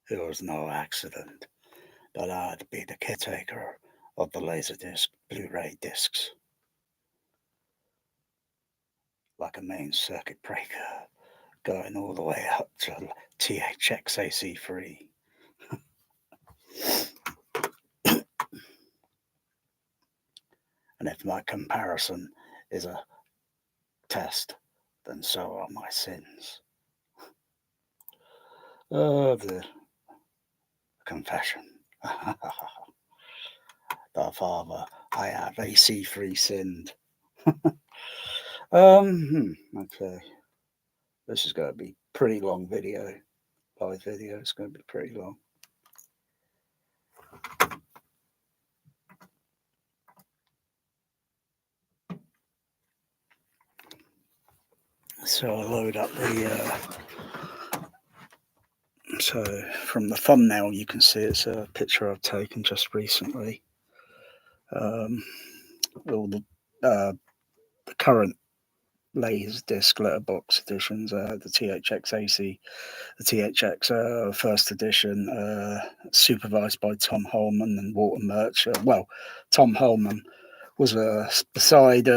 It was no accident that I'd be the caretaker of the laserdisc Blu-ray discs, like a main circuit breaker going all the way up to THX AC3. And if my comparison is a test, then so are my sins. The confession. The Father, I have AC3 sinned. Okay. This is going to be pretty long video. Live video is going to be pretty long. So I load up the so from the thumbnail you can see it's a picture I've taken just recently. All the current laserdisc letterbox editions, the THX AC, the THX first edition, supervised by Tom Holman and Walter Murch. Tom Holman was beside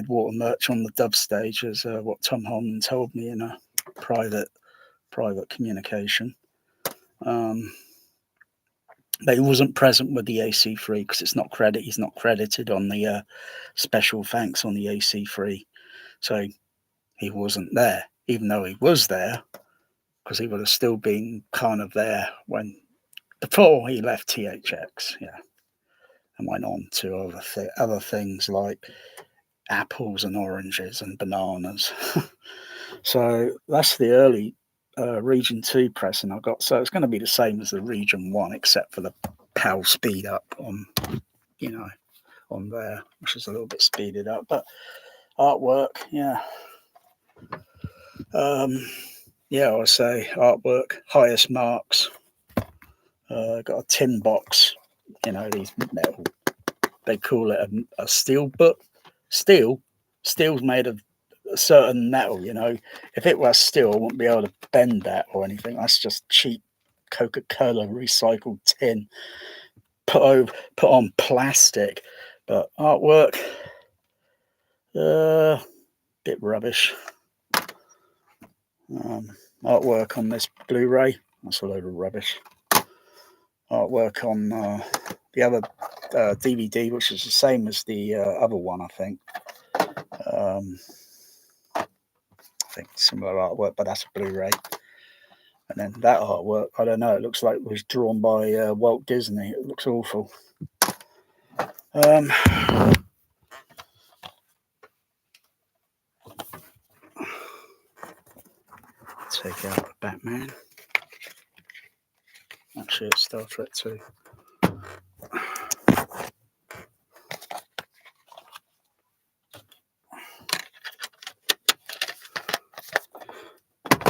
Walter Murch on the dub stage, as what Tom Holman told me in a private communication. But he wasn't present with the AC3 because he's not credited on the special thanks on the AC3, so he wasn't there, even though he was there, because he would have still been kind of there before he left THX, and went on to other things like apples and oranges and bananas. So that's the early Region 2 pressing I got. So it's going to be the same as the Region 1, except for the PAL speed up on there, which is a little bit speeded up. But artwork, I would say artwork, highest marks. Got a tin box, these metal, they call it a steel, but steel's made of a certain metal, if it was steel I wouldn't be able to bend that or anything. That's just cheap Coca-Cola recycled tin put on plastic. But artwork, bit rubbish. Artwork on this Blu-ray, that's a load of rubbish. Artwork on the other DVD, which is the same as the other one, I think. I think similar artwork, but that's a Blu-ray. And then that artwork, I don't know, it looks like it was drawn by Walt Disney. It looks awful. Take out the Batman. Actually, it's Star Trek 2.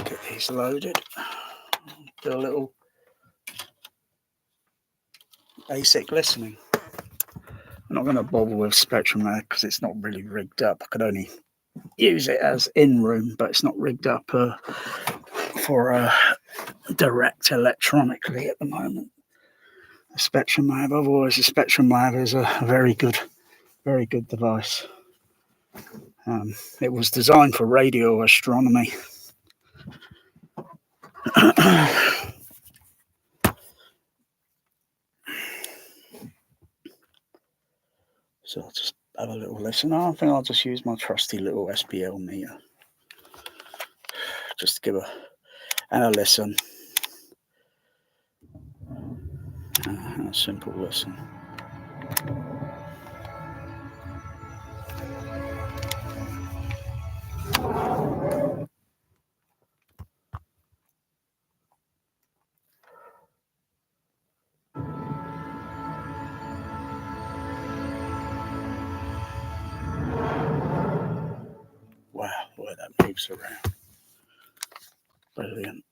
Get these loaded. Do a little basic listening. I'm not going to bother with Spectrum there because it's not really rigged up. I could only use it as in-room, but it's not rigged up for direct electronically at the moment. The Spectrum Lab, otherwise the Spectrum Lab is a very good device. It was designed for radio astronomy. So I'll just have a little listen. I think I'll just use my trusty little SPL meter just to give a listen. A simple listen. surround. Brilliant.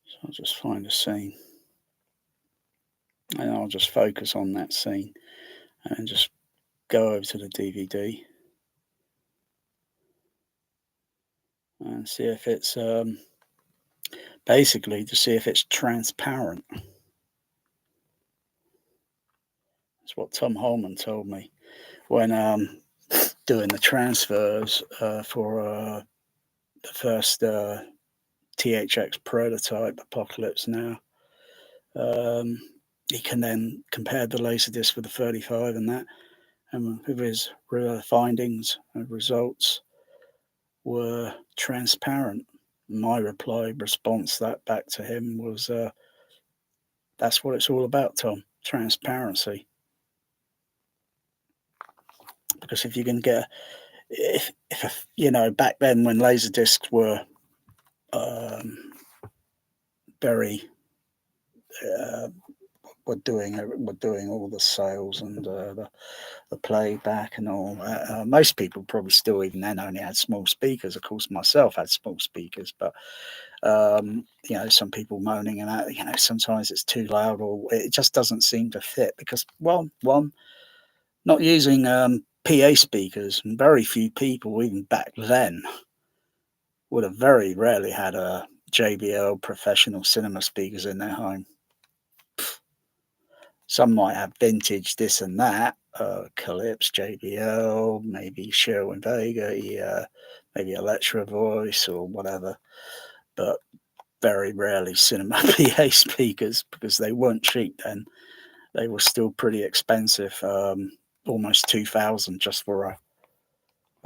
So I'll just find a scene, and I'll just focus on that scene and just go over to the DVD and see if it's basically to see if it's transparent. That's what Tom Holman told me when doing the transfers for the first THX prototype, Apocalypse Now. He can then compare the laserdisc with the 35 and that, and with his findings and results were transparent. My response that back to him was, "That's what it's all about, Tom. Transparency. Because if you can get, if back then when laserdiscs were very were doing all the sales and the playback and all that. Most people probably still even then only had small speakers. Of course, myself had small speakers, but some people moaning and that, sometimes it's too loud or it just doesn't seem to fit because, well, one, not using PA speakers, and very few people even back then would have very rarely had a JBL professional cinema speakers in their home. Some might have vintage this and that, Calypso, JBL, maybe Sherwin Vega, maybe Electra Voice or whatever, but very rarely cinema PA speakers because they weren't cheap then. They were still pretty expensive, almost 2,000 just for a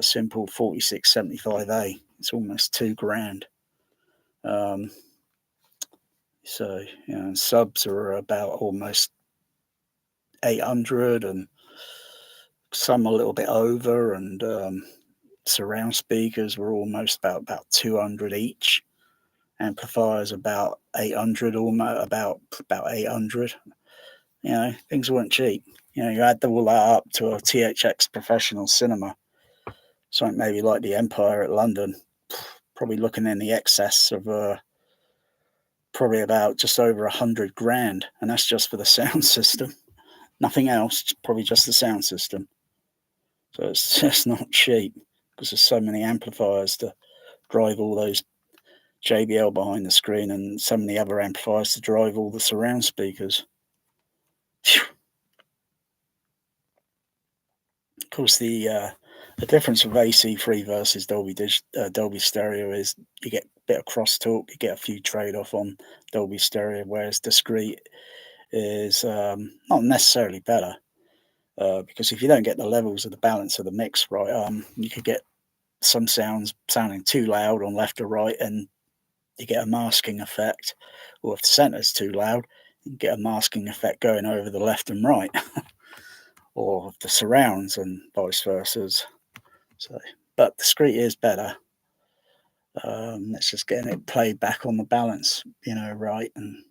simple 4675A. It's almost $2,000. So, subs are about almost 800 and some a little bit over, and surround speakers were almost about 200 each. Amplifiers about 800, almost about 800. Things weren't cheap. You add all that up to a THX professional cinema, something maybe like the Empire at London, probably looking in the excess of probably about just over $100,000, and that's just for the sound system. Nothing else, probably just the sound system. So it's just not cheap because there's so many amplifiers to drive all those JBL behind the screen and so many other amplifiers to drive all the surround speakers. Phew. Of course, the difference of AC3 versus Dolby Stereo is you get a bit of crosstalk, you get a few trade-off on Dolby Stereo, whereas discrete is not necessarily better. Because if you don't get the levels of the balance of the mix right, you could get some sounds sounding too loud on left or right, and you get a masking effect. Or if the center's too loud, you get a masking effect going over the left and right, or the surrounds and vice versa. So, but discrete is better. It's just getting it played back on the balance, right. And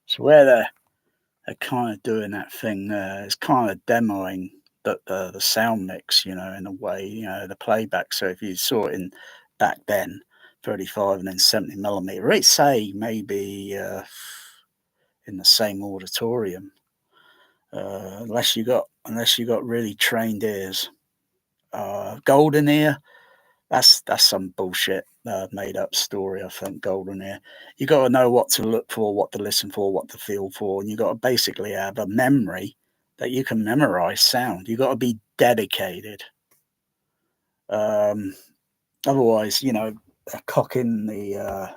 so where they're kind of doing that thing there, it's kind of demoing the sound mix, in a way, the playback. So if you saw it in back then, 35 and then 70mm, it's say maybe in the same auditorium, unless you got really trained ears. Golden ear, that's some bullshit, made up story. I think golden ear. You got to know what to look for, what to listen for, what to feel for, and you got to basically have a memory that you can memorize sound. You got to be dedicated. Otherwise, you know, they're cocking the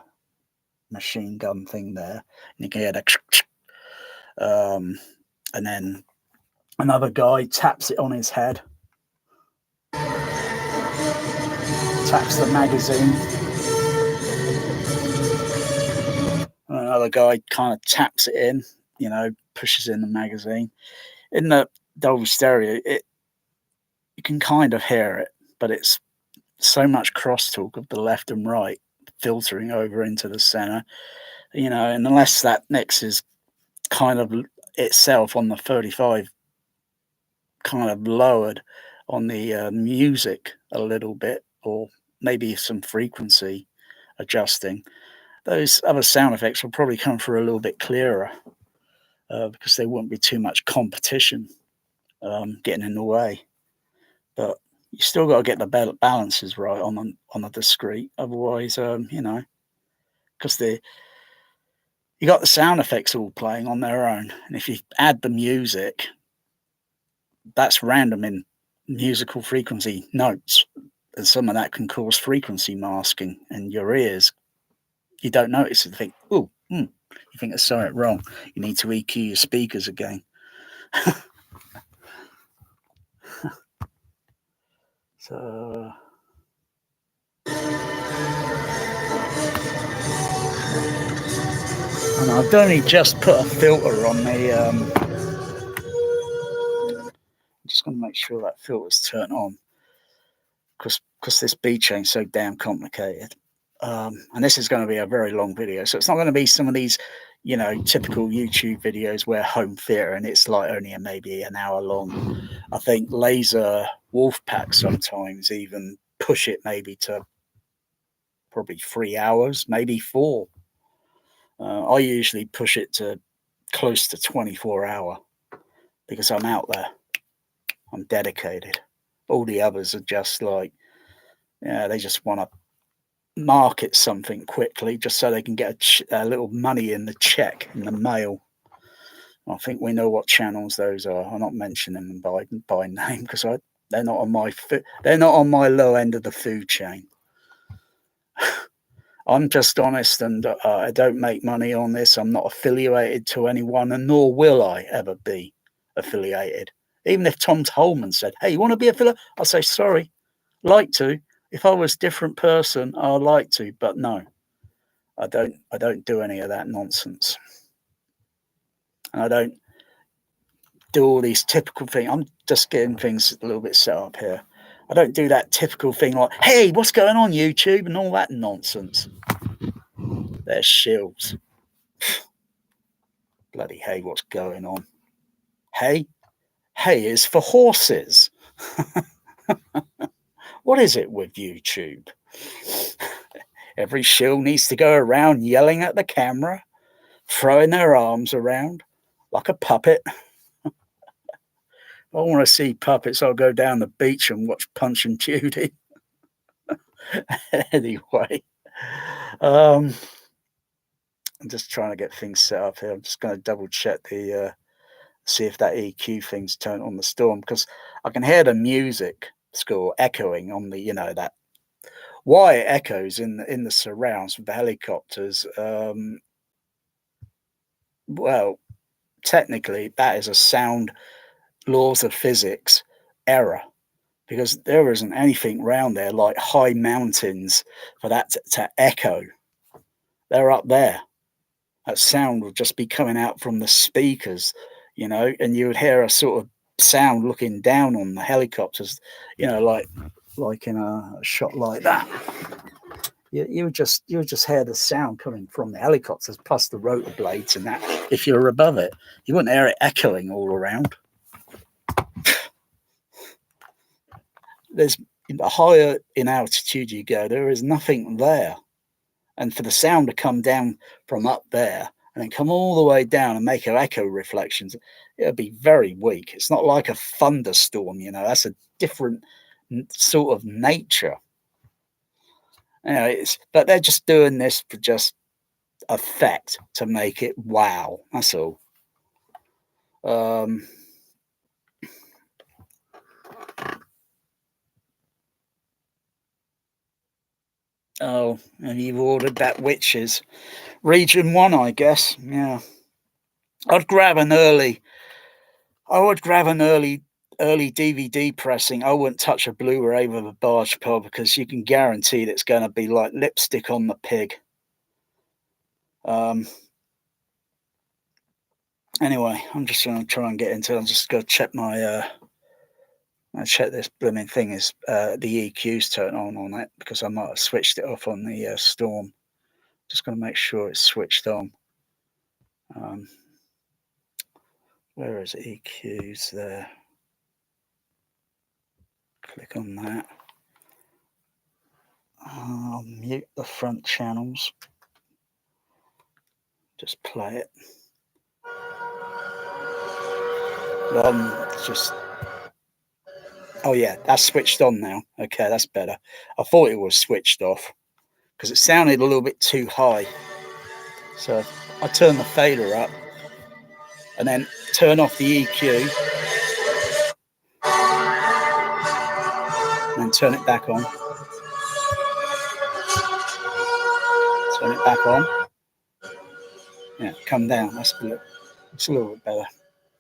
machine gun thing there, and you can hear the and then another guy taps it on his head, taps the magazine, and another guy kind of taps it in, you know, pushes in the magazine. In the Dolby Stereo, you can kind of hear it, but it's so much crosstalk of the left and right filtering over into the center, you know, and unless that mix is kind of itself on the 35 kind of lowered on the music a little bit, or maybe some frequency adjusting, those other sound effects will probably come through a little bit clearer because there won't be too much competition getting in the way. But you still got to get the balances right on the discrete, otherwise, you know, because you got the sound effects all playing on their own, and if you add the music, that's random in musical frequency notes, and some of that can cause frequency masking, and your ears, you don't notice it. You think, oh, you think there's something wrong. You need to EQ your speakers again. So, and I've only just put a filter on the. I'm just going to make sure that filter's turned on, because this B chain's so damn complicated. And this is going to be a very long video, so it's not going to be some of these, you know, typical YouTube videos where home theater and it's like only maybe an hour long. I think Laser Wolfpack sometimes even push it maybe to probably 3 hours, maybe 4. I usually push it to close to 24-hour because I'm out there. I'm dedicated. All the others are just like, yeah, they just want to market something quickly just so they can get a little money in the check in the mail. I think we know what channels those are. I'm not mentioning them by name because they're not on my low end of the food chain. I'm just honest, and I don't make money on this. I'm not affiliated to anyone, and nor will I ever be affiliated. Even if Tom Holman said, "Hey, you want to be affiliated?" I'll say, "Sorry, like to. If I was a different person, I'd like to, but no, I don't. I don't do any of that nonsense, and I don't do all these typical things. I'm just getting things a little bit set up here. I don't do that typical thing like, "Hey, what's going on YouTube?" and all that nonsense. They're shills. Bloody hey, what's going on? Hey? Hay is for horses. What is it with YouTube? Every shill needs to go around yelling at the camera, throwing their arms around like a puppet. If I want to see puppets, I'll go down the beach and watch Punch and Judy. Anyway, I'm just trying to get things set up here. I'm just going to double check see if that EQ thing's turned on the Storm, because I can hear the music score echoing on the, you know, that why it echoes in the surrounds with the helicopters. Well, technically, that is a sound laws of physics error, because there isn't anything around there like high mountains for that to echo. They're up there. That sound would just be coming out from the speakers, you know, and you would hear a sort of sound looking down on the helicopters, you know, like in a shot like that. You would just hear the sound coming from the helicopters plus the rotor blades and that. If you're above it, you wouldn't hear it echoing all around. There's the higher in altitude you go, there is nothing there, and for the sound to come down from up there and then come all the way down and make echo reflections, it'll be very weak. It's not like a thunderstorm, you know. That's a different sort of nature. You know, but they're just doing this for just effect to make it wow. That's all. Um, Oh, and you've ordered that Witches Region 1, I guess. Yeah. I'd grab an early I would grab an early DVD pressing. I wouldn't touch a Blu-ray with a barge pole because you can guarantee that it's going to be like lipstick on the pig. Anyway, I'm just going to try and get into it. I'm just going to check my I check this blooming thing is the EQ's turned on it because I might have switched it off on the Storm. Just going to make sure it's switched on. Where is it? EQ's there. Click on that. I'll mute the front channels. Just play it. Just. Oh yeah, that's switched on now. Okay, that's better. I thought it was switched off because it sounded a little bit too high. So I turn the fader up and then turn off the EQ and then turn it back on. Turn it back on. Yeah, come down. It's a little bit better.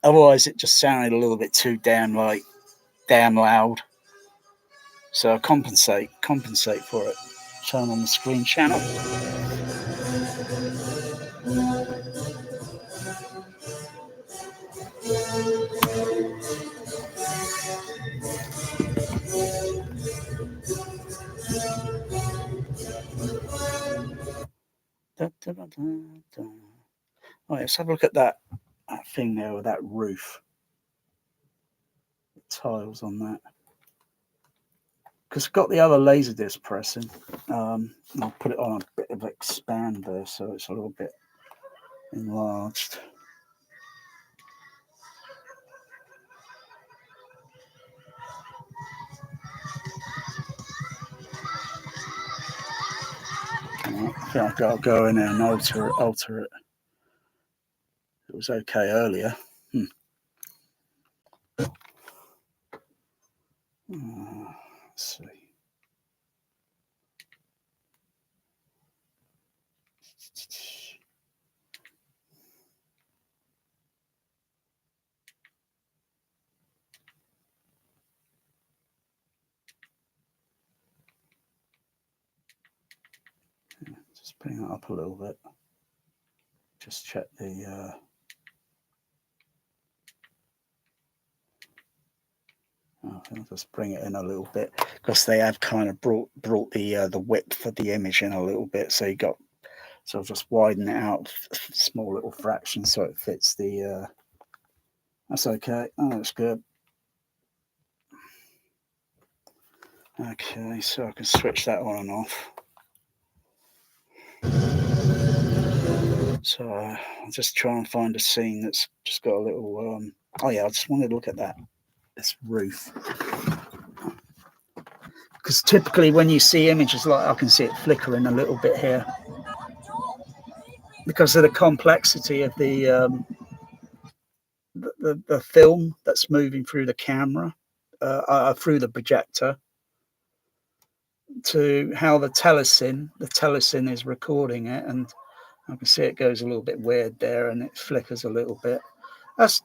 Otherwise, it just sounded a little bit too damn loud. So compensate for it. Turn on the screen channel. Da, da, da, da. All right, let's have a look at that thing there with that roof. The tiles on that. Because I've got the other laserdisc pressing. I'll put it on a bit of expand there so it's a little bit enlarged. I think I'll go in there and alter it. It was okay earlier. Let's see. Just bring that up a little bit. Just check the. I'll just bring it in a little bit because they have kind of brought the width of the image in a little bit. So I'll just widen it out small little fractions so it fits the. That's okay. Oh, that's good. Okay, so I can switch that on and off. So I'll just try and find a scene that's just got a little. Oh yeah, I just wanted to look at this roof. Because typically when you see images like I can see it flickering a little bit here because of the complexity of the film that's moving through the camera, through the projector, to how the telecine is recording it, and I can see it goes a little bit weird there, and it flickers a little bit.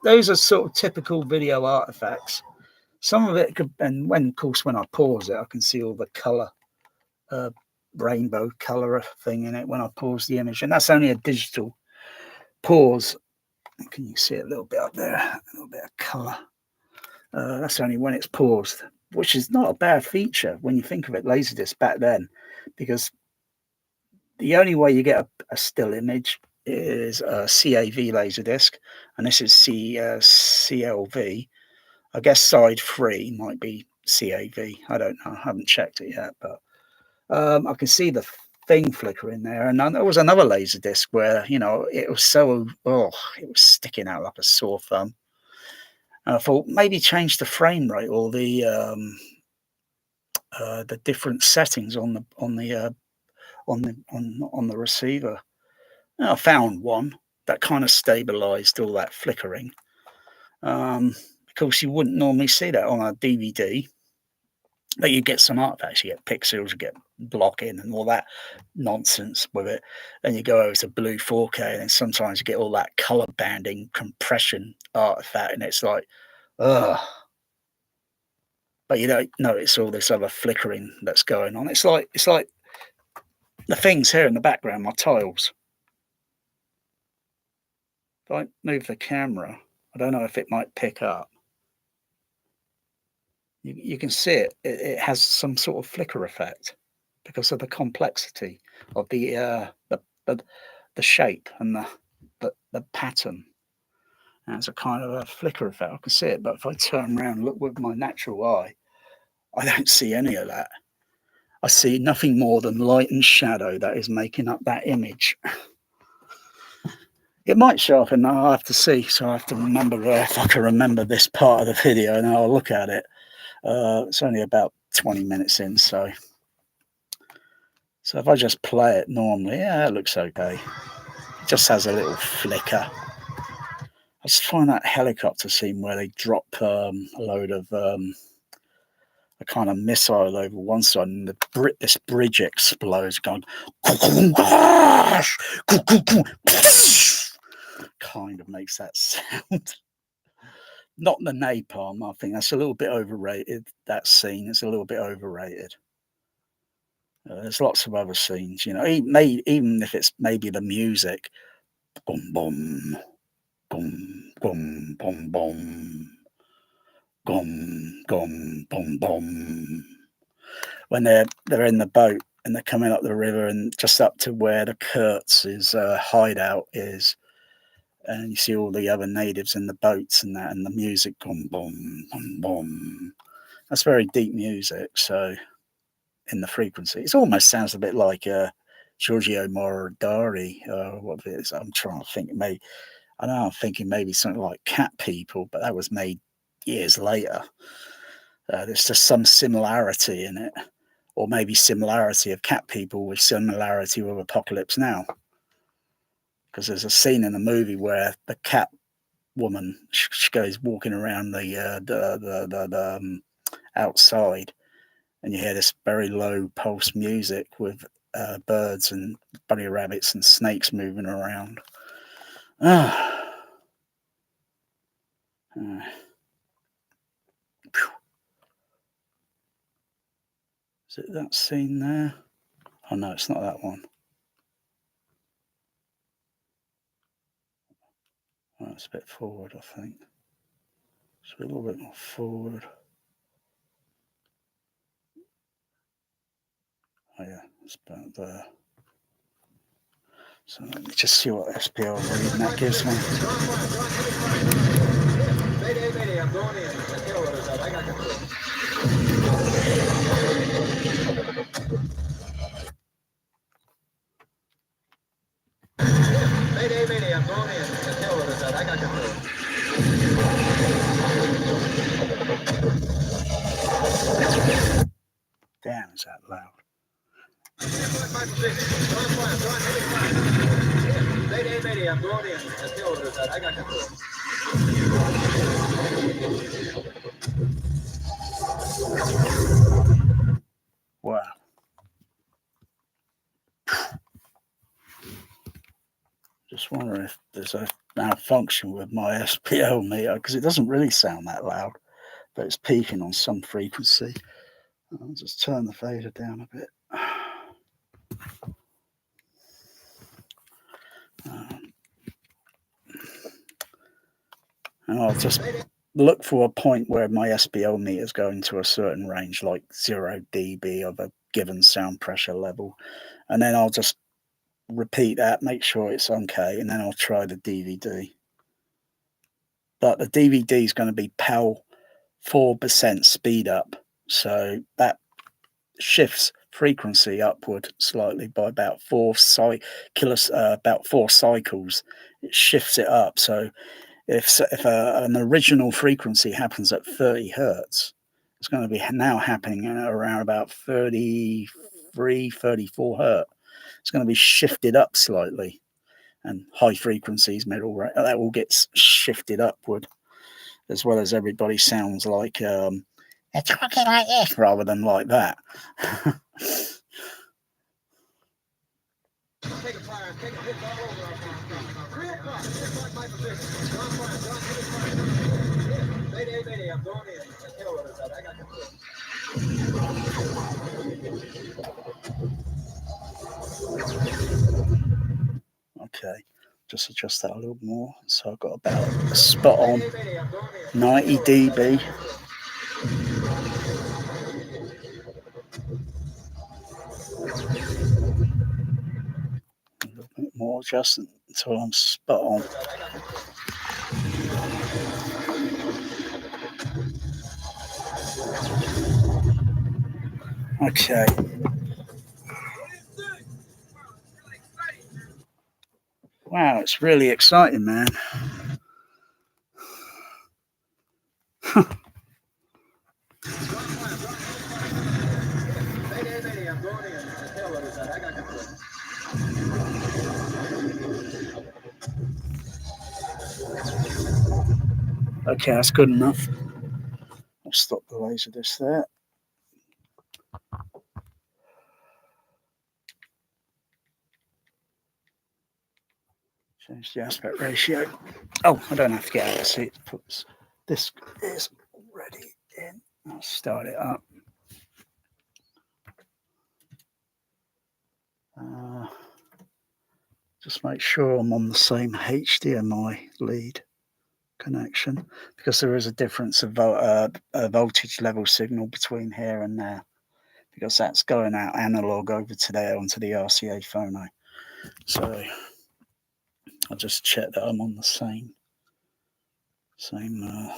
Those are sort of typical video artifacts. Some of it could, and when I pause it, I can see all the color, rainbow color thing in it when I pause the image, and that's only a digital pause. Can you see a little bit up there? A little bit of color. That's only when it's paused, which is not a bad feature when you think of it. Laserdisc back then, because the only way you get a still image is a CAV laserdisc, and this is CLV. I guess side 3 might be CAV. I don't know. I haven't checked it yet, but I can see the thing flickering there. And there was another laserdisc where it was it was sticking out like a sore thumb. And I thought maybe change the frame rate or the different settings on the receiver. And I found one that kind of stabilized all that flickering. Because you wouldn't normally see that on a DVD. But you get some artifacts, you get pixels, you get blocking and all that nonsense with it. Then you go over to blue 4K, and then sometimes you get all that color banding compression artifact, and it's like, ugh. But you don't notice all this other flickering that's going on. It's like the things here in the background, my tiles. If I move the camera, I don't know if it might pick up. You can see it has some sort of flicker effect because of the complexity of the shape and the pattern. And it's a kind of a flicker effect. I can see it, but if I turn around and look with my natural eye, I don't see any of that. I see nothing more than light and shadow that is making up that image. It might show up, and I'll have to see. So I have to remember if I can remember this part of the video, and I'll look at it. It's only about 20 minutes in, so if I just play it normally, yeah, it looks okay. It just has a little flicker. I just find that helicopter scene where they drop a load of a kind of missile over one side, and this bridge explodes, going kind of makes that sound. Not the napalm. I think that's a little bit overrated. That scene is a little bit overrated. There's lots of other scenes, even if it's maybe the music, boom, boom, boom, boom, boom, boom, boom, boom, boom, boom. When they're in the boat and they're coming up the river and just up to where the Kurtz's hideout is, and you see all the other natives in the boats and that, and the music, boom, boom, boom, boom. That's very deep music. So in the frequency, it almost sounds a bit like Giorgio Moroder, what it is. I'm trying to think. Maybe I know. I'm thinking maybe something like Cat People, but that was made years later. There's just some similarity in it, or maybe similarity of Cat People with similarity with Apocalypse Now. Because there's a scene in the movie where the cat woman she goes walking around the outside, and you hear this very low pulse music with birds and bunny rabbits and snakes moving around. Is it that scene there? Oh no, it's not that one. Oh, it's a bit forward, I think. It's a little bit more forward. Oh yeah, it's about there. So let me just see what SPL reading that gives me. Mayday, I'm going in. The tail rotor's out. I got control. Mayday, I'm going in. The tail rotor's out. I got control. Damn, is that loud? Mayday, I'm going in. The tail rotor's out. I got control. Wow. Just wondering if there's a malfunction with my SPL meter, because it doesn't really sound that loud, but it's peaking on some frequency. I'll just turn the fader down a bit. And I'll just look for a point where my SPL meter is going to a certain range, like 0 dB of a given sound pressure level. And then I'll just repeat that, make sure it's okay, and then I'll try the DVD. But the DVD is going to be PAL 4% speed up. So that shifts frequency upward slightly by about four cycles. It shifts it up. So if an original frequency happens at 30 hertz, it's going to be now happening around about 33, 34 hertz. It's going to be shifted up slightly, and high frequencies, middle, that all gets shifted upward, as well as everybody sounds like they're talking like this rather than like that. Okay, just adjust that a little more. So I've got about a spot on 90 dB. A little bit more, just until I'm spot on. Okay. Wow, it's really exciting, man. Okay, that's good enough. I'll stop the laserdisc there. Change the aspect ratio. Oh, I don't have to get out of the seat. This is already in. I'll start it up. Just make sure I'm on the same HDMI lead connection, because there is a difference of a voltage level signal between here and there, because that's going out analog over to there onto the RCA phono. So I'll just check that I'm on the same signal.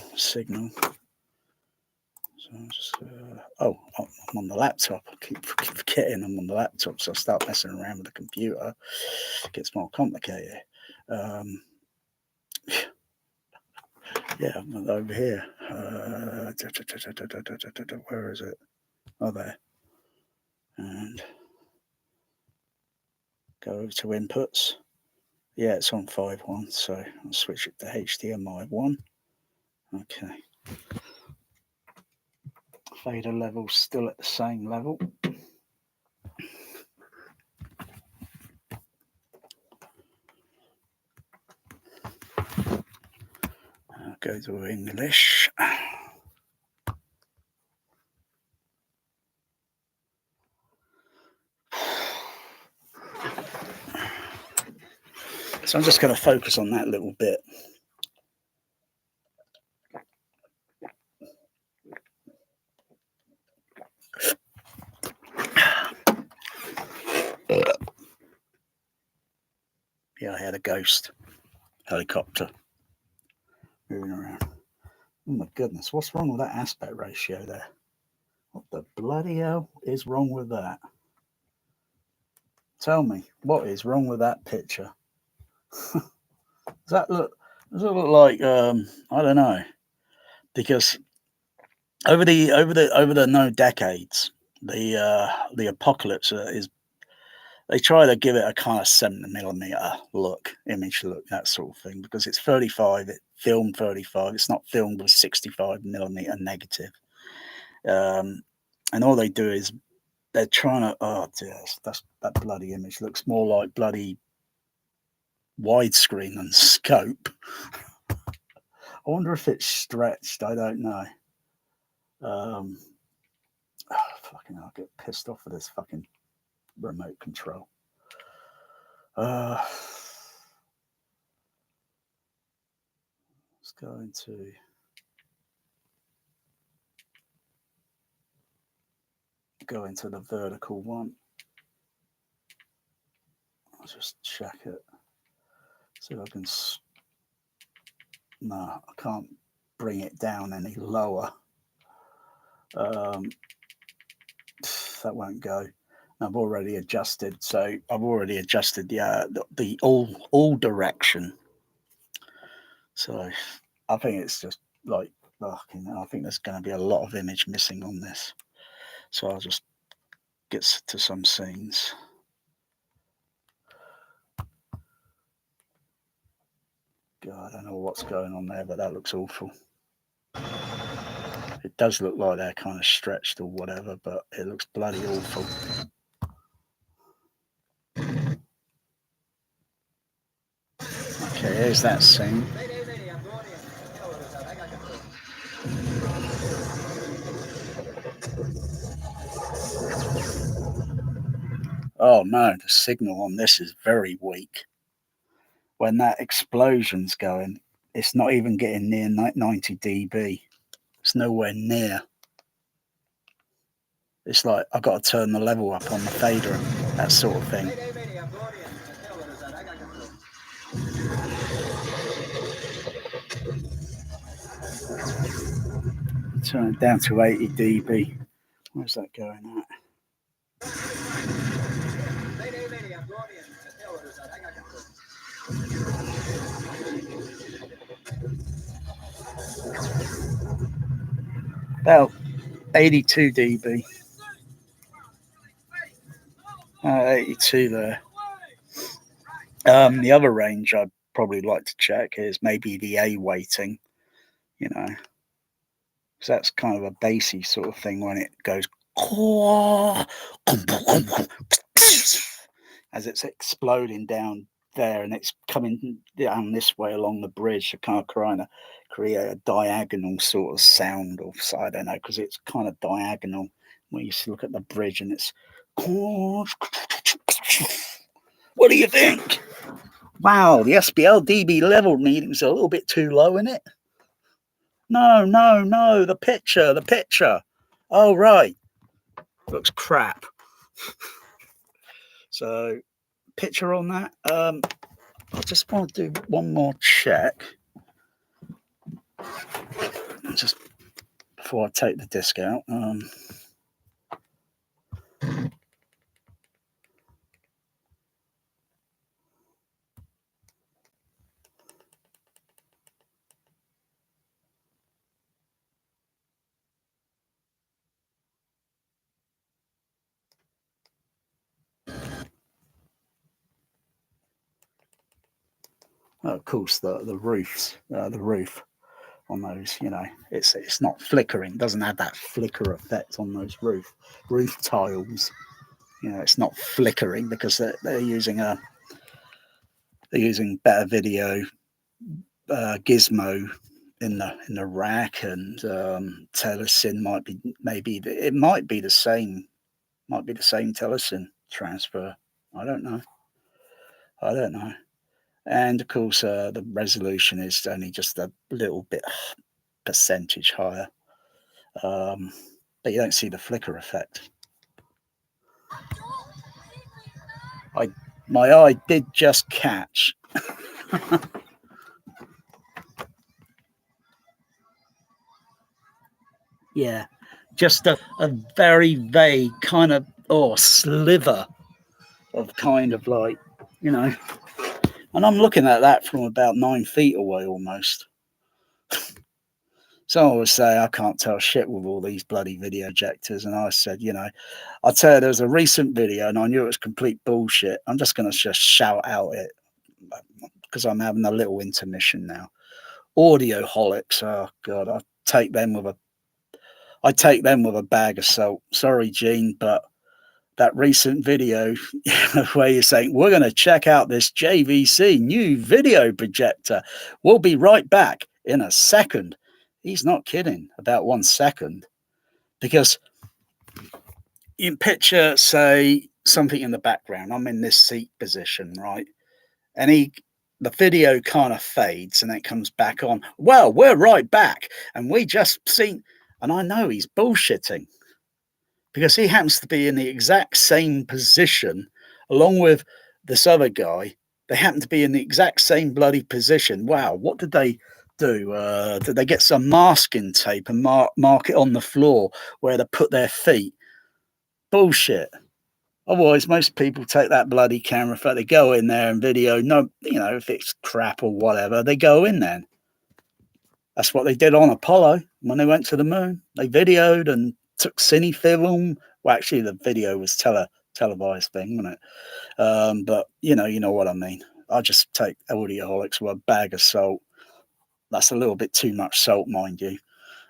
So I'll just oh, I'm on the laptop. I keep forgetting I'm on the laptop, so I start messing around with the computer. It gets more complicated. Yeah, I'm over here. Where is it? Oh, there. And go over to inputs. Yeah, it's on 5.1, so I'll switch it to HDMI 1. Okay. Fader level still at the same level. I'll go to English. So I'm just going to focus on that little bit. Yeah, I had a ghost helicopter moving around. Oh my goodness, what's wrong with that aspect ratio there? What the bloody hell is wrong with that? Tell me, what is wrong with that picture? Does that look like I don't know, because over the decades, the apocalypse is, they try to give it a kind of 7mm look, image look, that sort of thing, because it's 35, it filmed 35, it's not filmed with 65mm negative. And all they do is they're trying to, oh dear, that bloody image looks more like bloody widescreen than scope. I wonder if it's stretched, I don't know. Fucking hell, I'll get pissed off with this fucking remote control. Let's go into the vertical one. I'll just check it. See if I can. No, I can't bring it down any lower. That won't go. I've already adjusted, so I've already adjusted the all direction. So I think it's just like, I think there's going to be a lot of image missing on this. So I'll just get to some scenes. God, I don't know what's going on there, but that looks awful. It does look like they're kind of stretched or whatever, but it looks bloody awful. Okay, here's that scene. Oh no, the signal on this is very weak. When that explosion's going, it's not even getting near 90 dB. It's nowhere near. It's like I've got to turn the level up on the fader, that sort of thing. Turn it down to 80 dB. Where's that going at? About 82 dB. 82 there. The other range I'd probably like to check is maybe the A weighting, you know, because that's kind of a bassy sort of thing when it goes as it's exploding down there and it's coming down this way along the bridge. I can't trying to create a diagonal sort of sound, or I don't know, because it's kind of diagonal when you look at the bridge and it's. What do you think? Wow, the SPL dB level reading's a little bit too low, isn't it? No, the picture. Oh, right. Looks crap. So, picture on that. I just want to do one more check. Just before I take the disc out. Of course, the roof on those, it's not flickering. It doesn't have that flicker effect on those roof tiles. It's not flickering because they're using better video gizmo in the rack, and Telesin might be the same Telesin transfer. I don't know. And of course, the resolution is only just a little bit percentage higher, but you don't see the flicker effect. My eye did just catch. Yeah, just a very vague kind of sliver of kind of like, and I'm looking at that from about 9 feet away almost. Someone would say I can't tell shit with all these bloody video projectors, and I said, I'll tell you, there was a recent video and I knew it was complete bullshit. I'm just going to just shout out it because I'm having a little intermission now. Audioholics, oh god, I take them with a bag of salt. Sorry, Gene, but that recent video where you're saying we're going to check out this JVC new video projector. We'll be right back in a second. He's not kidding about 1 second, because you picture, say, something in the background. I'm in this seat position, right? And the video kind of fades and then it comes back on. Well, we're right back. And we just seen, and I know he's bullshitting because he happens to be in the exact same position along with this other guy. They happen to be in the exact same bloody position. Wow, what did they do? Did they get some masking tape and mark it on the floor where they put their feet? Bullshit. Otherwise, most people take that bloody camera, they go in there and video. No, if it's crap or whatever, they go in there. That's what they did on Apollo when they went to the moon. They videoed and took cine film. Well, actually, the video was televised thing, wasn't it? But you know what I mean. I just take Audioholics with a bag of salt. That's a little bit too much salt, mind you.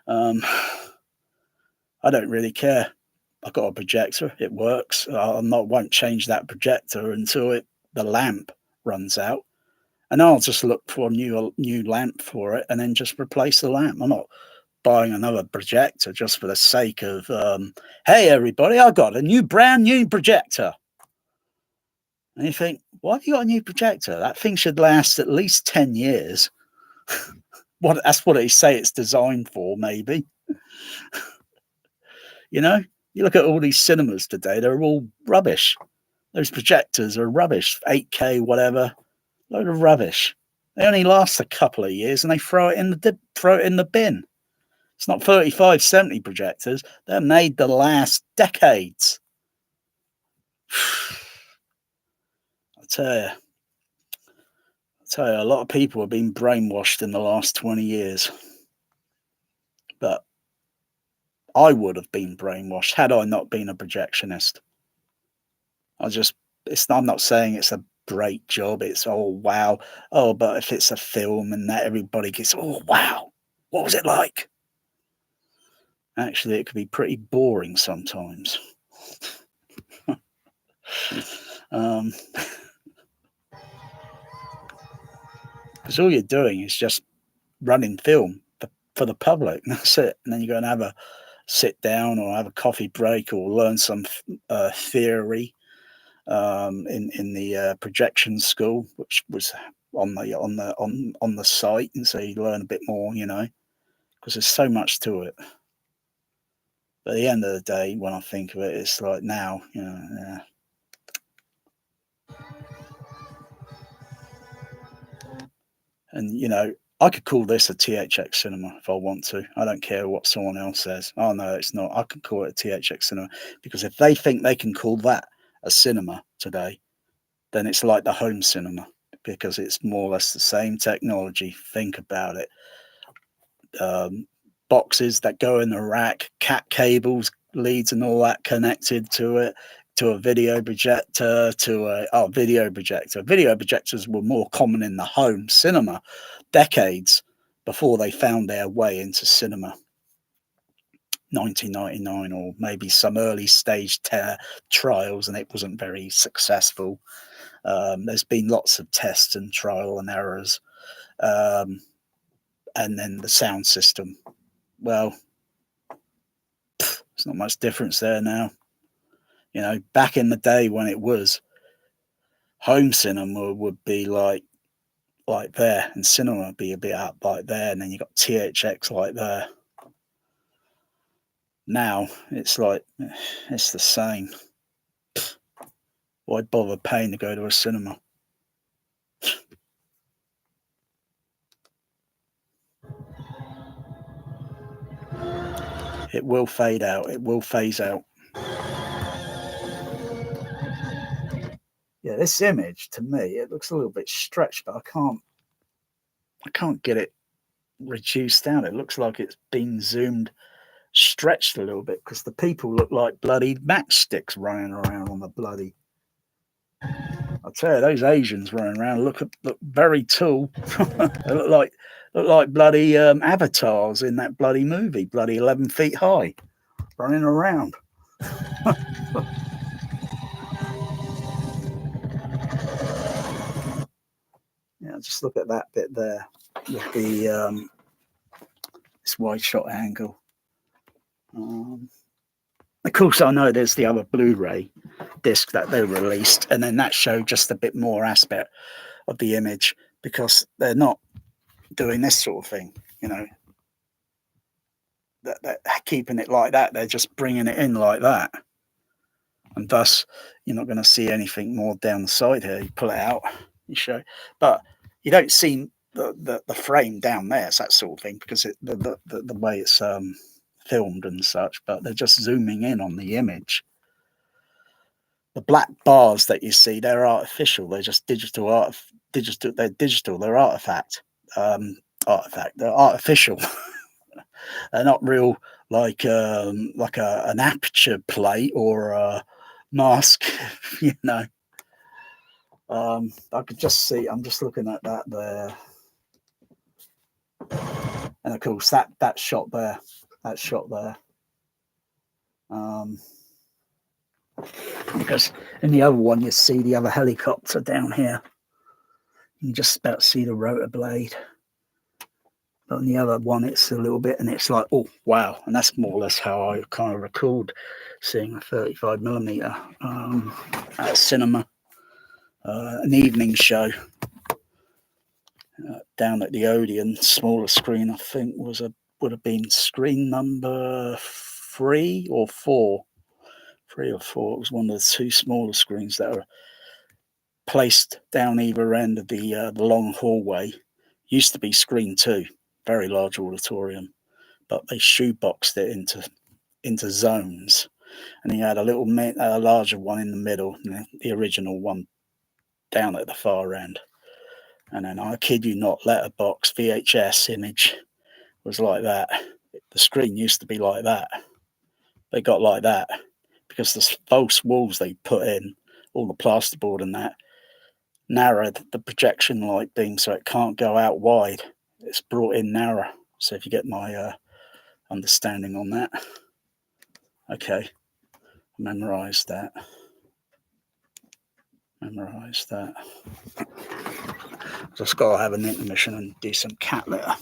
I don't really care. I've got a projector. It works. Won't change that projector until the lamp runs out. and I'll just look for a new lamp for it and then just replace the lamp. I'm not buying another projector just for the sake of, hey, everybody, I got a brand new projector. And you think, why have you got a new projector? That thing should last at least 10 years. That's what they say it's designed for, maybe. You know, you look at all these cinemas today, they're all rubbish. Those projectors are rubbish. 8K, whatever, load of rubbish. They only last a couple of years and they throw it in the bin. It's not 3570 projectors. They're made to last decades. I tell you, a lot of people have been brainwashed in the last 20 years. But I would have been brainwashed had I not been a projectionist. I'm not saying it's a great job. It's, oh, wow. Oh, but if it's a film and that everybody gets, oh, wow, what was it like? Actually, it could be pretty boring sometimes. Because all you're doing is just running film for the public. That's it. And then you go and have a sit down or have a coffee break or learn some theory in the projection school, which was on the site, and so you learn a bit more, because there's so much to it. But at the end of the day, when I think of it, it's like now, yeah. And I could call this a THX cinema if I want to. I don't care what someone else says. Oh no, it's not. I can call it a THX cinema, because if they think they can call that a cinema today, then it's like the home cinema, because it's more or less the same technology. Think about it. Boxes that go in the rack, cat cables, leads and all that connected to it, to a video projector, video projector. Video projectors were more common in the home cinema decades before they found their way into cinema. 1999, or maybe some early stage trials, and it wasn't very successful. There's been lots of tests and trial and errors. And then the sound system. Well, there's not much difference there now. Back in the day when it was, home cinema would be like there, and cinema would be a bit up like there, and then you got THX like there. Now it's like, it's the same. Why bother paying to go to a cinema? It will fade out. It will phase out. Yeah, this image, to me, it looks a little bit stretched, but I can't get it reduced down. It looks like it's been stretched a little bit, because the people look like bloody matchsticks running around on the bloody. I'll tell you, those Asians running around look very tall. They look like bloody avatars in that bloody movie, bloody 11 feet high, running around. Yeah, just look at that bit there with the this wide shot angle. Of course, I know there's the other Blu-ray disc that they released, and then that showed just a bit more aspect of the image, because they're not doing this sort of thing, that keeping it like that. They're just bringing it in like that, and thus you're not going to see anything more down the side here. You pull it out, you show, but you don't see the frame down there. It's that sort of thing, because the way it's filmed and such. But they're just zooming in on the image. The black bars that you see, they're artificial. They're just digital. They're digital. They're artifact. They're artificial. They're not real, like an aperture plate or a mask. I could just see. I'm just looking at that there, and of course that shot there. Because in the other one, you see the other helicopter down here. You just about see the rotor blade. But on the other one, it's a little bit, and it's like, oh, wow. And that's more or less how I kind of recalled seeing a 35mm at a cinema, an evening show down at the Odeon. Smaller screen, I think, would have been screen number 3 or 4. 3 or 4. It was one of the 2 smaller screens that are placed down either end of the long hallway. Used to be screen 2, very large auditorium, but they shoeboxed it into zones, and he had a larger one in the middle, and the original one down at the far end. And then, I kid you not, letterbox VHS image was like that. The screen used to be like that. They got like that because the false walls they put in, all the plasterboard and that, narrowed the projection light beam so it can't go out wide. It's brought in narrow. So if you get my understanding on that. Okay, memorize that. Just got to have an intermission and do some cat litter.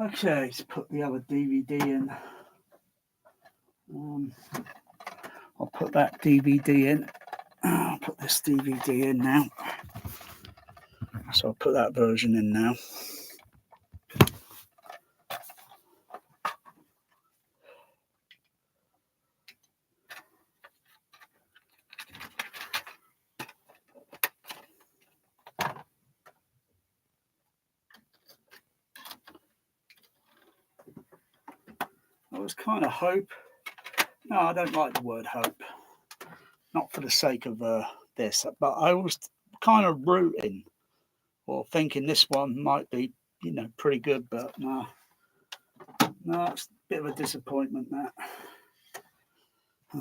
Okay, let's put the other DVD in. I'll put that DVD in. I'll put this DVD in now. So I'll put that version in now. I was kind of hope. No, I don't like the word hope. Not for the sake of this, but I was kind of rooting or thinking this one might be, pretty good, but no, it's a bit of a disappointment, that.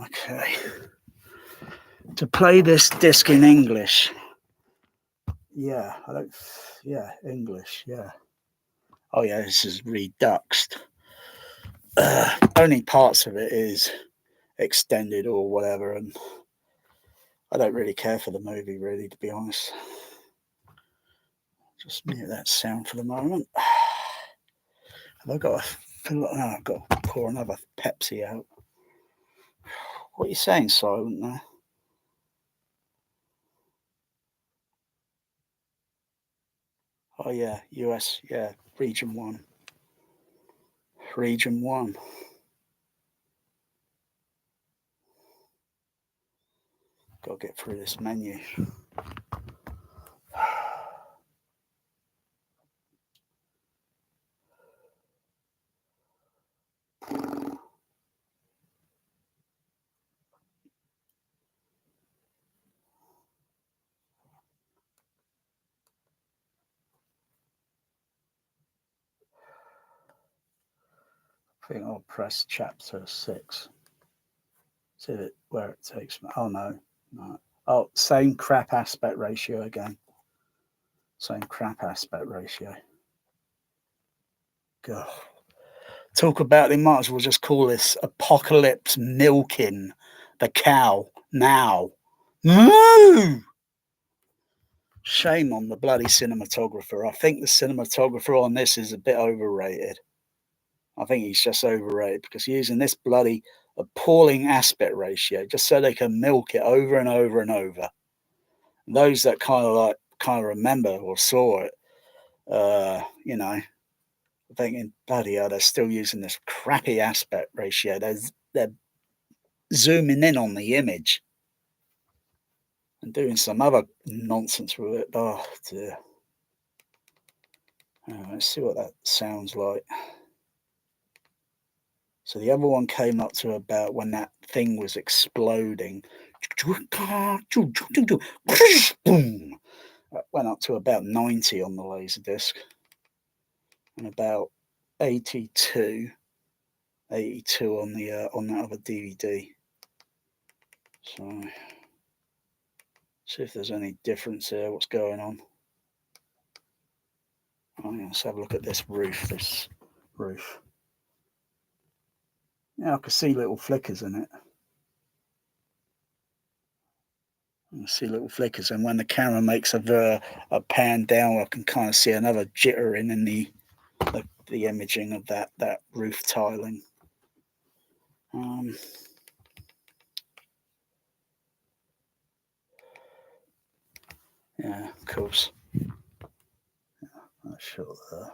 Okay. To play this disc in English. Yeah, English, yeah. Oh yeah, this is reduxed. Only parts of it is extended or whatever, and I don't really care for the movie, really, to be honest. Just mute that sound for the moment. Have I got I've got to pour another Pepsi out. What are you saying, Silent, there? Oh yeah, US, yeah, Region 1. Region 1. Got to get through this menu. I think I'll press chapter 6. See where it takes me. Oh no. Oh, same crap aspect ratio again. Same crap aspect ratio. God. Talk about, they might as well just call this Apocalypse Milking the Cow now. Moo! Shame on the bloody cinematographer. I think the cinematographer on this is a bit overrated. I think he's just overrated because using this bloody appalling aspect ratio just so they can milk it over and over and over. Those that kind of remember or saw it, thinking, bloody hell, they're still using this crappy aspect ratio. They're zooming in on the image. and doing some other nonsense with it. Oh dear. Let's see what that sounds like. So the other one came up to about when that thing was exploding. Boom. That went up to about 90 on the laserdisc and about 82, 82 on that other DVD. So see if there's any difference here. What's going on? Oh, yeah, let's have a look at this roof. This roof. Yeah, I can see little flickers in it. I see little flickers, and when the camera makes a pan down, I can kind of see another jittering in the imaging of that roof tiling. Yeah, of course. That's sure there.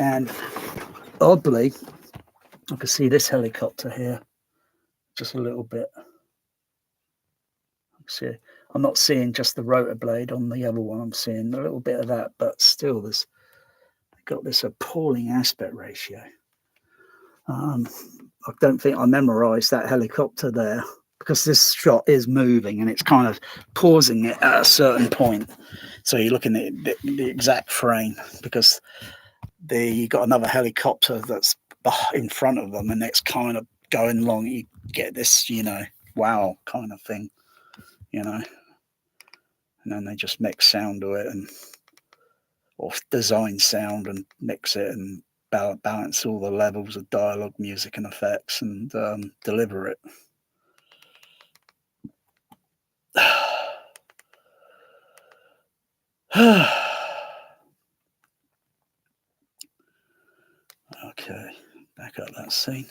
And oddly, I can see this helicopter here just a little bit. See, I'm not seeing just the rotor blade on the other one. I'm seeing a little bit of that, but still, there's got this appalling aspect ratio. I don't think I memorised that helicopter there because this shot is moving and it's kind of pausing it at a certain point. So you're looking at the exact frame because you got another helicopter that's in front of them and it's kind of going along. You get this, wow kind of thing, and then they just mix sound to it or design sound and mix it and balance all the levels of dialogue, music, and effects, and deliver it. Okay, back up that scene.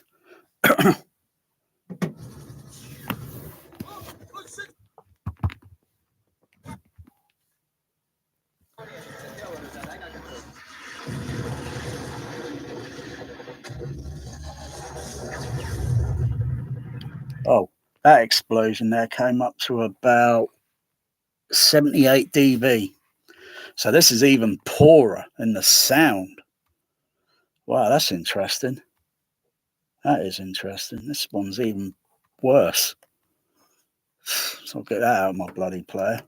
Oh, that explosion there came up to about 78 dB. So this is even poorer in the sound. Wow, that's interesting. That is interesting. This one's even worse. So I'll get that out of my bloody player.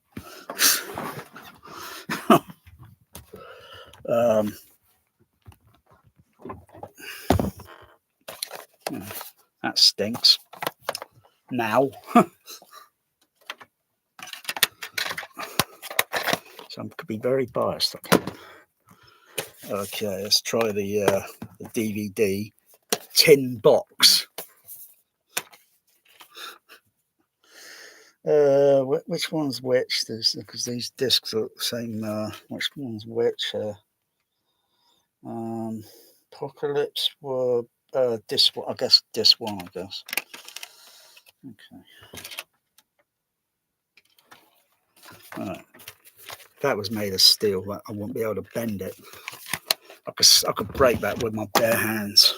That stinks. Now. So I could be very biased. Okay, let's try the DVD tin box. Which one's which? Because these discs are the same. Which one's which? Apocalypse were disc one. I guess disc one. I guess. Okay. All right. If that was made of steel, I wouldn't be able to bend it. I could break that with my bare hands.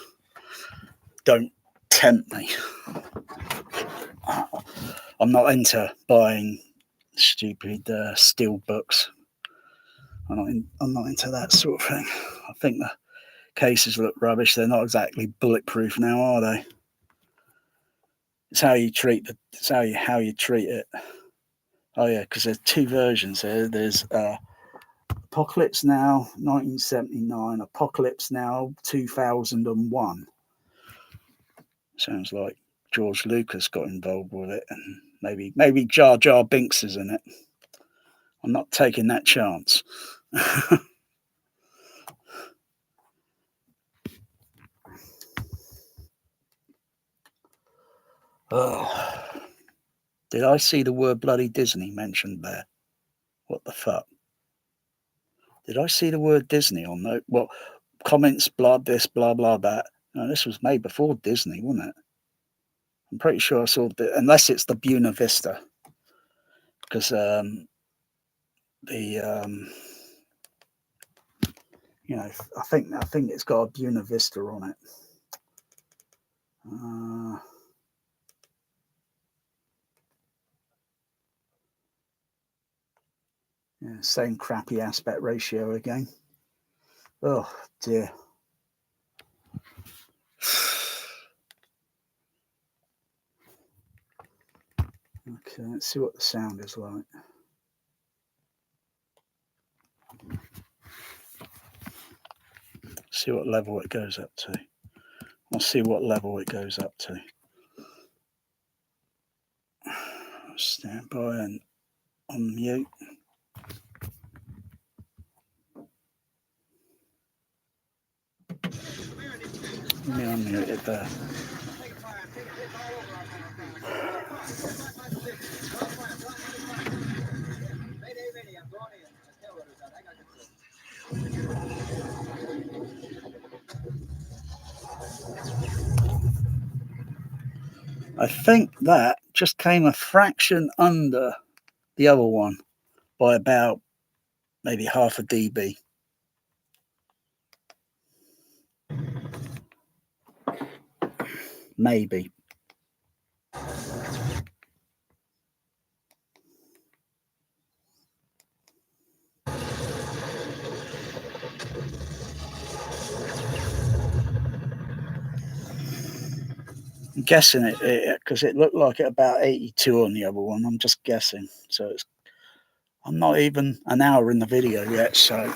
Don't tempt me. I'm not into buying stupid steel books. I'm not into that sort of thing. I think the cases look rubbish. They're not exactly bulletproof now, are they? It's how you treat it's how you treat it. Oh yeah, because there's two versions here. There's Apocalypse Now 1979, Apocalypse Now 2001. Sounds like George Lucas got involved with it, and maybe Jar Jar Binks is in it. I'm not taking that chance. Oh, did I see the word bloody Disney mentioned there? What the fuck? Did I see the word Disney on that? Well, comments, blah this, blah blah that. No, this was made before Disney, wasn't it? I'm pretty sure I saw unless it's the Buena Vista, because the I think it's got a Buena Vista on it. Yeah, same crappy aspect ratio again. Oh dear. Okay, let's see what the sound is like. See what level it goes up to. I'll see what level it goes up to. Stand by and unmute. Let me unmute it there. I think that just came a fraction under the other one by about maybe half a dB. Maybe. I'm guessing it because it looked like it about 82 on the other one. I'm just guessing. So I'm not even an hour in the video yet, so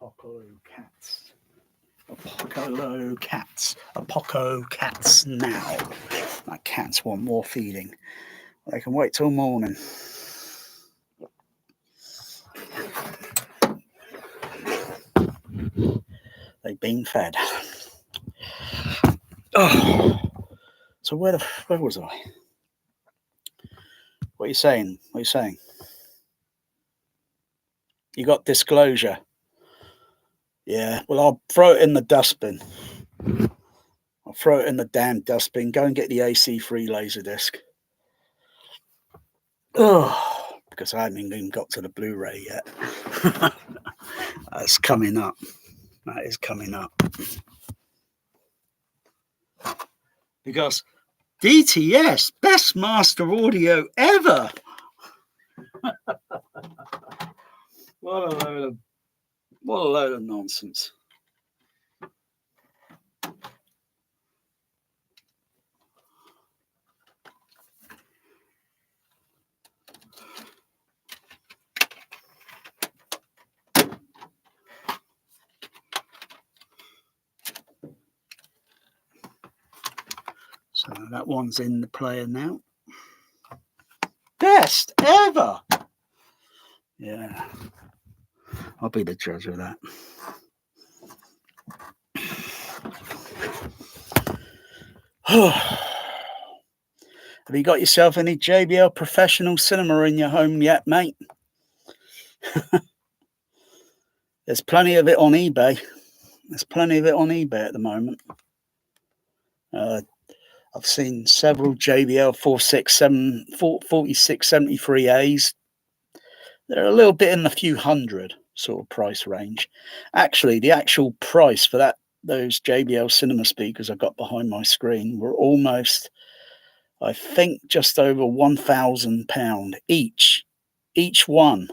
Apoco cats now. My cats want more feeding. They can wait till morning. They've been fed. Oh, so where was I? What are you saying? What are you saying? You got disclosure. Yeah, well, I'll throw it in the dustbin. I'll throw it in the damn dustbin. Go and get the AC-free laserdisc. Oh, because I haven't even got to the Blu-ray yet. That's coming up. That is coming up. Because DTS, best master audio ever. What a load of nonsense. So that one's in the player now. Best ever. Yeah, I'll be the judge of that. Have you got yourself any JBL professional cinema in your home yet, mate? There's plenty of it on eBay. There's plenty of it on eBay at the moment. I've seen several JBL 4673As. They're a little bit in the few hundred sort of price range. Actually, the actual price for those JBL cinema speakers I got behind my screen were almost, I think, just over £1,000 each one.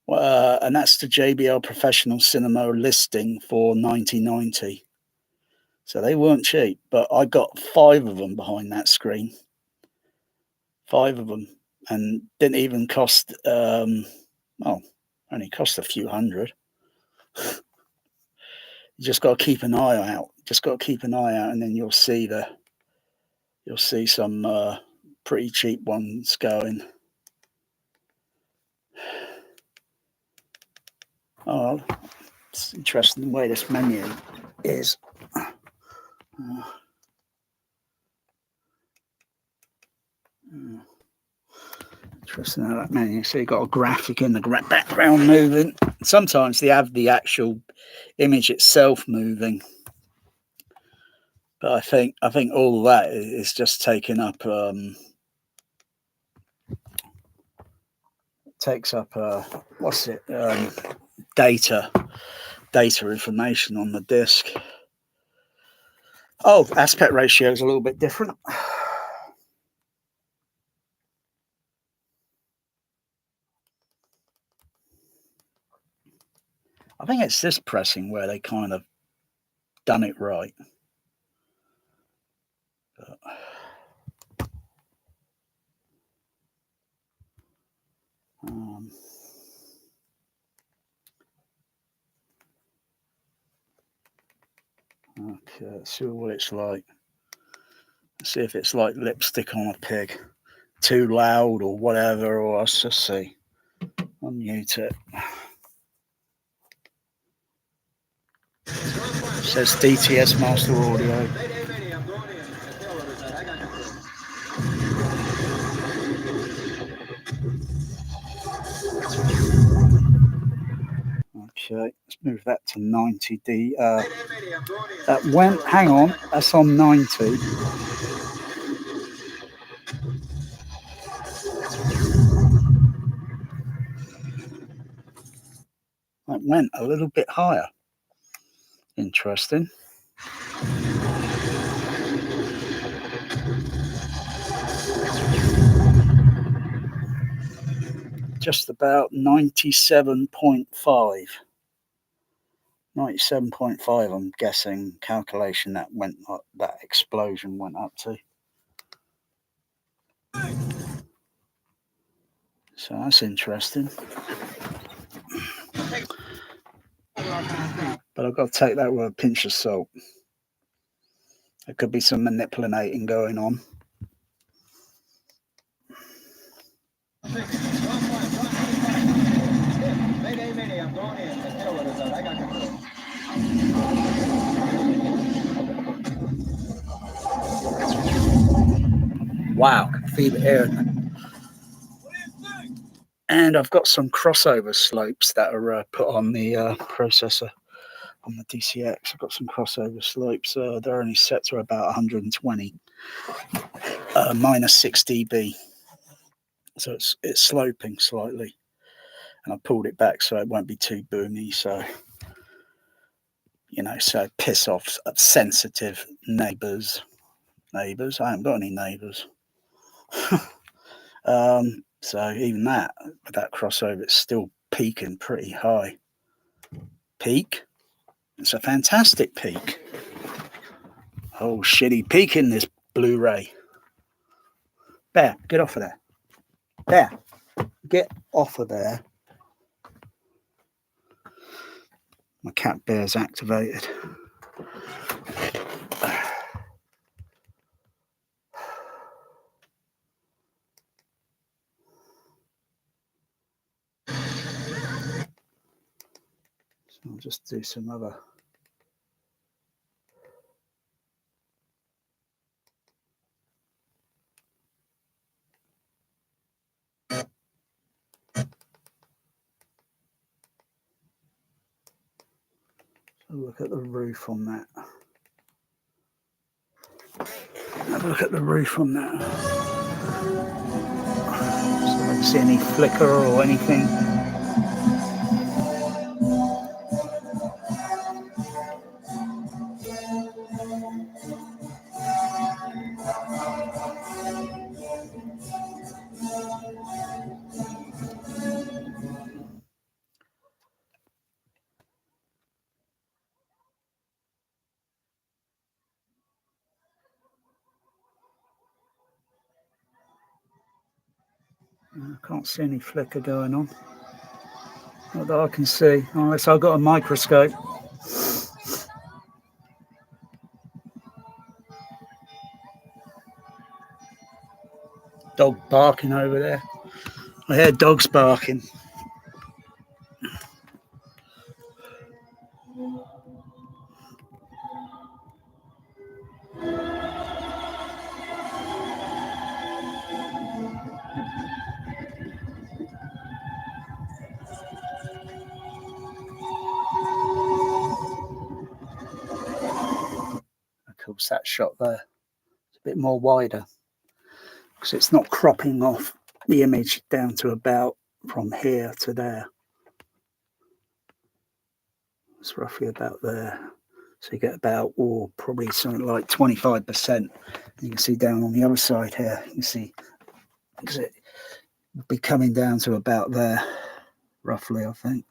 And that's the JBL Professional Cinema listing for 1990. So they weren't cheap, but I got 5 of them behind that screen. 5 of them, and didn't even cost only cost a few hundred. You just got to keep an eye out. And then you'll see some pretty cheap ones going. Oh, it's interesting the way this menu is. Interesting how that menu. So you've got a graphic in the background moving. Sometimes they have the actual image itself moving, but I think all of that is just taking up takes up what's it data information on the disc. Oh, aspect ratio is a little bit different. I think it's this pressing where they kind of done it right. But, okay, let's see what it's like. Let's see if it's like lipstick on a pig. Too loud or whatever, or let's just see. Unmute it. It says DTS Master Audio. Okay, let's move that to 90D. That went, hang on, that's on 90. That went a little bit higher. Interesting. Just about 97.5. 97.5, I'm guessing, calculation that went up, that explosion went up to. So that's interesting. But I've got to take that with a pinch of salt. There could be some manipulating going on. Wow, I can feel it here. And I've got some crossover slopes that are put on the processor on the THX. I've got some crossover slopes. They're only set to about 120, minus 6 dB. So it's sloping slightly. And I pulled it back so it won't be too boomy. So, you know, so piss off sensitive neighbours. I haven't got any neighbours. So even that, with that crossover, it's still peaking pretty high. Peak? It's a fantastic peak. Oh, shitty peaking this Blu-ray. Bear, get off of there. Bear, get off of there. My cat bear's activated. So I'll just do some other. So look at the roof on that. Have a look at the roof on that. So I don't see any flicker or anything. I can't see any flicker going on. Not that I can see, unless I've got a microscope. Dog barking over there. I hear dogs barking. helps that shot there. It's a bit more wider because it's not cropping off the image down to about from here to there. It's roughly about there. So you get about, or probably something like 25%. You can see down on the other side here, you can see it will be coming down to about there, roughly, I think.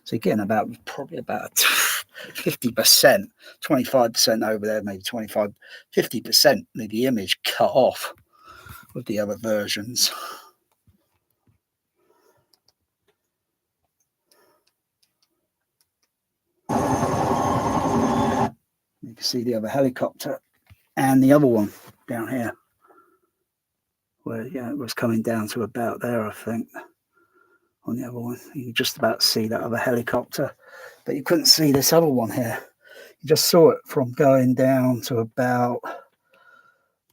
So you're getting about, probably about 50%, 25% over there, maybe 25, 50% of the image cut off with the other versions. You can see the other helicopter and the other one down here, where yeah, it was coming down to about there, I think. On the other one, you can just about see that other helicopter, but you couldn't see this other one here. You just saw it from going down to about,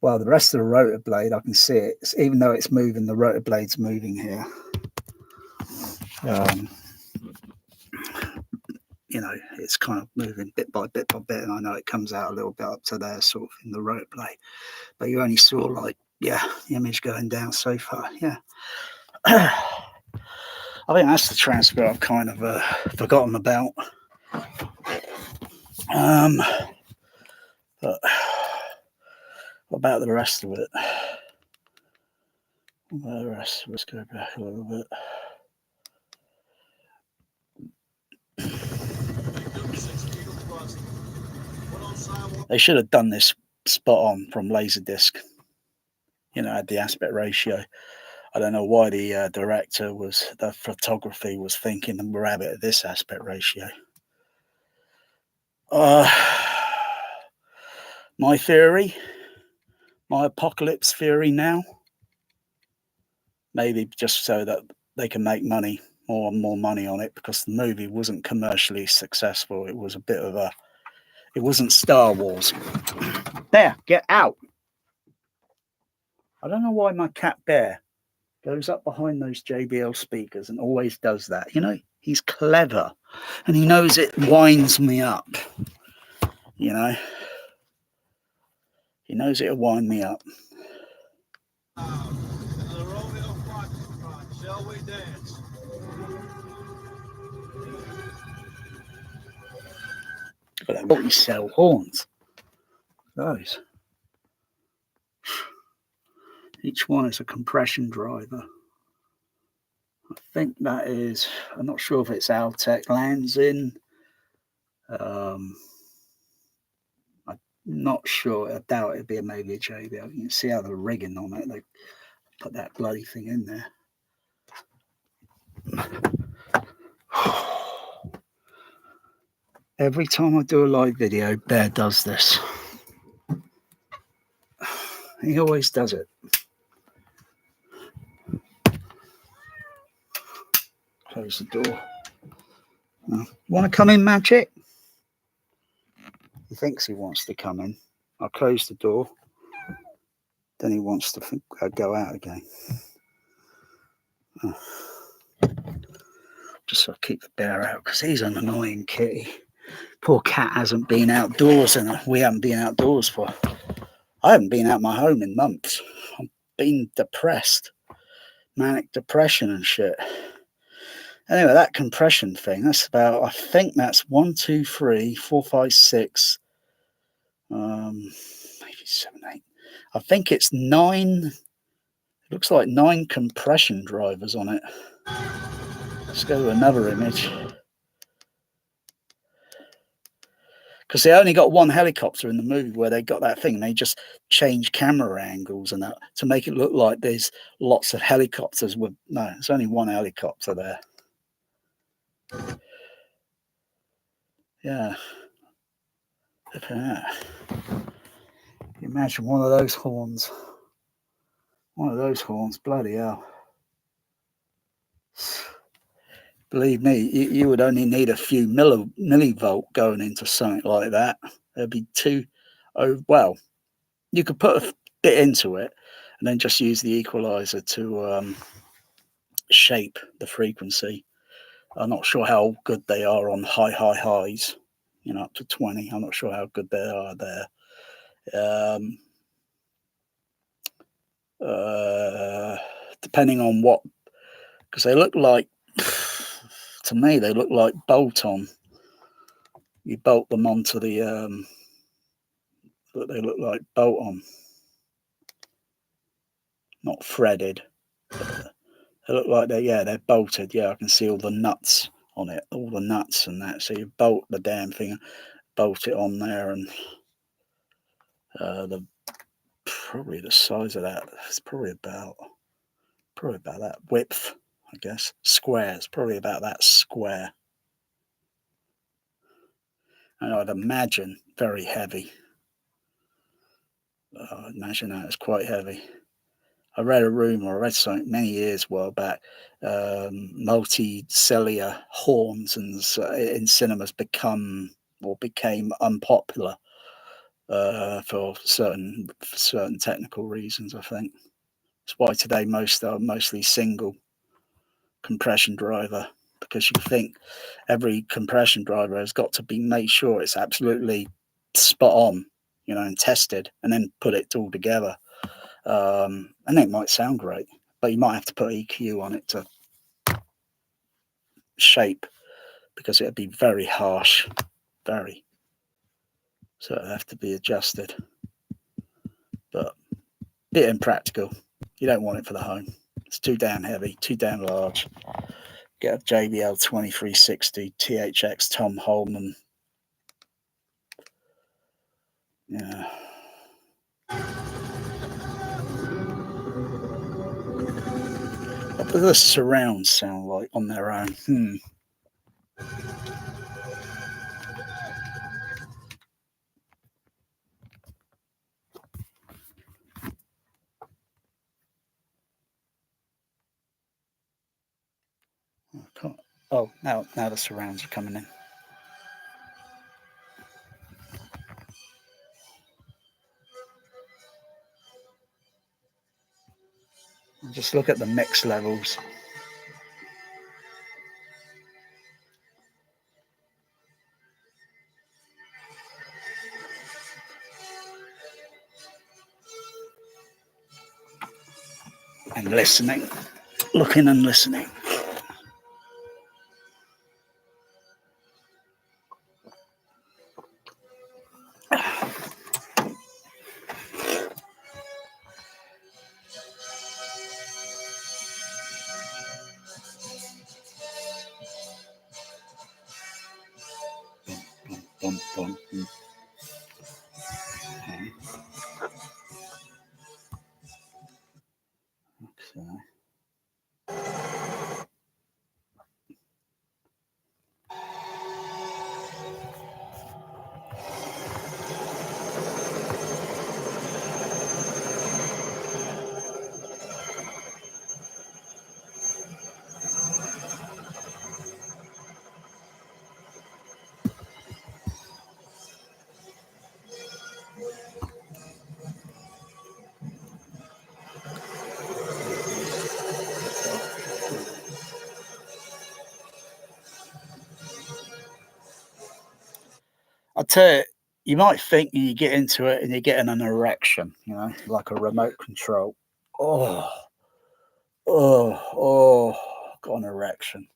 well, the rest of the rotor blade, I can see it. Even though it's moving, the rotor blade's moving here. You know, it's kind of moving bit by bit by bit, and I know it comes out a little bit up to there, sort of in the rotor blade. But you only saw, like, yeah, the image going down so far, yeah. I think that's the transfer I've kind of forgotten about. But what about the rest of it? Let's go back a little bit. They should have done this spot on from laserdisc. You know, had the aspect ratio. I don't know why the director the photography was thinking and grab it at this aspect ratio. My theory, my apocalypse theory now, maybe just so that they can make money, more and more money on it, because the movie wasn't commercially successful. It was a bit of it wasn't Star Wars. There, get out. I don't know why my cat Bear goes up behind those JBL speakers and always does that. You know, he's clever and he knows it winds me up. You know, he knows it'll wind me up. Shall we dance? What you sell horns? Those. Each one is a compression driver. I think that is, I'm not sure if it's Altec lands in. I'm not sure. I doubt it'd be maybe a JBL. You can see how the rigging on it. They put that bloody thing in there. Every time I do a live video, Bear does this. He always does it. Close the door. Want to come in, Magic? He thinks he wants to come in. I'll close the door. Then he wants to go out again. Just so I keep the Bear out, because he's an annoying kitty. Poor cat hasn't been outdoors, and we haven't been outdoors I haven't been out my home in months. I've been depressed. Manic depression and shit. Anyway, that compression thing, that's about, I think that's 1, 2, 3, 4, 5, 6, maybe 7, 8. I think it's 9, it looks like 9 compression drivers on it. Let's go to another image. Because they only got one helicopter in the movie where they got that thing. They just change camera angles and that to make it look like there's lots of helicopters. No, there's only one helicopter there. Yeah. Look at that. Imagine one of those horns. One of those horns, bloody hell. Believe me, you would only need a few millivolt going into something like that. There'd be well, you could put a bit into it and then just use the equalizer to shape the frequency. I'm not sure how good they are on high highs. up to 20. I'm not sure how good they are there. Um, Depending on what, because they look like, to me, they look like bolt on. You bolt them onto the, but they look like bolt on, not threaded. They look like they're bolted. Yeah, I can see all the nuts on it, all the nuts and that. So you bolt the damn thing, bolt it on there, and the probably the size of that is probably about that width, I guess. Squares, probably about that square. And I'd imagine very heavy. I'd imagine that it's quite heavy. I read a rumor, I read something many years well back. Multi-cellular horns in cinemas became unpopular for certain technical reasons. I think that's why today most are mostly single compression driver, because you think every compression driver has got to be made sure it's absolutely spot on, and tested, and then put it all together. And it might sound great, but you might have to put EQ on it to shape, because it'd be very harsh, very. So it'd have to be adjusted. But a bit impractical. You don't want it for the home. It's too damn heavy, too damn large. Get a JBL 2360 THX Tom Holman. Yeah. What do the surrounds sound like on their own? Oh, now the surrounds are coming in. Just look at the mix levels. And listening. Looking and listening. Bum, bum, bum. Okay. I'll tell you, you might think you get into it and you're getting an erection, like a remote control. Oh, oh, got an erection.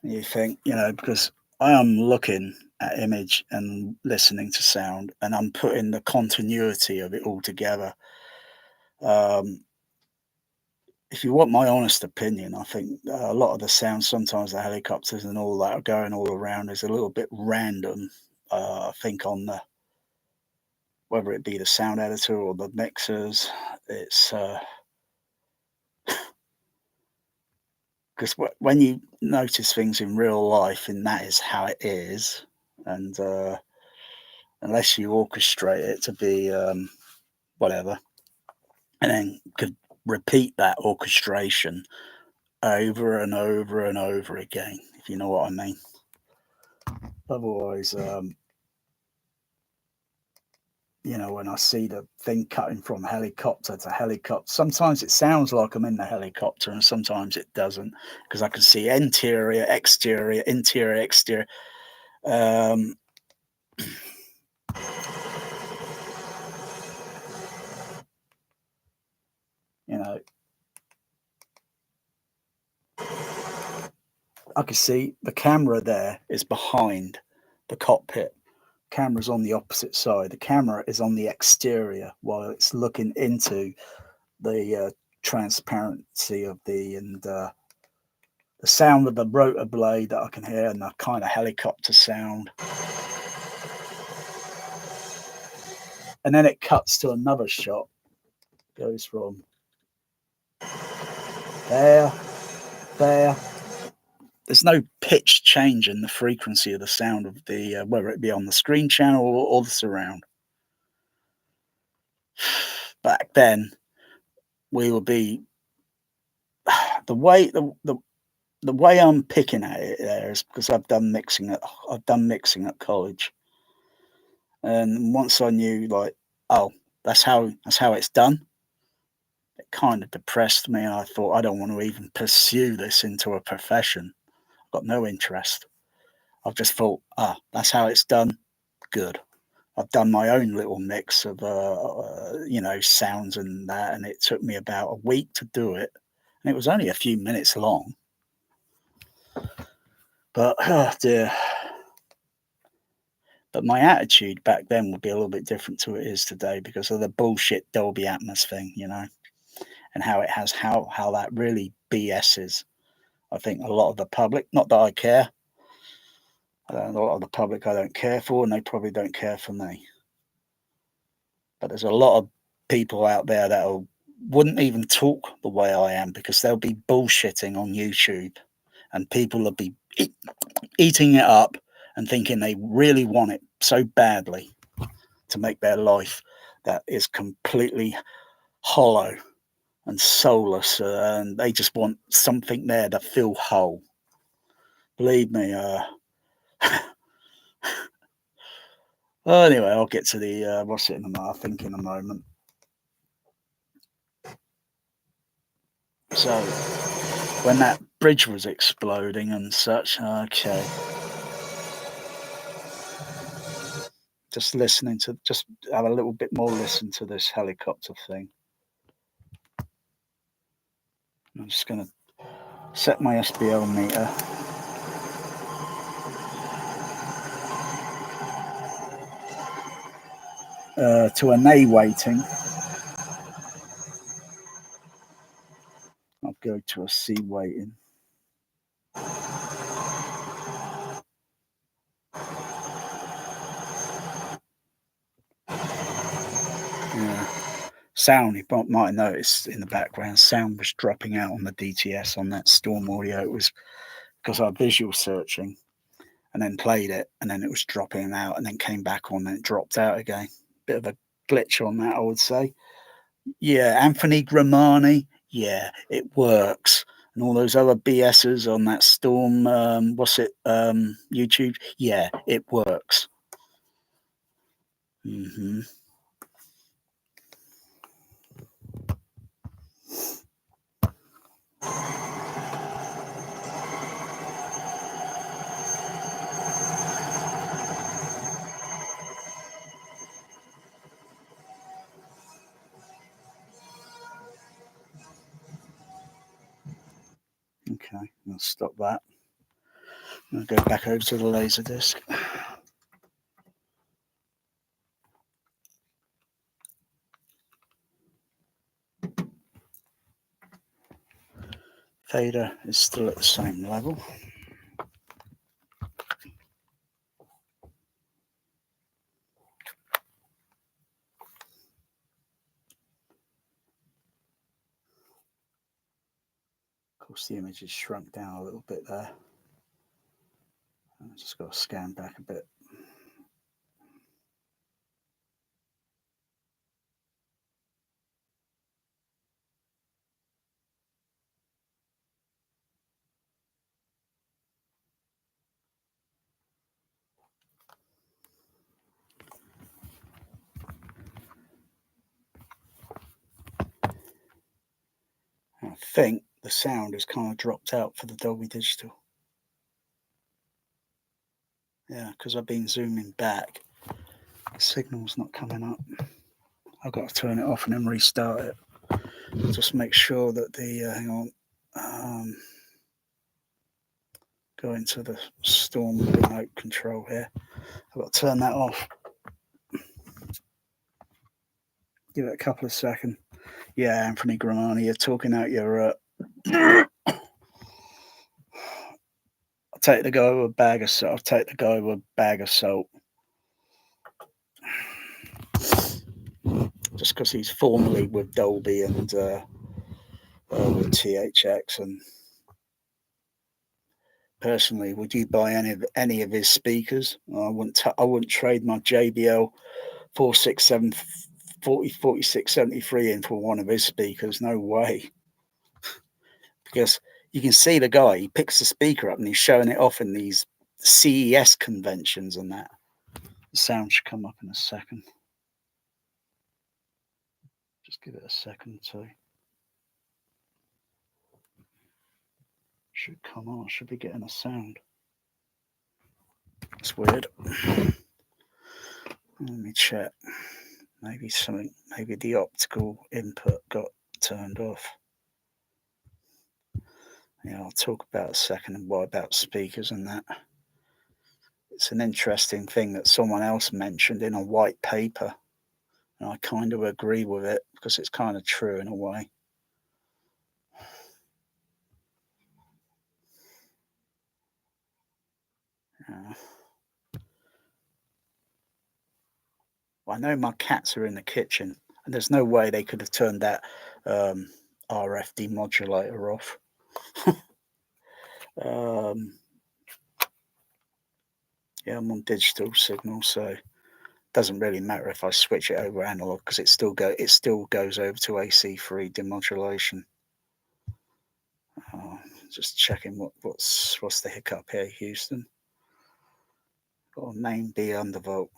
And you think, because I am looking at image and listening to sound, and I'm putting the continuity of it all together. If you want my honest opinion, I think a lot of the sound, sometimes the helicopters and all that are going all around, is a little bit random. I think on whether it be the sound editor or the mixers, it's because when you notice things in real life, and that is how it is, and unless you orchestrate it to be whatever, and then could repeat that orchestration over and over and over again, if you know what I mean. Otherwise, when I see the thing cutting from helicopter to helicopter, sometimes it sounds like I'm in the helicopter, and sometimes it doesn't, because I can see interior, exterior, interior, exterior. Um, you know, I can see the camera there is behind the cockpit. Camera's on the opposite side. The camera is on the exterior while it's looking into the transparency of the sound of the rotor blade that I can hear, and the kind of helicopter sound. And then it cuts to another shot. Goes from there, there. There's no pitch change in the frequency of the sound of the whether it be on the screen channel or the surround. Back then, we would be the way the way I'm picking at it there is because I've done mixing at college, and once I knew like, oh, that's how it's done. It kind of depressed me, and I thought I don't want to even pursue this into a profession. I've got no interest. I've just thought, that's how it's done. Good. I've done my own little mix of sounds and that, and it took me about a week to do it, and it was only a few minutes long. But oh dear. But my attitude back then would be a little bit different to it is today because of the bullshit Dolby Atmos thing, and how it has how that really BS's. I think a lot of the public, not that I care, a lot of the public I don't care for, and they probably don't care for me. But there's a lot of people out there that wouldn't even talk the way I am because they'll be bullshitting on YouTube, and people will be eating it up and thinking they really want it so badly to make their life that is completely hollow and soulless, and they just want something there to feel whole. Believe me. Well, anyway, I'll get to the what's it in a moment. I think in a moment. So when that bridge was exploding and such, okay. Just have a little bit more listen to this helicopter thing. I'm just going to set my SBL meter. To an A weighting. I'll go to a C weighting. Yeah. Sound, you might have noticed in the background, sound was dropping out on the DTS on that Storm audio. It was because I was visual searching and then played it, and then it was dropping out and then came back on and it dropped out again. Bit of a glitch on that, I would say. Yeah, Anthony Gramani, yeah, it works. And all those other BSs on that Storm, YouTube, yeah, it works. Mm-hmm. Okay, I'll stop that. I'll go back over to the laserdisc. Fader is still at the same level. Of course, the image has shrunk down a little bit there. I just got to scan back a bit. I think the sound has kind of dropped out for the Dolby Digital. Yeah, because I've been zooming back. The signal's not coming up. I've got to turn it off and then restart it. Just make sure that the, hang on, go into the Storm remote control here. I've got to turn that off. Give it a couple of seconds. Yeah, Anthony Grimani, you're talking out your... I'll take the guy with a bag of salt. I'll take the guy with a bag of salt. Just because he's formerly with Dolby and with THX. And personally, would you buy any of his speakers? I wouldn't trade my JBL 467 4673 in for one of his speakers. No way. Because you can see the guy, he picks the speaker up and he's showing it off in these CES conventions and that. The sound should come up in a second. Just give it a second too. Should come on, should be getting a sound. It's weird. Let me check. Maybe the optical input got turned off. Yeah, I'll talk about a second and what about speakers and that. It's an interesting thing that someone else mentioned in a white paper. And I kind of agree with it because it's kind of true in a way. Yeah. Well, I know my cats are in the kitchen, and there's no way they could have turned that RF demodulator off. Yeah, I'm on digital signal, so it doesn't really matter if I switch it over analog because it still goes over to AC3 demodulation. Just checking what's the hiccup here, Houston. Got a main B undervolt.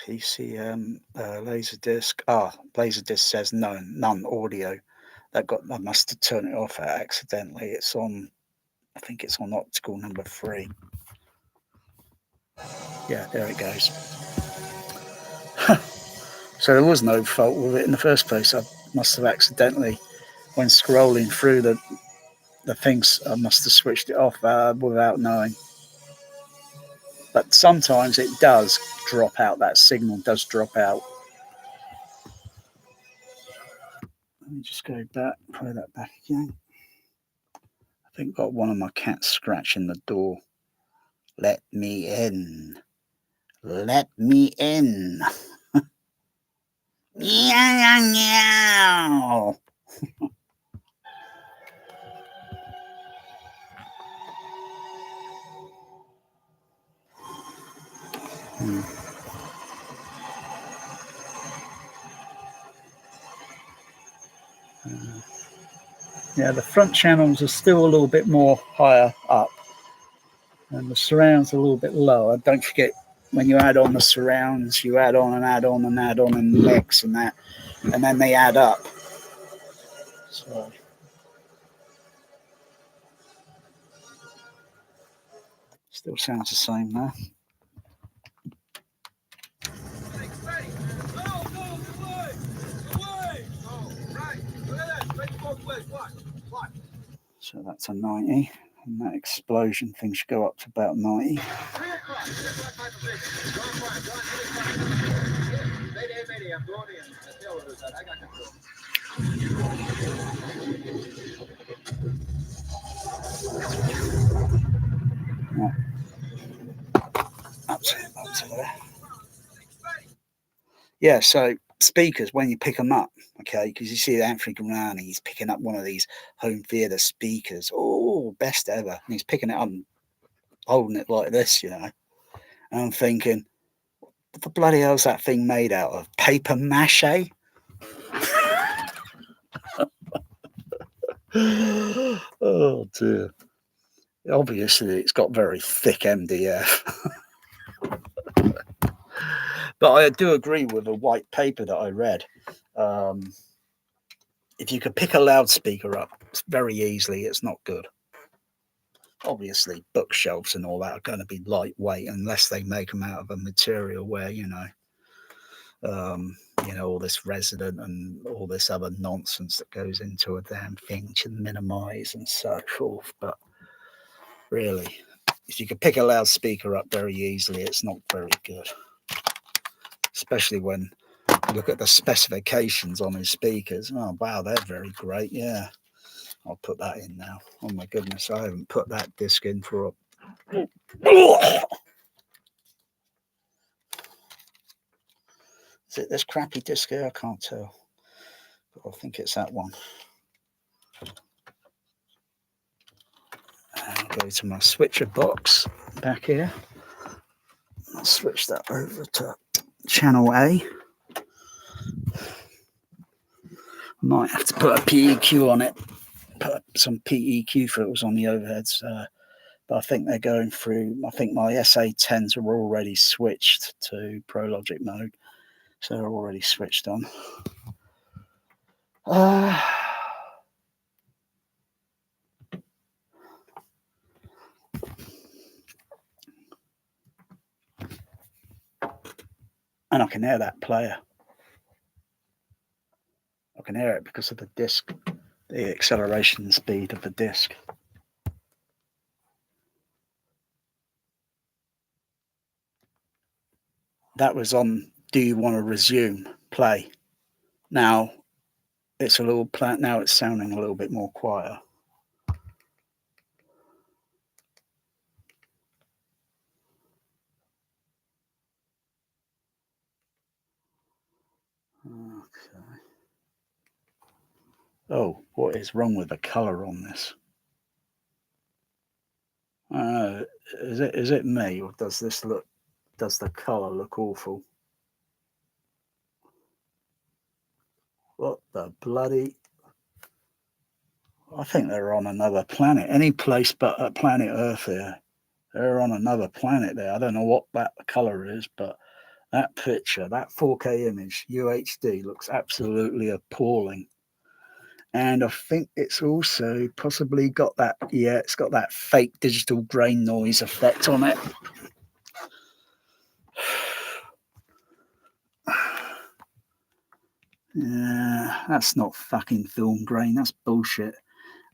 PCM laserdisc. Laserdisc says none audio. I must have turned it off accidentally. It's on. I think it's on optical number 3. Yeah, there it goes. So there was no fault with it in the first place. I must have accidentally, when scrolling through the things, I must have switched it off without knowing. But sometimes it does drop out. That signal does drop out. Let me just go back, play that back again. I think got one of my cats scratching the door. Let me in. Let me in. Meow, meow. Yeah, the front channels are still a little bit more higher up, and the surrounds are a little bit lower. Don't forget, when you add on the surrounds, you add on and add on and add on and mix and that, and then they add up. So still sounds the same though. So that's a 90, and that explosion thing should go up to about 90. Yeah. Up to there. Yeah, so speakers, when you pick them up, okay, because you see Anthony Grimani, he's picking up one of these home theatre speakers. Oh, best ever. And he's picking it up and holding it like this, you know. And I'm thinking, what the bloody hell's that thing made out of? Paper mache? Oh, dear. Obviously, it's got very thick MDF. But I do agree with the white paper that I read. If you could pick a loudspeaker up very easily, it's not good. Obviously, bookshelves and all that are going to be lightweight unless they make them out of a material where, all this resident and all this other nonsense that goes into a damn thing to minimize and so forth. But really, if you could pick a loudspeaker up very easily, it's not very good. Especially when you look at the specifications on his speakers. Oh, wow, they're very great. Yeah, I'll put that in now. Oh, my goodness, I haven't put that disc in for a... Is it this crappy disc here? I can't tell. But I think it's that one. I'll go to my switcher box back here. I'll switch that over to channel A. I might have to put a PEQ on it. Put some PEQ filters on the overheads. But I think they're going through, I think my SA10s are already switched to ProLogic mode. So they're already switched on. And I can hear that player. I can hear it because of the disc, the acceleration speed of the disc. That was on Do You Want to Resume Play. Now it's a little now it's sounding a little bit more quieter. Okay. Oh, what is wrong with the color on this? Is it me, or does the color look awful? What the bloody... I think they're on another planet. Any place but planet Earth here. They're on another planet there. I don't know what that color is, but that picture, that 4K image, UHD, looks absolutely appalling. And I think it's also possibly got that, it's got that fake digital grain noise effect on it. Yeah, that's not fucking film grain. That's bullshit.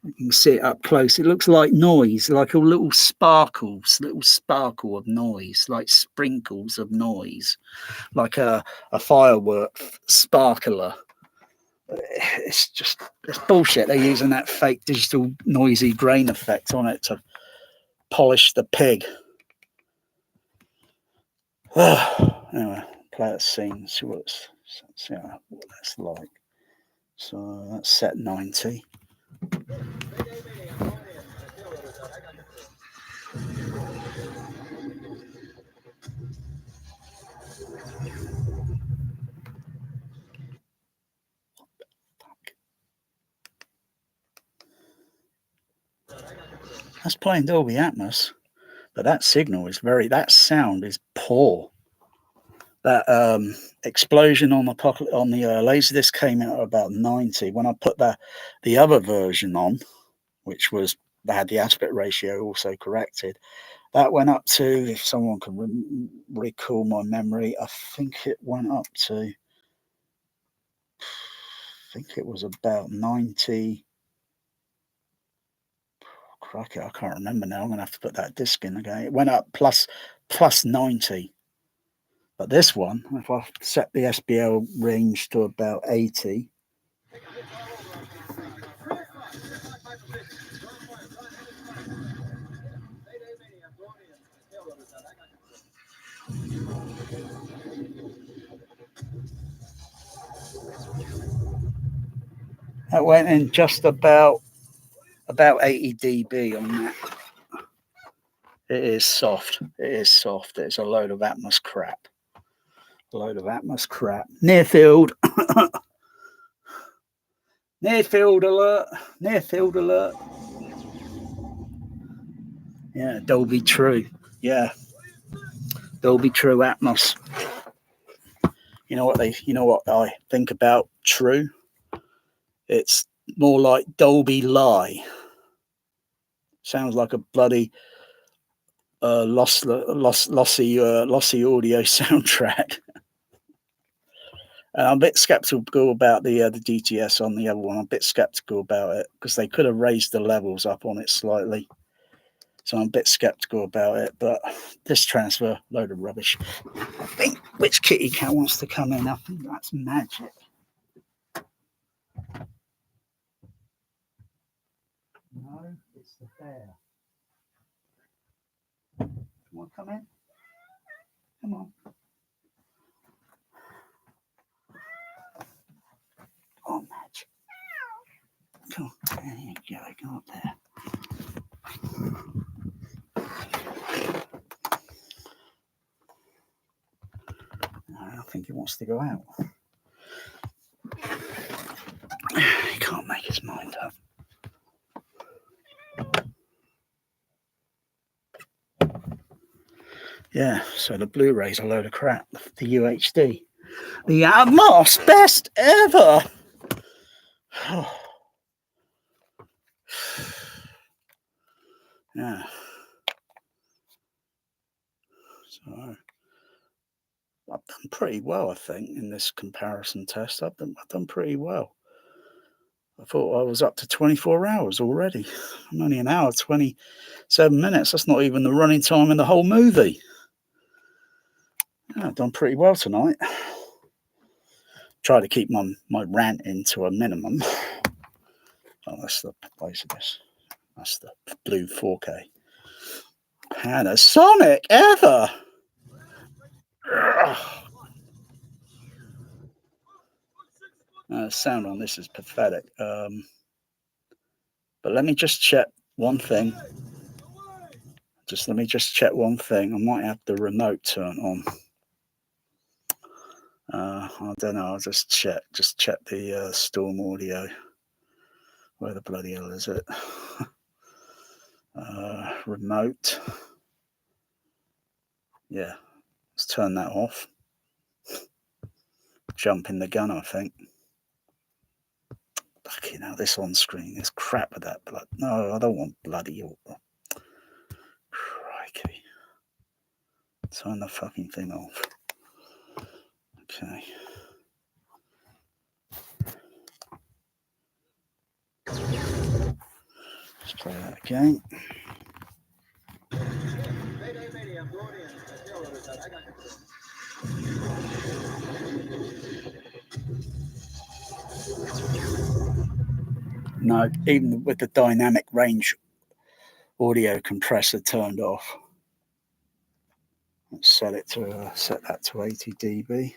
You can see it up close. It looks like noise, like a little sparkle of noise, like sprinkles of noise, like a firework sparkler. It's bullshit. They're using that fake digital noisy grain effect on it to polish the pig. Anyway, play that scene, see what that's like. So that's set 90. That's playing Dolby Atmos, but that signal is that sound is poor. That explosion on the laserdisc came out at about 90. When I put the other version on, which was they had the aspect ratio also corrected, that went up to, if someone can recall my memory, I think it went up to, I think it was about 90. Cracky, I can't remember now. I'm going to have to put that disc in again. It went up plus 90. But this one, if I set the SBL range to about 80, that went in just about 80 dB on that. It is soft. It's a load of Atmos crap. Near field. Near field alert. Yeah, Dolby True. Yeah. Dolby True Atmos. You know what I think about True? It's more like Dolby Lie. Sounds like a bloody lossy audio soundtrack. And I'm a bit skeptical about the DTS on the other one. I'm a bit skeptical about it because they could have raised the levels up on it slightly. So I'm a bit skeptical about it. But this transfer, load of rubbish. I think which kitty cat wants to come in? I think that's Magic. No, it's the bear. Come on, come in. Come on. Oh, Magic. Come on. There you go. Go up there. No, I don't think he wants to go out. He can't make his mind up. Yeah, so the Blu-ray's a load of crap. The UHD. The Atmos, best ever! Yeah. So I've done pretty well, I think, in this comparison test. I've done pretty well. I thought I was up to 24 hours already. I'm only an hour, 27 minutes. That's not even the running time in the whole movie. Yeah, I've done pretty well tonight. Try to keep my ranting to a minimum. Oh, that's the place of this. That's the blue 4K. Panasonic ever. The sound on this is pathetic. But let me just check one thing. Let me just check one thing. I might have the remote turned on. I don't know. I'll just check. Just check the Storm audio. Where the bloody hell is it? Remote. Yeah. Let's turn that off. Jumping the gun, I think. Fucking hell, this on screen is crap with that blood. No, I don't want bloody. Crikey. Turn the fucking thing off. Okay. Let's play that again. No, even with the dynamic range audio compressor turned off. Let's set that to 80 dB.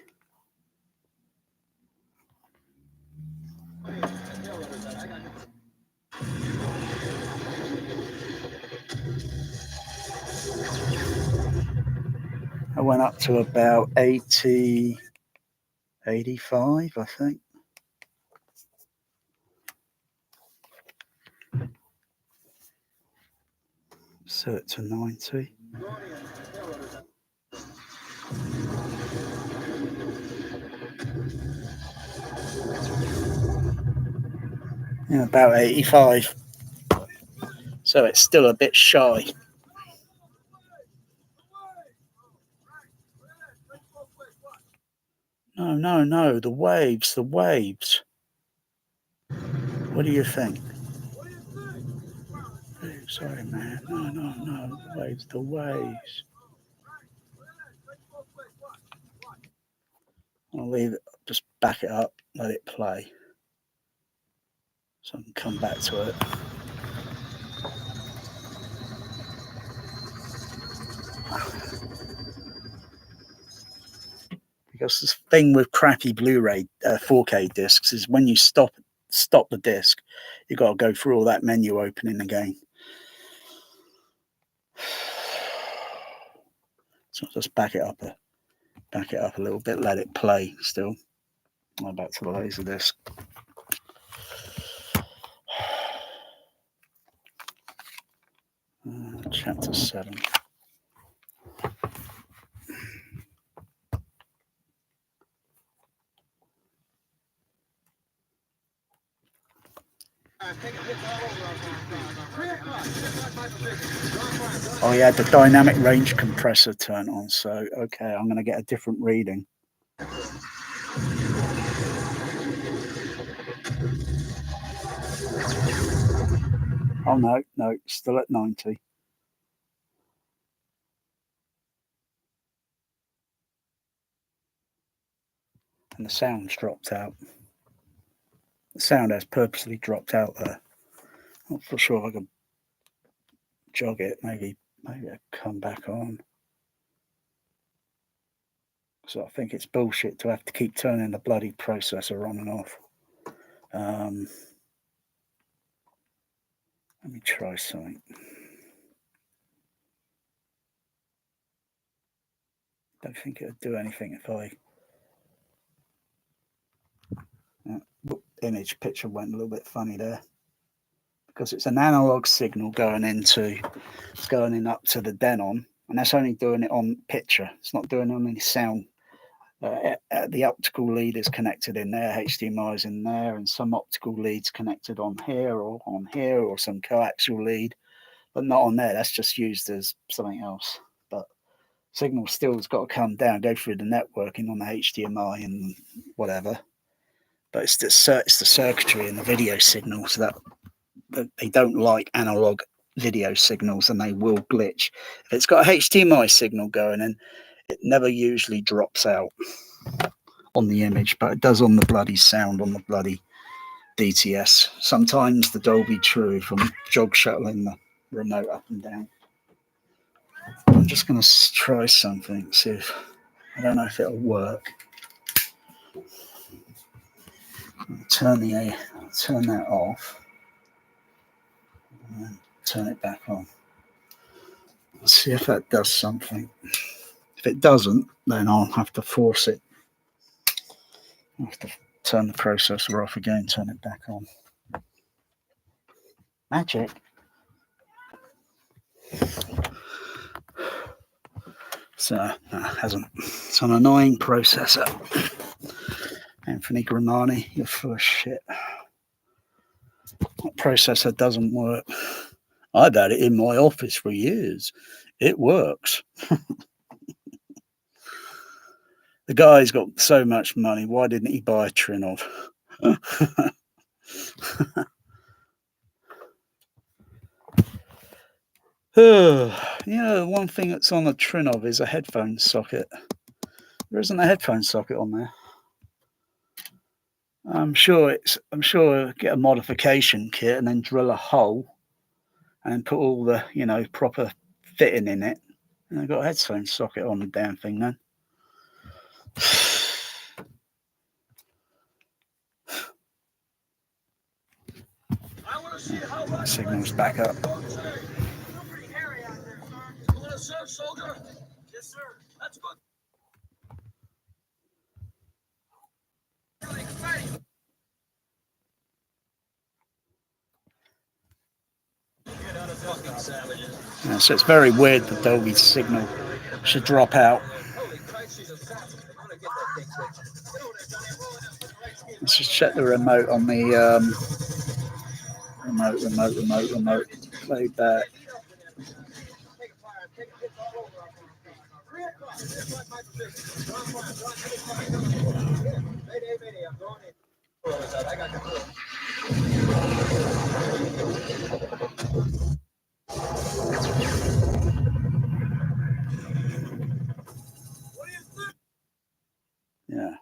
I went up to about 80, 85, I think. Set it to 90. Yeah, about 85. So it's still a bit shy. No, the waves. What do you think? Oh, sorry, man. No, the waves. I'll leave it, just back it up, let it play. So I can come back to it. Because the thing with crappy Blu-ray 4K discs is when you stop the disc, you got to go through all that menu opening again. So I'll just back it up a little bit, let it play still. Now back to the laserdisc. Chapter 7. Oh, yeah, the dynamic range compressor turned on. So, okay, I'm going to get a different reading. Oh, no, still at 90. And the sound's dropped out. The sound has purposely dropped out there. Not for sure if I can jog it. Maybe I come back on. So I think it's bullshit to have to keep turning the bloody processor on and off. Let me try something. Don't think it would do anything if I... image picture went a little bit funny there. Because it's an analog signal going in up to the Denon, and that's only doing it on picture. It's not doing it on any sound. The optical lead is connected in there, HDMI is in there, and some optical leads connected on here, or some coaxial lead, but not on there. That's just used as something else. But signal still has got to come down, go through the networking on the HDMI and whatever. But it's the circuitry and the video signal, so that they don't like analog video signals and they will glitch. If it's got a HDMI signal going in, it never usually drops out on the image, but it does on the bloody sound, on the bloody DTS. Sometimes the Dolby True from jog shuttling the remote up and down. I'm just going to try something, see if, I don't know if it'll work. I'll turn that off and then turn it back on. Let's see if that does something. If it doesn't, then I'll have to force it. I'll have to turn the processor off again, turn it back on. Magic. So, no, it hasn't. It's an annoying processor. Anthony Grimani, you're full of shit. That processor doesn't work. I've had it in my office for years. It works. The guy's got so much money. Why didn't he buy a Trinov? One thing that's on a Trinov is a headphone socket. There isn't a headphone socket on there. I'm sure get a modification kit and then drill a hole and then put all the proper fitting in it. And I've got a headphone socket on the damn thing then. Signal's back up. Yeah, so it's very weird the Dolby signal should drop out. Let's just check the remote on the remote playback. Yeah.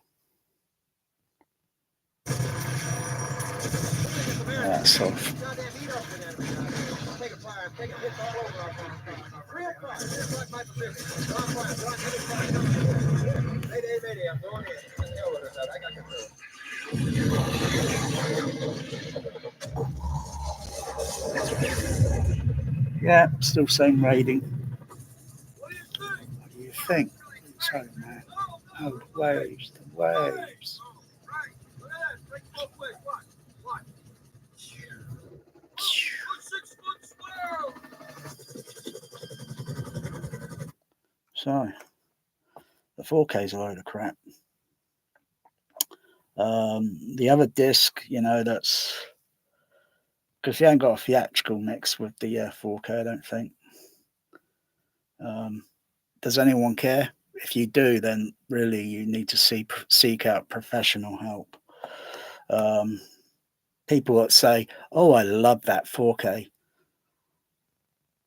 That's off. Yeah, still same rating. What do you think? So, man. Oh, the waves, the waves. So, the 4K is a load of crap. The other disc, that's because you ain't got a theatrical mix with the 4K. I don't think. Um, does anyone care? If you do, then really you need to seek out professional help. Um, People that say, "Oh, I love that 4K,"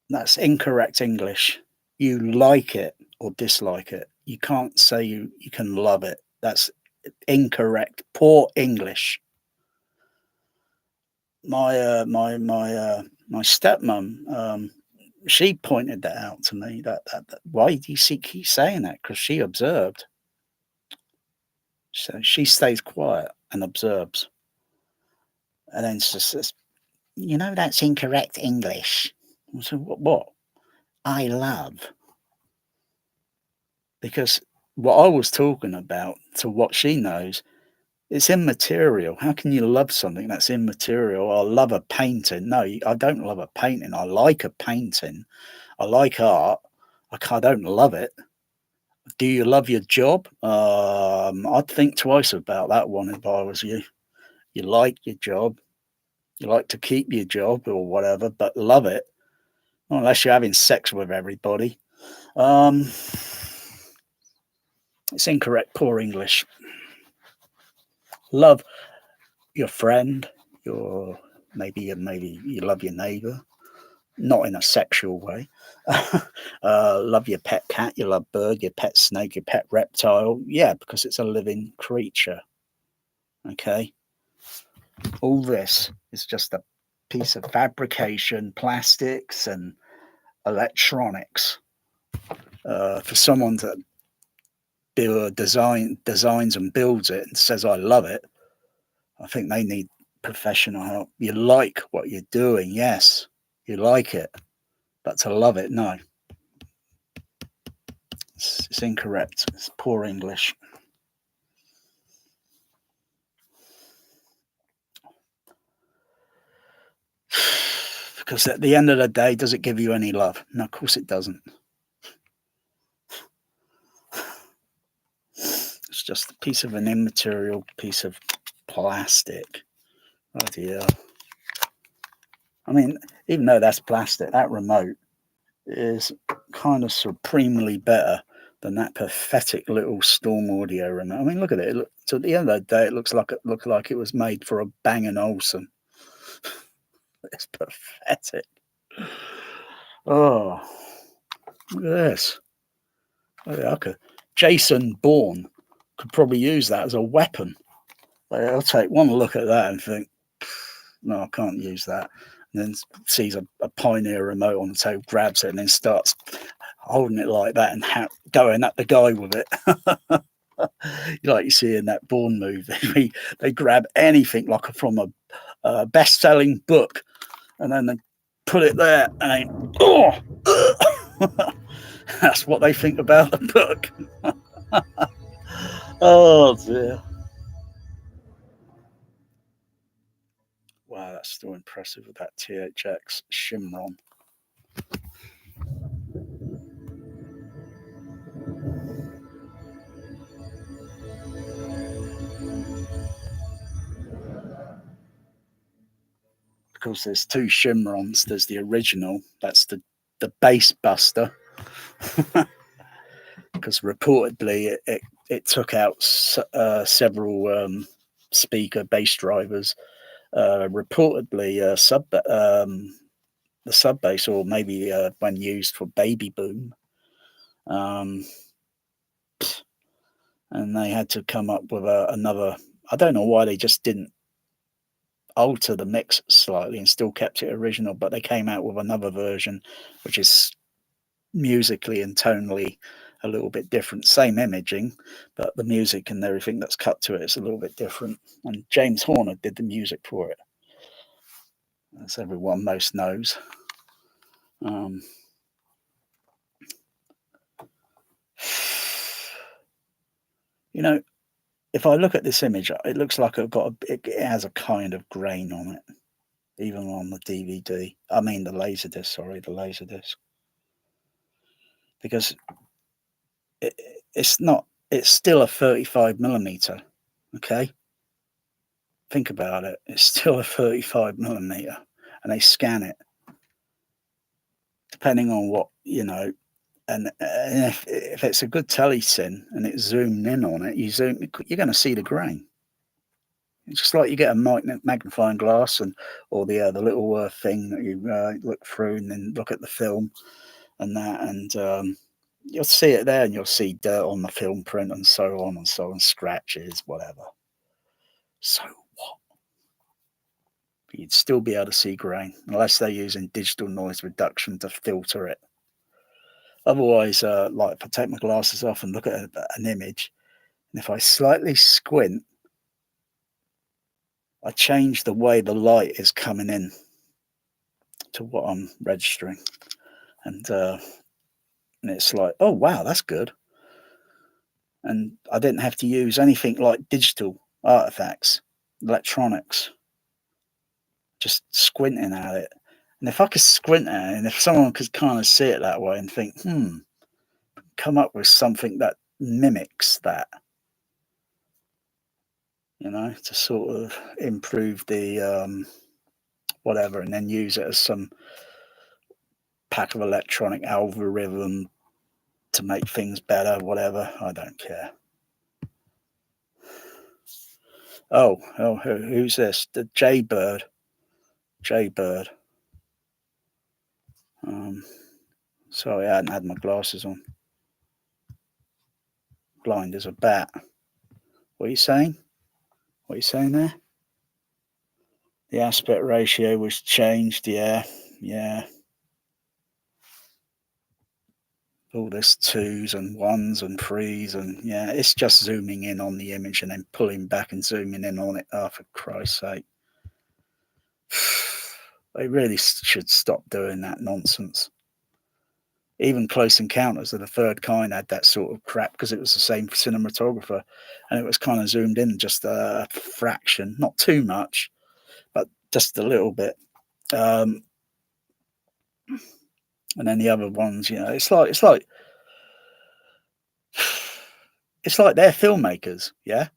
that's incorrect English. You like it or dislike it. You can't say you can love it. That's incorrect. Poor English. My stepmom, she pointed that out to me. That why do you keep saying that? Because she observed. So she stays quiet and observes, and then she says, that's incorrect English." I said, What? I love, because what I was talking about, to what she knows, it's immaterial. How can you love something that's immaterial? I love a painting. No, I don't love a painting. I like a painting. I like art. I don't love it. Do you love your job? I'd think twice about that one if I was you. You like your job. You like to keep your job or whatever, but love it. Well, unless you're having sex with everybody. Um, it's incorrect. Poor English. Love your friend. Your maybe you love your neighbour, not in a sexual way. Love your pet cat, your love bird, your pet snake, your pet reptile. Yeah, because it's a living creature. Okay. All this is just a piece of fabrication, plastics and electronics. For someone to designs and builds it and says, "I love it," I think they need professional help. You like what you're doing, yes, you like it, but to love it, no. It's incorrect. It's poor English. Because at the end of the day, does it give you any love? No, of course it doesn't. It's just a piece of an immaterial piece of plastic. Oh dear. I mean, even though that's plastic, that remote is kind of supremely better than that pathetic little Storm Audio remote. I mean, look at it. So at the end of the day, it looks like it was made for a Bang& Olufsen. It's pathetic. Oh, look at this. Okay. Jason Bourne could probably use that as a weapon. Like, I'll take one look at that and think, no, I can't use that. And then sees a Pioneer remote on the table, grabs it, and then starts holding it like that and going at the guy with it. Like you see in that Bourne movie, they grab anything like from a best-selling book, and then they put it there, and that's what they think about the book. Oh dear. Wow, that's still impressive with that THX Shimron. Because there's two Shimrons. There's the original, that's the bass buster, because reportedly it took out several speaker bass drivers. Reportedly, the sub bass, or maybe when used for Baby Boom. Um, and they had to come up with another. I don't know why they just didn't alter the mix slightly and still kept it original, but they came out with another version, which is musically and tonally a little bit different. Same imaging, but the music and everything that's cut to it is a little bit different. And James Horner did the music for it, as everyone most knows. Um, you know, if I look at this image, it looks like it has a kind of grain on it, even on the DVD. I mean, the Laserdisc. Sorry, the Laserdisc, because it, it's not. It's still a 35mm. Okay, think about it. It's still a 35mm, and they scan it depending on what and if it's a good telesin and it's zoomed in on it, you're going to see the grain. It's just like you get a magnifying glass or the little thing that you look through and then look at the film and that, and you'll see it there, and you'll see dirt on the film print and so on and so on, scratches, whatever. So what? You'd still be able to see grain unless they're using digital noise reduction to filter it. Otherwise, like if I take my glasses off and look at an image, and if I slightly squint, I change the way the light is coming in to what I'm registering, and it's like, oh wow, that's good. And I didn't have to use anything like digital artifacts, electronics, just squinting at it. And if I could squint at it, and if someone could kind of see it that way and think, come up with something that mimics that, to sort of improve the whatever, and then use it as some pack of electronic algorithm to make things better, whatever, I don't care. Oh, who's this? The Jaybird. Jaybird. Sorry, I hadn't had my glasses on. Blind as a bat. What are you saying? What are you saying there? The aspect ratio was changed, yeah. All this 2s and 1s and 3s, and yeah, it's just zooming in on the image and then pulling back and zooming in on it. Oh, for Christ's sake. They really should stop doing that nonsense. Even Close Encounters of the Third Kind had that sort of crap because it was the same cinematographer, and it was kind of zoomed in just a fraction, not too much, but just a little bit. And then the other ones, it's like they're filmmakers, yeah.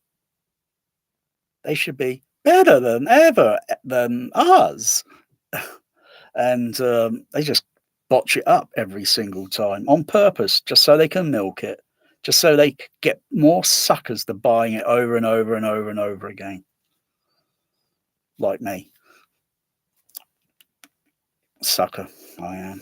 They should be better than ever than us, and they just botch it up every single time on purpose, just so they can milk it, just so they get more suckers to buying it over and over and over and over again, like me. Sucker, I am.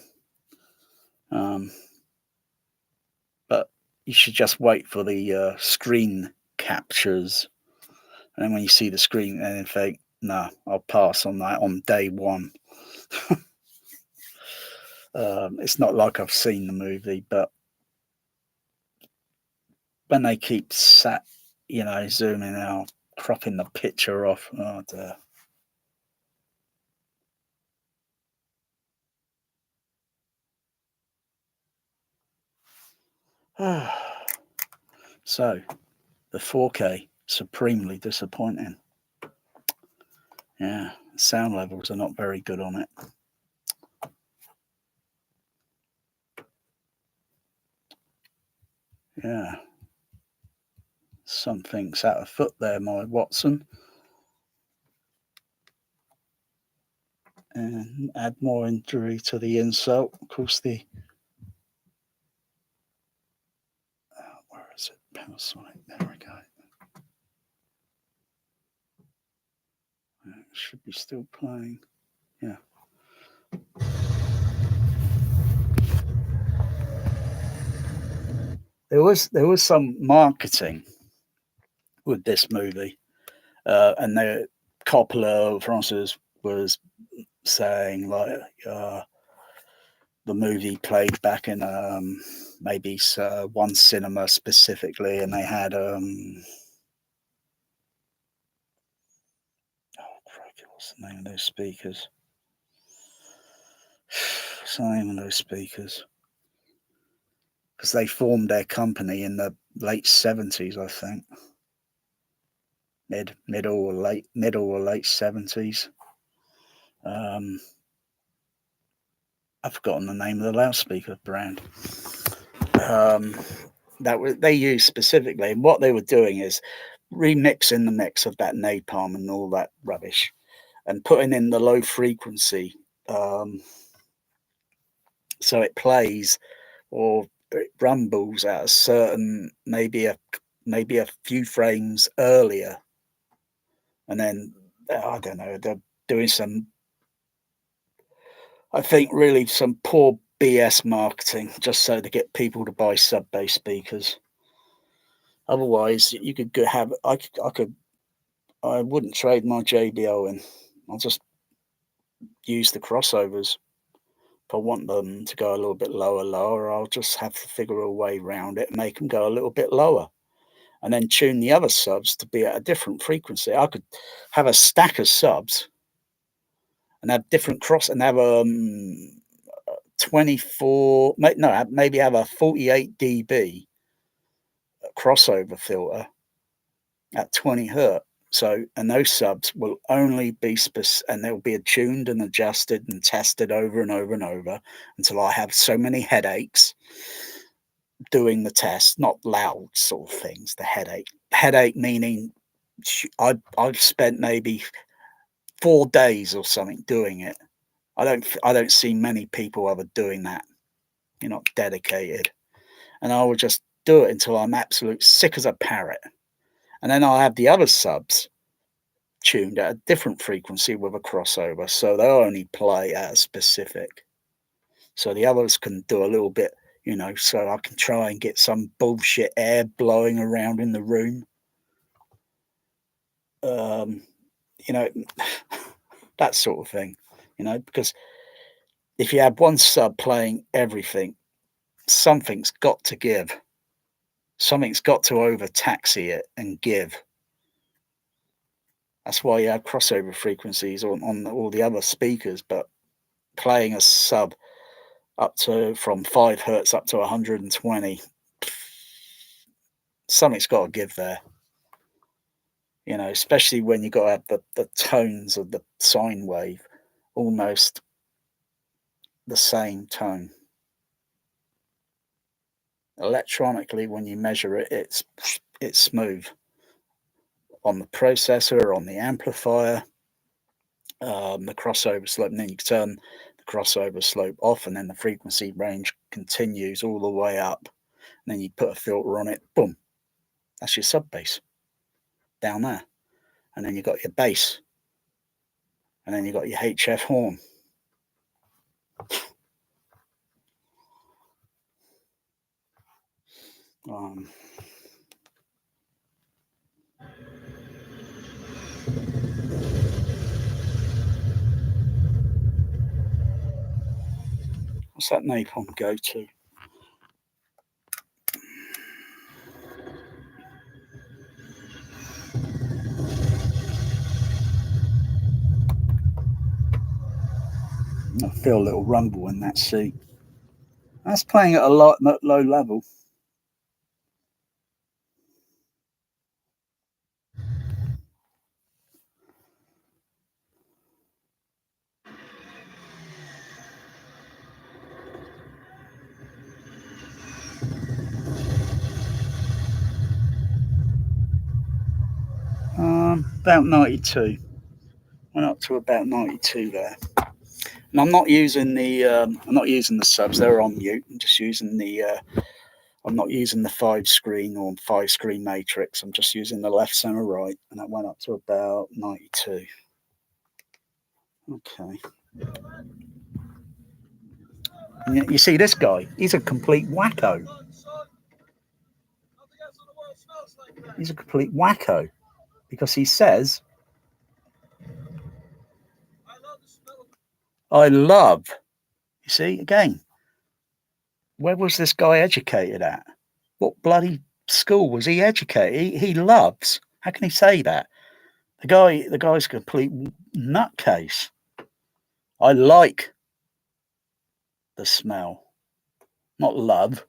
But you should just wait for the screen captures, and then when you see the screen, and then think, "No, I'll pass on that on day one." It's not like I've seen the movie, but when they keep zooming out, cropping the picture off, oh dear. So, the 4K, supremely disappointing. Yeah, sound levels are not very good on it. Yeah. Something's out of foot there, my Watson. And add more injury to the insult. Of course, where is it? Panasonic. There we go. It should be still playing. Yeah. There was some marketing with this movie, and the Coppola, Francis, was saying like the movie played back in maybe one cinema specifically, and they had what's the name of those speakers? What's the name of those speakers? Because they formed their company in the late 70s, I think. Middle or late 70s. I've forgotten the name of the loudspeaker brand. They used specifically, and what they were doing is remixing the mix of that napalm and all that rubbish, and putting in the low frequency, so it plays or it rumbles at a certain, maybe a few frames earlier, and then I don't know, they're doing some, I think, really some poor BS marketing just so to get people to buy sub bass speakers. Otherwise, you could have, I wouldn't trade my JBL in. I'll just use the crossovers. If I want them to go a little bit lower, I'll just have to figure a way around it and make them go a little bit lower, and then tune the other subs to be at a different frequency. I could have a stack of subs and have different and have 24, no, maybe have a 48 dB crossover filter at 20 hertz. So, and those subs will only be and they'll be tuned and adjusted and tested over and over and over until I have so many headaches doing the test. Not loud sort of things. The headache meaning I've spent maybe 4 days or something doing it. I don't see many people ever doing that. You're not dedicated, and I will just do it until I'm absolute sick as a parrot, and then I'll have the other subs tuned at a different frequency with a crossover, so they'll only play at a specific. So the others can do a little bit, so I can try and get some bullshit air blowing around in the room. That sort of thing, because if you have one sub playing everything, something's got to give. Something's got to over-taxi it and give. That's why you have crossover frequencies on all the other speakers, but playing a sub from 5 hertz up to 120, something's got to give there. Especially when you got to have the tones of the sine wave almost the same tone. Electronically, when you measure it, it's smooth. On the processor, on the amplifier, the crossover slope, and then you can turn the crossover slope off, and then the frequency range continues all the way up. And then you put a filter on it, boom, that's your sub bass down there. And then you got your bass, and then you got your HF horn. What's that napalm go to? I feel a little rumble in that seat. That's playing at a low level. About 92. Went up to about 92 there. And I'm not using the subs. They're on mute. I'm just using I'm not using the 5-screen or 5-screen matrix. I'm just using the left, center, right, and that went up to about 92. Okay. And you see this guy? He's a complete wacko. He's a complete wacko because he says, "I love." You see, again, where was this guy educated at? What bloody school was he educated? He loves. How can he say that? The guy's a complete nutcase. I like the smell, not love.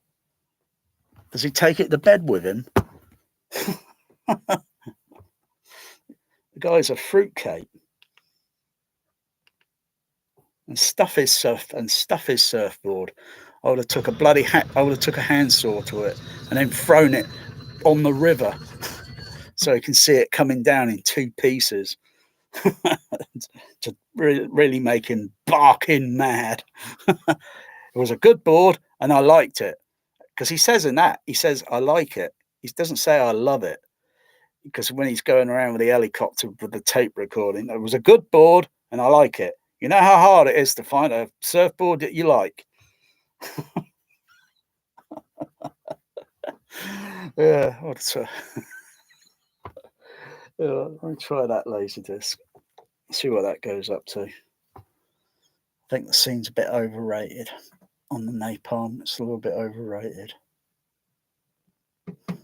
Does he take it to bed with him? The guy's a fruitcake. And stuff his surfboard. I would have took a handsaw to it and then thrown it on the river so you can see it coming down in 2 pieces. to really make him barking mad. It was a good board and I liked it because he says in that, he says, I like it. He doesn't say I love it because when he's going around with the helicopter with the tape recording, it was a good board and I like it. You know how hard it is to find a surfboard that you like? Yeah, yeah, let me try that laserdisc. See what that goes up to. I think the scene's a bit overrated on the napalm. It's a little bit overrated. It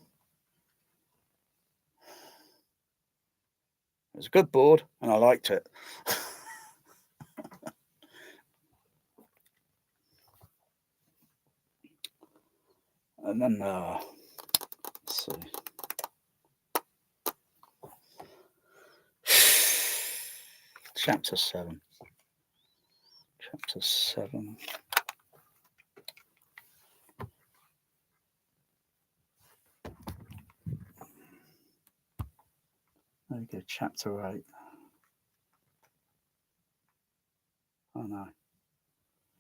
was a good board and I liked it. And then, let's see. Chapter 7. Chapter 7. There we go, chapter 8. Oh no. I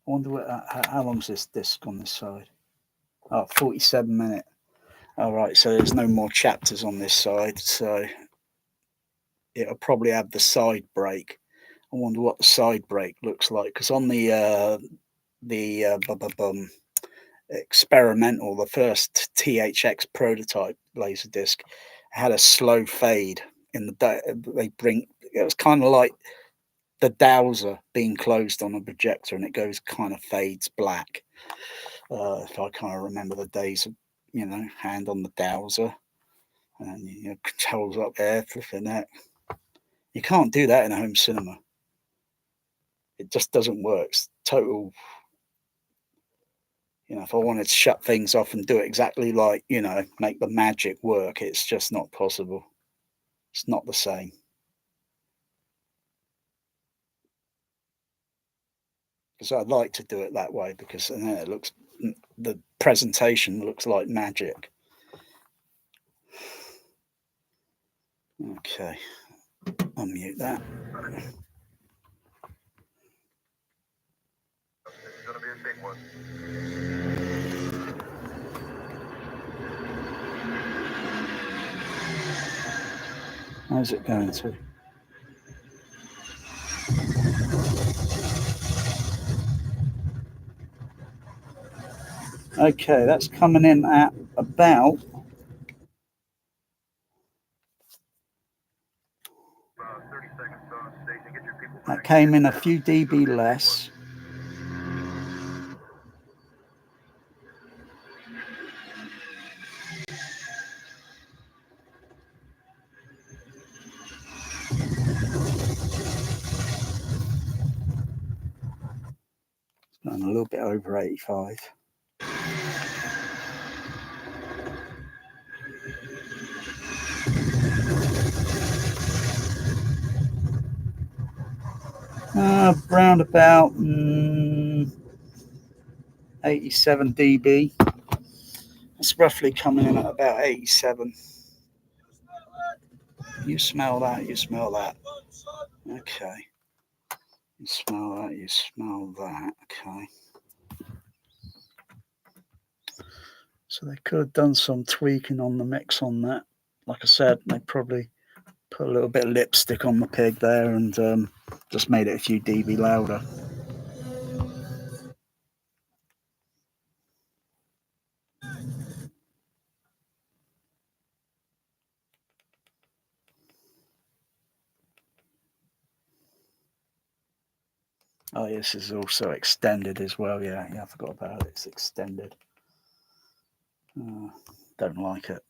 wonder how long's this disc on this side? Oh, 47 minutes. All right, so there's no more chapters on this side, so it'll probably have the side break. I wonder what the side break looks like because on the experimental, the first THX prototype laserdisc had a slow fade in the day. They bring it was kind of like the dowser being closed on a projector, and it goes kind of fades black. If I kind of remember the days of hand on the dowser and controls up there, flipping that. You can't do that in a home cinema. It just doesn't work. It's total. If I wanted to shut things off and do it exactly like, make the magic work, it's just not possible. It's not the same. Because I'd like to do it that way because then it looks, the presentation looks like magic. Okay, I'll mute that. It's gonna be a big one. How's it going to? Okay, that's coming in at about 30 seconds on station. Get your people that back. came in a few dB less. It's going a little bit over 85. Round about 87 dB. It's roughly coming in at about 87. You smell that, you smell that. Okay. You smell that, you smell that. Okay. So they could have done some tweaking on the mix on that. Like I said, they probably put a little bit of lipstick on the pig there and just made it a few dB louder. Oh, yes, this is also extended as well. Yeah, I forgot about it. It's extended. Don't like it.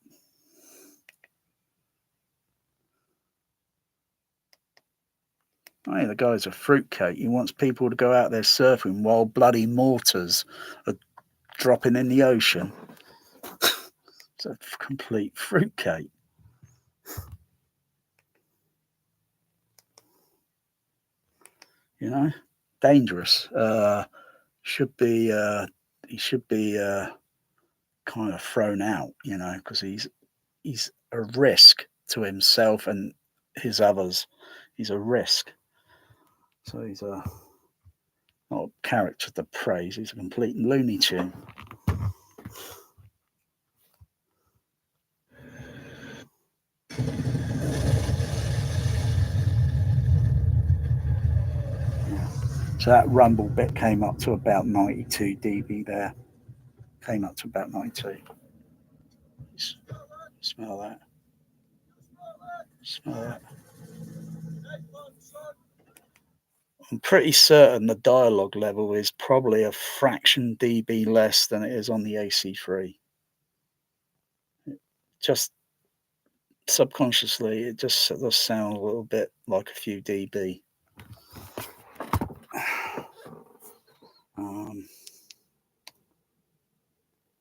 Hey, the guy's a fruitcake. He wants people to go out there surfing while bloody mortars are dropping in the ocean. It's a complete fruitcake. Dangerous. Should be he should be kind of thrown out, because he's a risk to himself and his others. He's a risk. So he's not a character to praise. He's a complete Looney Tune. So that rumble bit came up to about 92 dB there. Came up to about 92. Smell that. Smell that. I'm pretty certain the dialogue level is probably a fraction dB less than it is on the AC3. Just subconsciously, it just does sound a little bit like a few dB.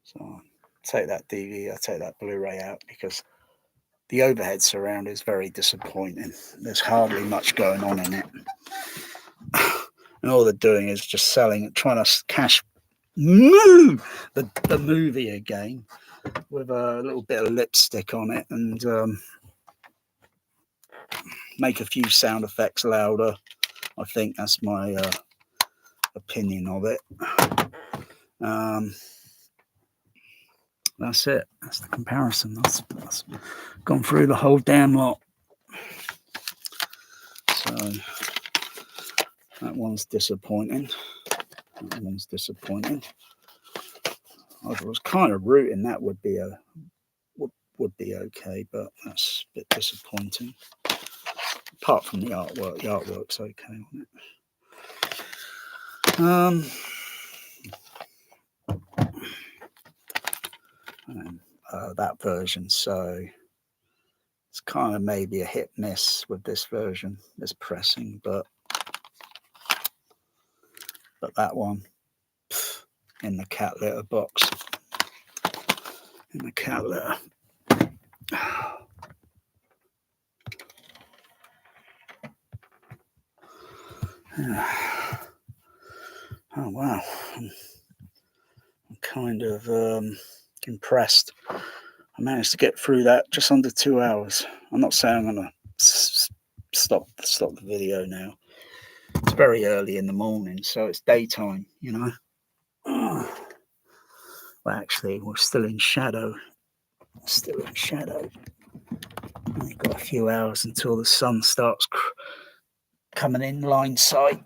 So I'll take that DVD, I'll take that Blu-ray out because the overhead surround is very disappointing. There's hardly much going on in it. And all they're doing is just selling, trying to cash the movie again with a little bit of lipstick on it and make a few sound effects louder. I think that's my opinion of it. That's it. That's the comparison. That's gone through the whole damn lot. So that one's disappointing. That one's disappointing. I was kind of rooting that would be okay, but that's a bit disappointing. Apart from the artwork's okay on it. That version, so it's kind of maybe a hit miss with this version, this pressing, but that one in the cat litter box, in the cat litter. Oh wow, I'm kind of impressed. I managed to get through that just under 2 hours. I'm not saying I'm gonna stop the video now. It's very early in the morning, so it's daytime, you know. Well, actually, we're still in shadow. Still in shadow. We've got a few hours until the sun starts coming in line sight.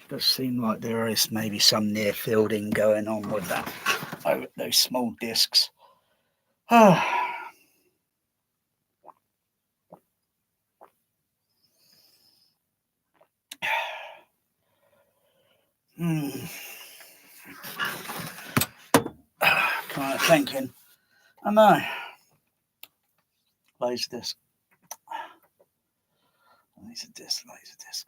Does seem like there is maybe some near fielding going on with that. Those small discs. Kind of thinking. I know. Laserdisc. Laserdisc.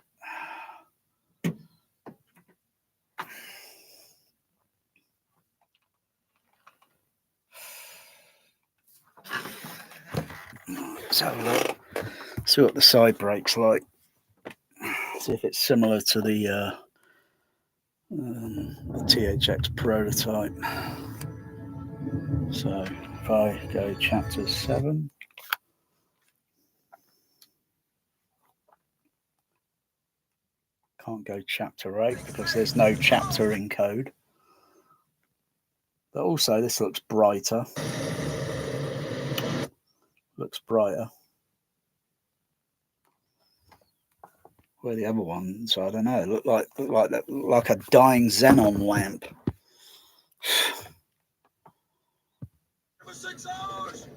Let's have a look. See what the side brake's like. See if it's similar to the THX prototype. So if I go chapter 7. Can't go chapter 8 because there's no chapter in code. But also this looks brighter. looks brighter. Where the other ones, I don't know, look like a dying xenon lamp. For 6 hours.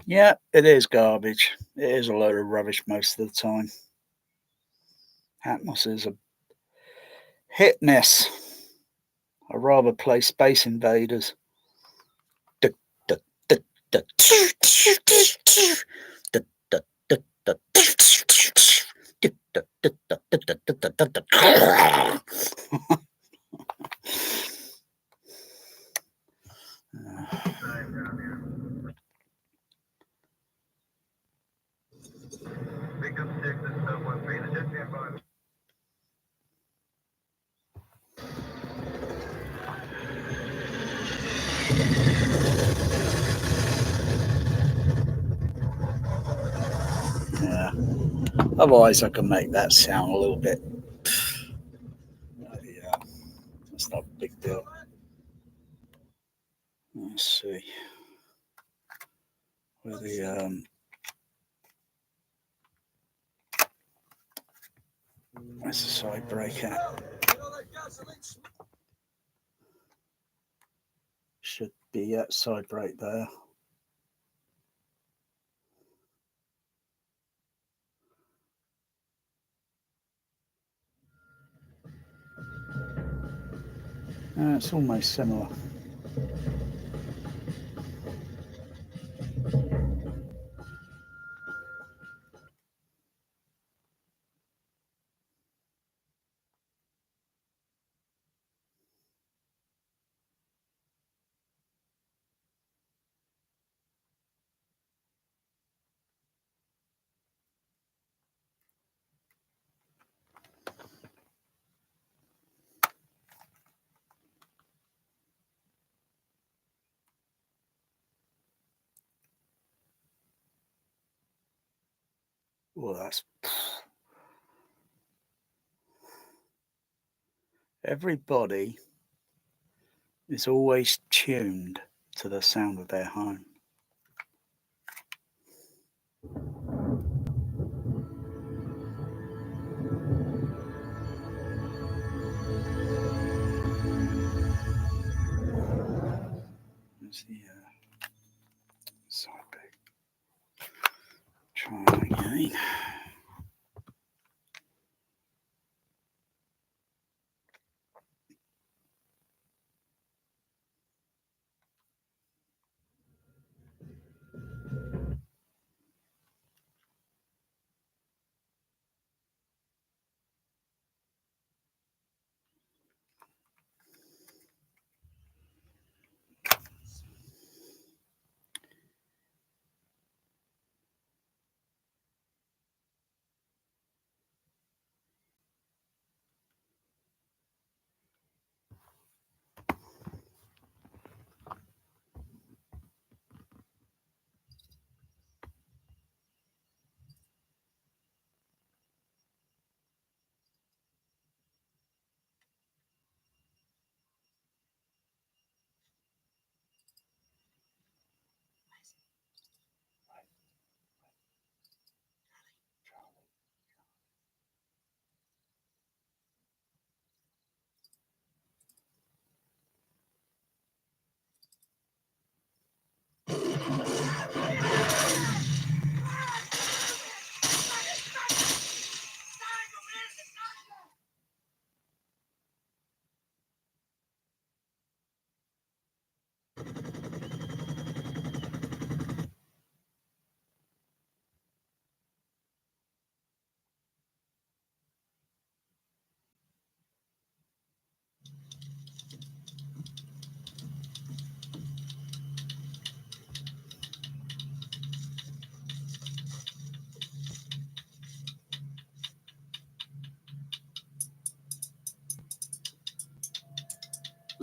Yeah, it is garbage. It is a load of rubbish most of the time. Atmos is a hit miss. I'd rather play Space Invaders. Pick up 6 and stuff 1 3. The jet stand by. Yeah. Otherwise, I can make that sound a little bit. Yeah, that's not a big deal. Let's see. Where the where's the side brake at? Should be at side brake there. It's almost similar. Well, that's everybody is always tuned to the sound of their home. Let's see, side brake. Try again.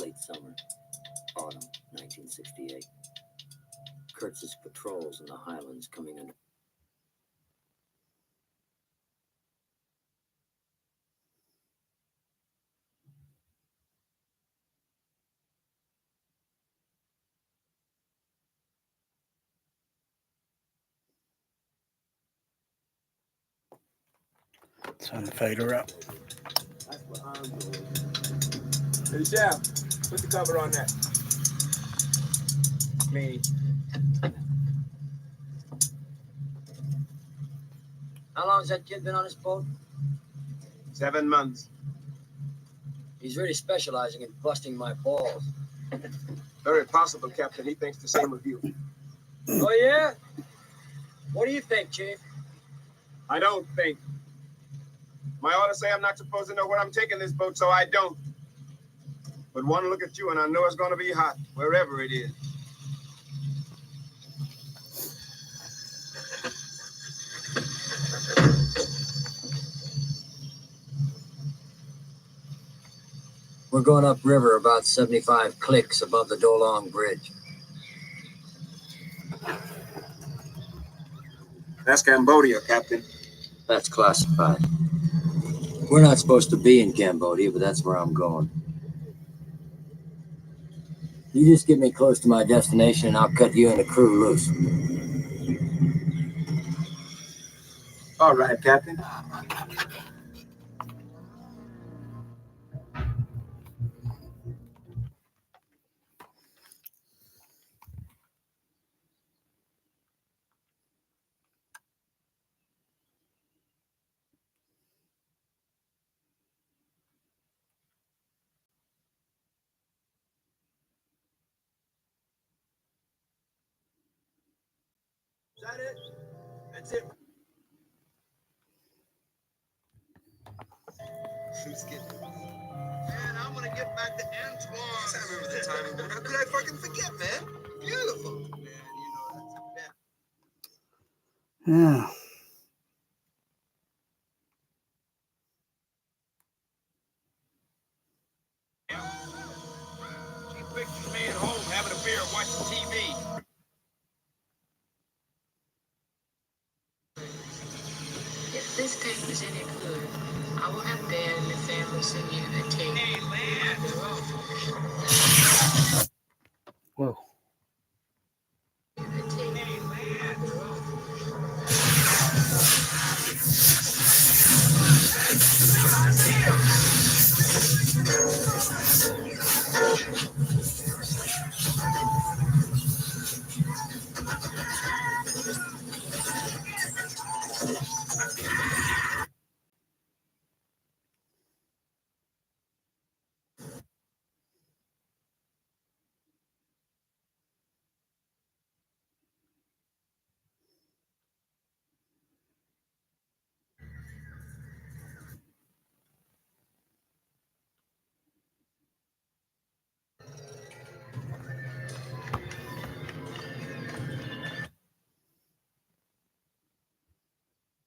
Late summer, autumn, 1968. Kurtz's patrols in the highlands coming under. Turn the fader up. That's what I'm doing. Hey, Chef, put the cover on that. Me. How long has that kid been on this boat? 7 months. He's really specializing in busting my balls. Very possible, Captain. He thinks the same of you. Oh, yeah? What do you think, Chief? I don't think. My orders say I'm not supposed to know where I'm taking this boat, so I don't. But one look at you and I know it's going to be hot, wherever it is. We're going upriver about 75 clicks above the Dolong Bridge. That's Cambodia, Captain. That's classified. We're not supposed to be in Cambodia, but that's where I'm going. You just get me close to my destination and I'll cut you and the crew loose. All right, Captain. Is that it? That's it. Who's getting it? Man, I'm gonna get back to Antoine. I remember the timing. How could I fucking forget, man? Beautiful. Man, you know that's a bet. Yeah. She pictures me at home having a beer, watching TV. If this tape is any good, I will have Dad and the family send you the tape. Hey, Lance. Whoa. The tape.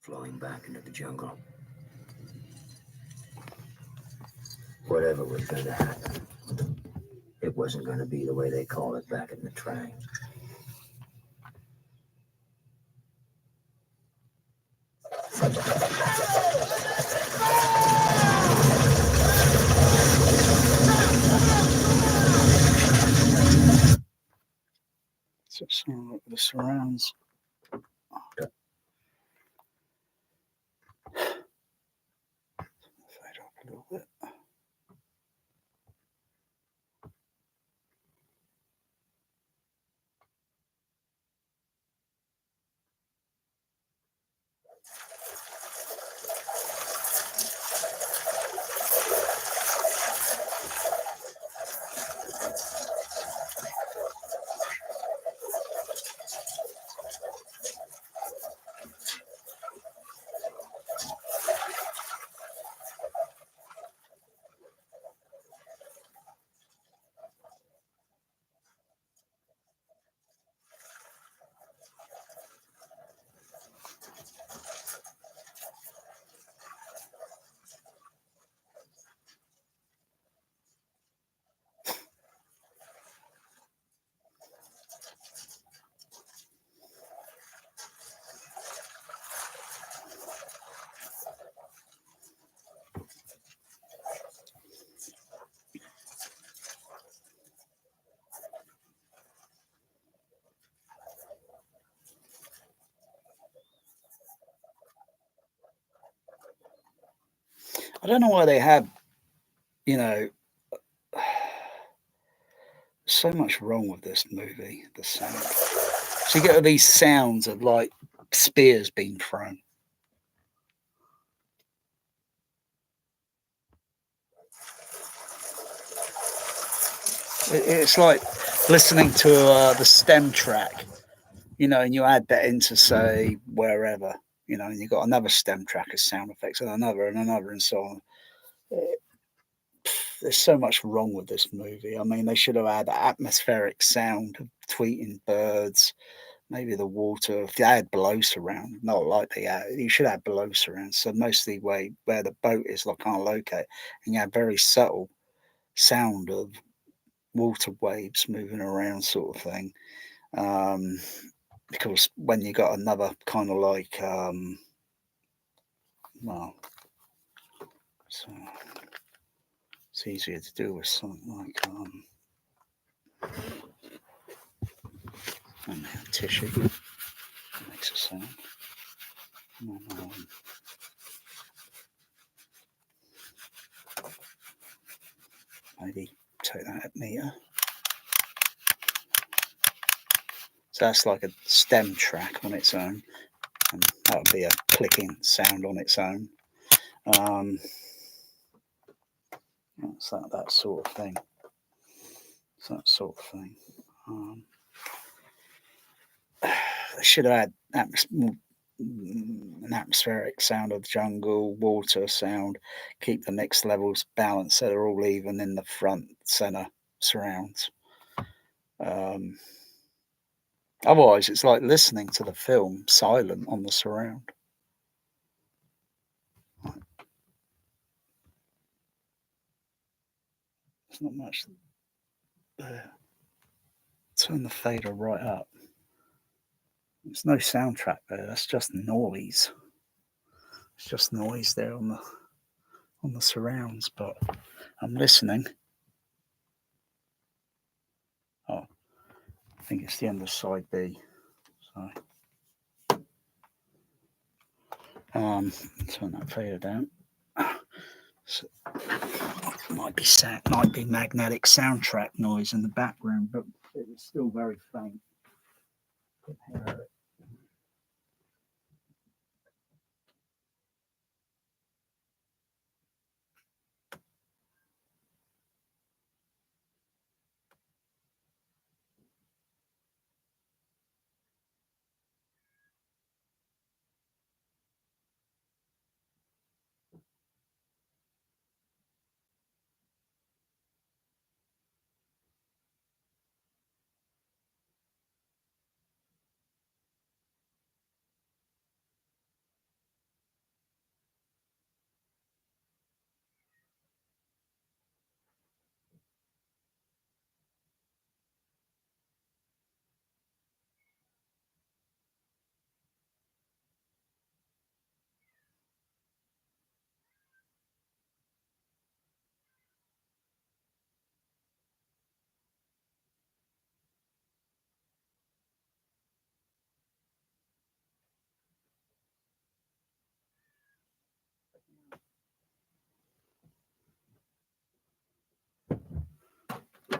Flowing back into the jungle. Whatever was going to happen, it wasn't going to be the way they call it back in the Trang. So sound like the surrounds. Fade up a little bit. I don't know why they had, you know, so much wrong with this movie. The sound. So you get all these sounds of like spears being thrown. It's like listening to the stem track, you know, and you add that into, say, wherever, you know, and you've got another stem track of sound effects and another and so on. There's so much wrong with this movie. I mean, they should have had atmospheric sound of tweeting birds, maybe the water. If they had below surround, not like they had, you should have below surround. So mostly where the boat is, like kind of locate, and you have very subtle sound of water waves moving around, sort of thing. Because when you got another kind of like, well, so it's easier to do with something like, tissue makes a sound. Maybe take that meter. So that's like a stem track on its own, and that would be a clicking sound on its own. It's that sort of thing. It's that sort of thing. They should have had an atmospheric sound of the jungle, water sound, keep the mix levels balanced so they're all even in the front center surrounds. Otherwise, it's like listening to the film silent on the surround. There's not much there. Turn the fader right up. There's no soundtrack there. That's just noise. It's just noise there on the surrounds. But I'm listening. Oh, I think it's the end of side B. So, turn that fader down. So, might be magnetic soundtrack noise in the background, but it was still very faint. Couldn't hear it.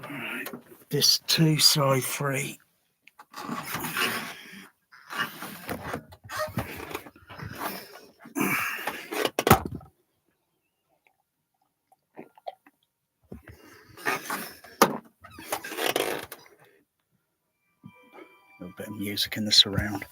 Right. This 2, side 3. A little bit of music in the surround.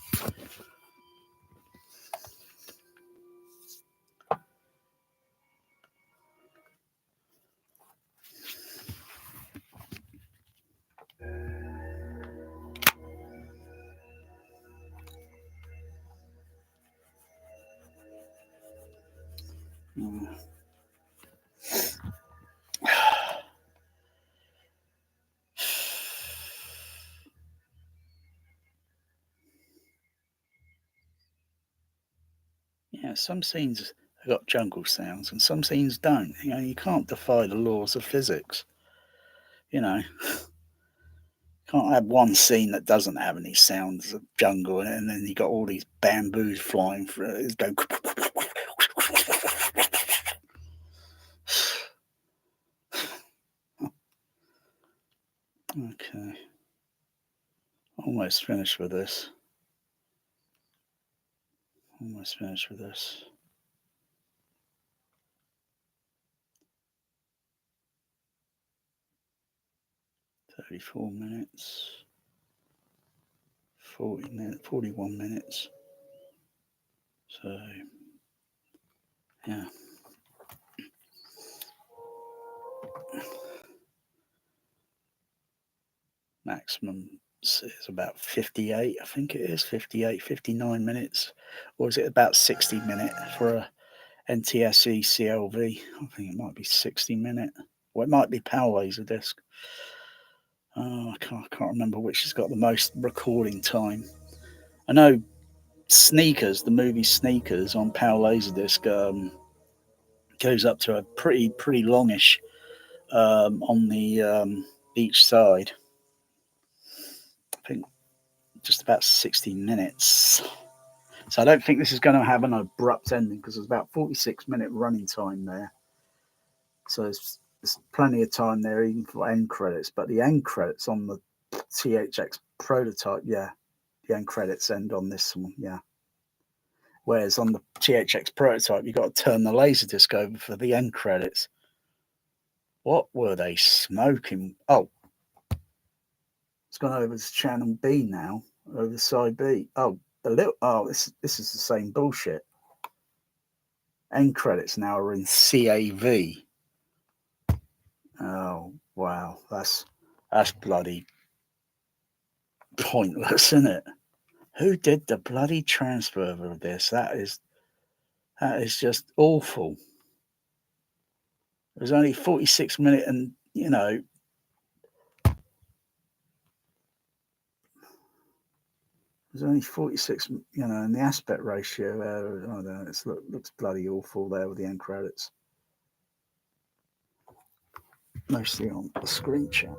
Yeah, some scenes have got jungle sounds and some scenes don't. You know, you can't defy the laws of physics. You know, can't have one scene that doesn't have any sounds of jungle in it, and then you got all these bamboos flying through it. It's going. Okay. Almost finished with this. Almost finished with this. "34 minutes, 40 minutes, 41 minutes." So, yeah. Maximum is about 58, I think it is, 58, 59 minutes. Or is it about 60 minute for a NTSC CLV? I think it might be 60 minute. Or it might be PAL Laserdisc. Oh, I can't remember which has got the most recording time. I know Sneakers, the movie Sneakers on PAL Laserdisc, goes up to a pretty longish on the each side. I think just about 60 minutes. So I don't think this is going to have an abrupt ending because there's about 46-minute running time there. So there's plenty of time there even for end credits. But the end credits on the THX prototype, yeah, the end credits end on this one, yeah. Whereas on the THX prototype, you've got to turn the Laserdisc over for the end credits. What were they smoking? Oh, it's gone over to channel B now, over side B. Oh, this is the same bullshit. End credits now are in CAV. Oh wow, that's bloody pointless, isn't it? Who did the bloody transfer of this? That is just awful. It was only 46 minutes, and there's only 46, and the aspect ratio there, I don't know, it looks bloody awful there with the end credits. Mostly on the screen chat.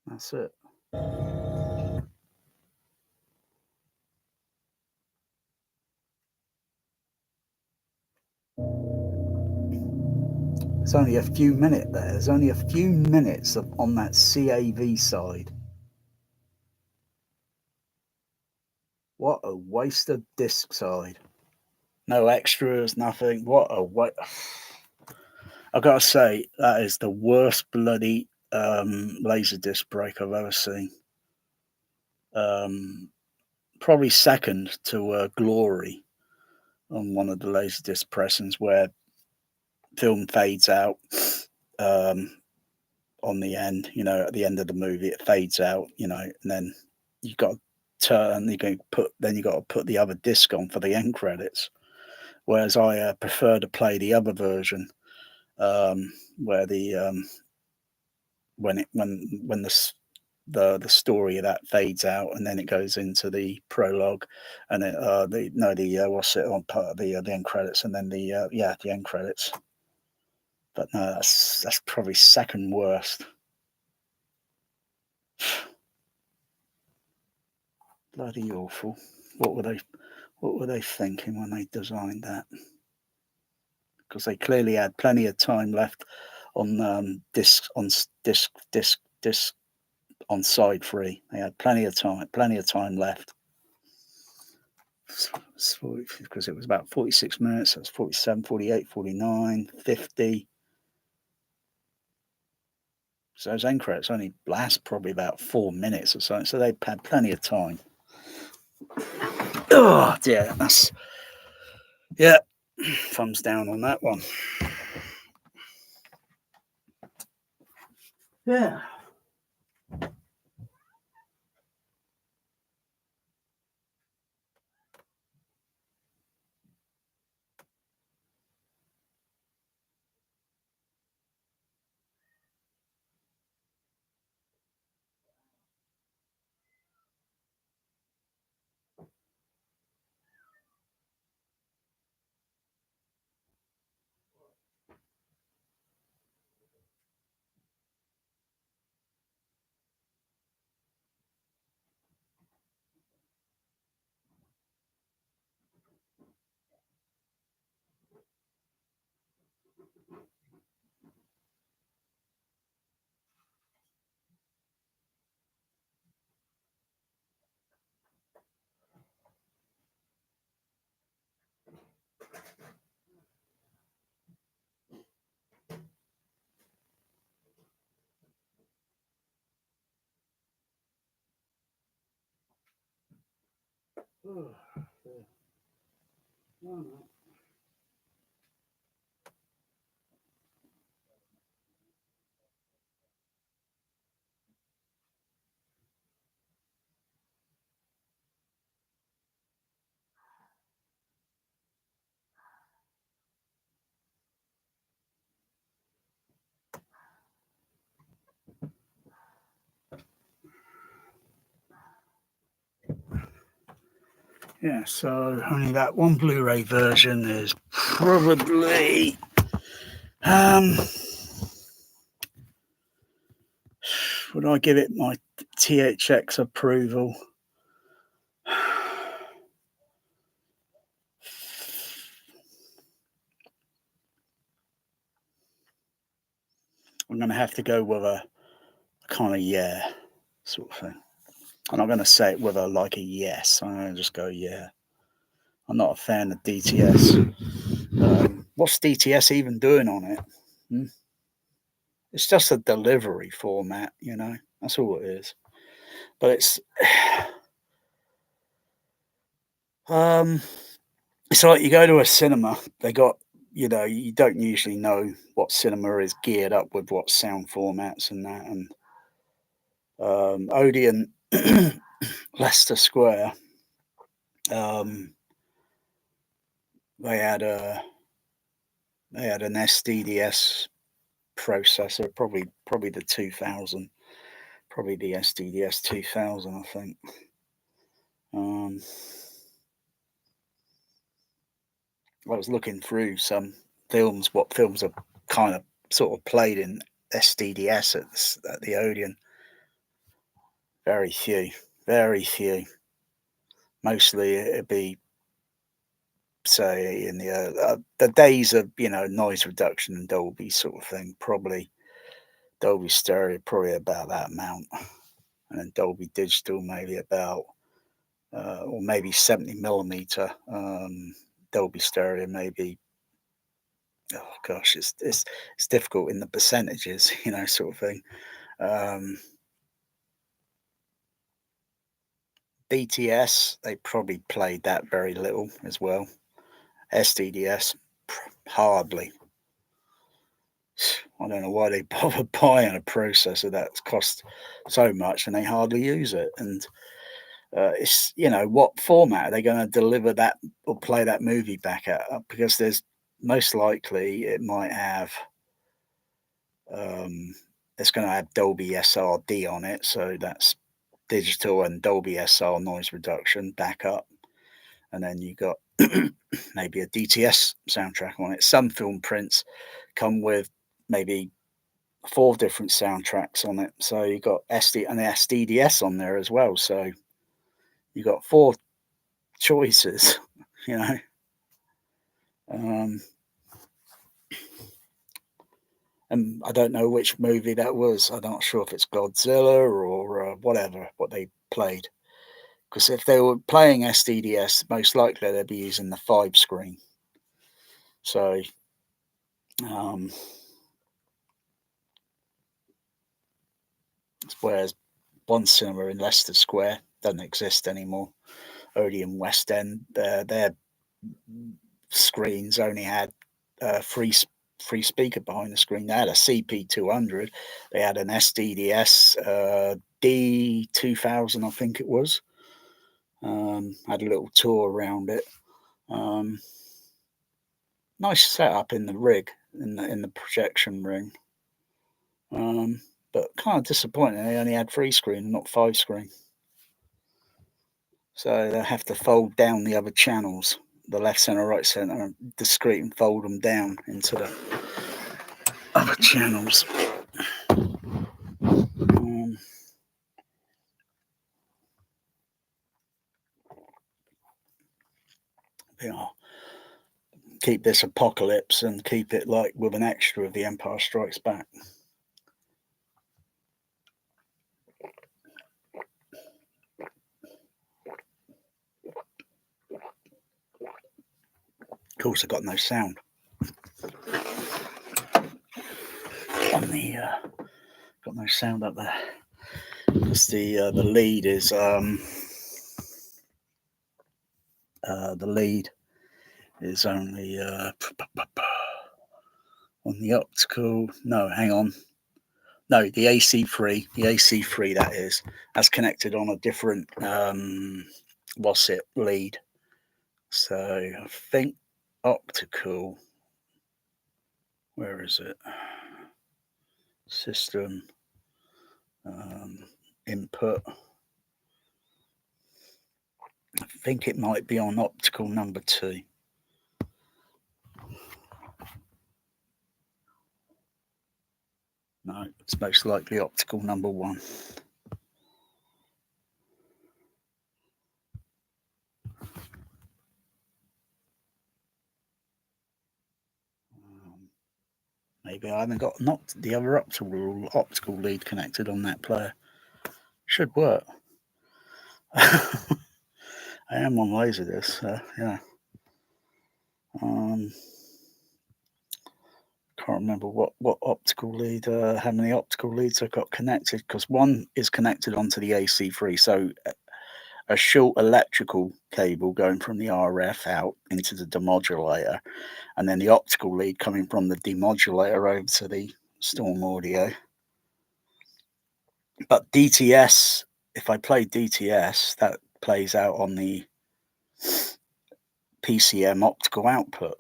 That's it. There's only a few minutes there. There's only a few minutes on that CAV side. What a waste of disc side. No extras, nothing. What a waste. I've got to say, that is the worst bloody Laserdisc break I've ever seen. Probably second to Glory on one of the Laserdisc pressings where film fades out on the end, at the end of the movie, it fades out, and then you got to turn, you got to put the other disc on for the end credits. Whereas I prefer to play the other version, where the when the story of that fades out and then it goes into the prologue, and what's it on part of the end credits, and then the end credits. But no, that's probably second worst. Bloody awful. What were they thinking when they designed that? Because they clearly had plenty of time left on disc on side 3. They had plenty of time left. Because it was about 46 minutes, that's 47, 48, 49, 50. So those end credits only last probably about 4 minutes or something, so they had plenty of time. Oh dear, thumbs down on that one. Yeah. Yeah, so only that one Blu-ray version is probably would I give it my THX approval? I'm going to have to go with a kind of yeah sort of thing. I'm not going to say it with a like a yes. I'm going to just go yeah. I'm not a fan of DTS. What's DTS even doing on it? It's just a delivery format, you know. That's all it is. But it's it's like you go to a cinema. They got, you know, you don't usually know what cinema is geared up with, what sound formats and that. And Odeon, Leicester Square, they had an SDDS processor, probably the 2000, probably the SDDS 2000, I think. I was looking through some films, what films are kind of sort of played in SDDS at the Odeon. Very few, very few. Mostly it'd be, say, in the days of, you know, noise reduction and Dolby sort of thing. Probably Dolby Stereo, probably about that amount, and then Dolby Digital maybe about, or maybe 70mm. Dolby Stereo maybe. Oh gosh, it's difficult in the percentages, you know, sort of thing. BTS, they probably played that very little as well. SDDS, hardly. I don't know why they bother buying a processor that costs so much and they hardly use it. And it's, you know, what format are they going to deliver that or play that movie back at? Because there's most likely it might have, it's going to have Dolby SRD on it. So that's digital and Dolby SR noise reduction backup. And then you got maybe a DTS soundtrack on it. Some film prints come with maybe 4 different soundtracks on it. So you got SD and the SDDS on there as well. So you got 4 choices, you know. And I don't know which movie that was. I'm not sure if it's Godzilla or whatever, what they played. Because if they were playing SDDS, most likely they'd be using the 5 screen. So, whereas one cinema in Leicester Square doesn't exist anymore. Odeon West End, their screens only had free speaker behind the screen. They had a CP200. They had an SDDS D2000, I think it was. Had a little tour around it. Nice setup in the rig, in the projection room. But kind of disappointing. They only had 3 screen, not 5 screen. So they have to fold down the other channels, the left center, right center, discrete, and fold them down into the other channels. Yeah. Keep this apocalypse and keep it like with an extra of The Empire Strikes Back. Of course, I got no sound on the. Got no sound up there because the lead is the lead is only on the optical. No, hang on. No, the AC3 that is, that's connected on a different lead. So I think optical. Where is it? System input. I think it might be on optical number 2. No, it's most likely optical number 1. Maybe I haven't got not the other optical lead connected on that player. Should work. I am on laserdisc, so yeah. Can't remember what optical lead, how many optical leads I got connected, because one is connected onto the AC3, so a short electrical cable going from the RF out into the demodulator, and then the optical lead coming from the demodulator over to the Storm audio. But DTS, if I play DTS, that plays out on the PCM optical output.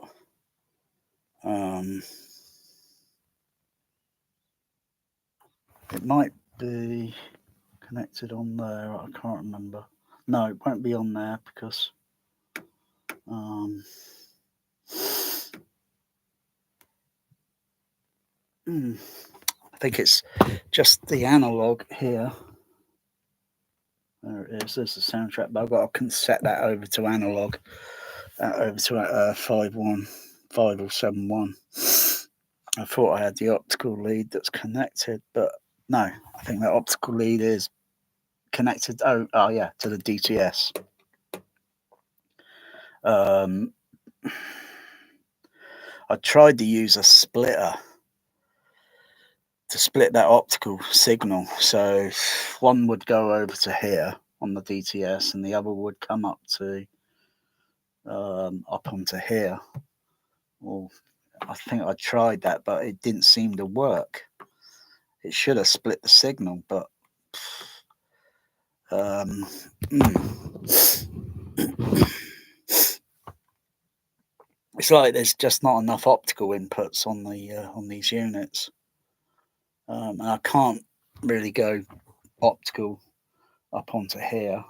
It might be connected on there. I can't remember. No, it won't be on there because I think it's just the analog here. There it is. There's the soundtrack, but I've got to set that over to analog, over to 51571. I thought I had the optical lead that's connected, but no, I think that optical lead is connected. Oh yeah, to the DTS. I tried to use a splitter to split that optical signal, so one would go over to here on the DTS, and the other would come up to up onto here. Well, I think I tried that, but it didn't seem to work. It should have split the signal, but it's like there's just not enough optical inputs on the on these units, and I can't really go optical up onto here,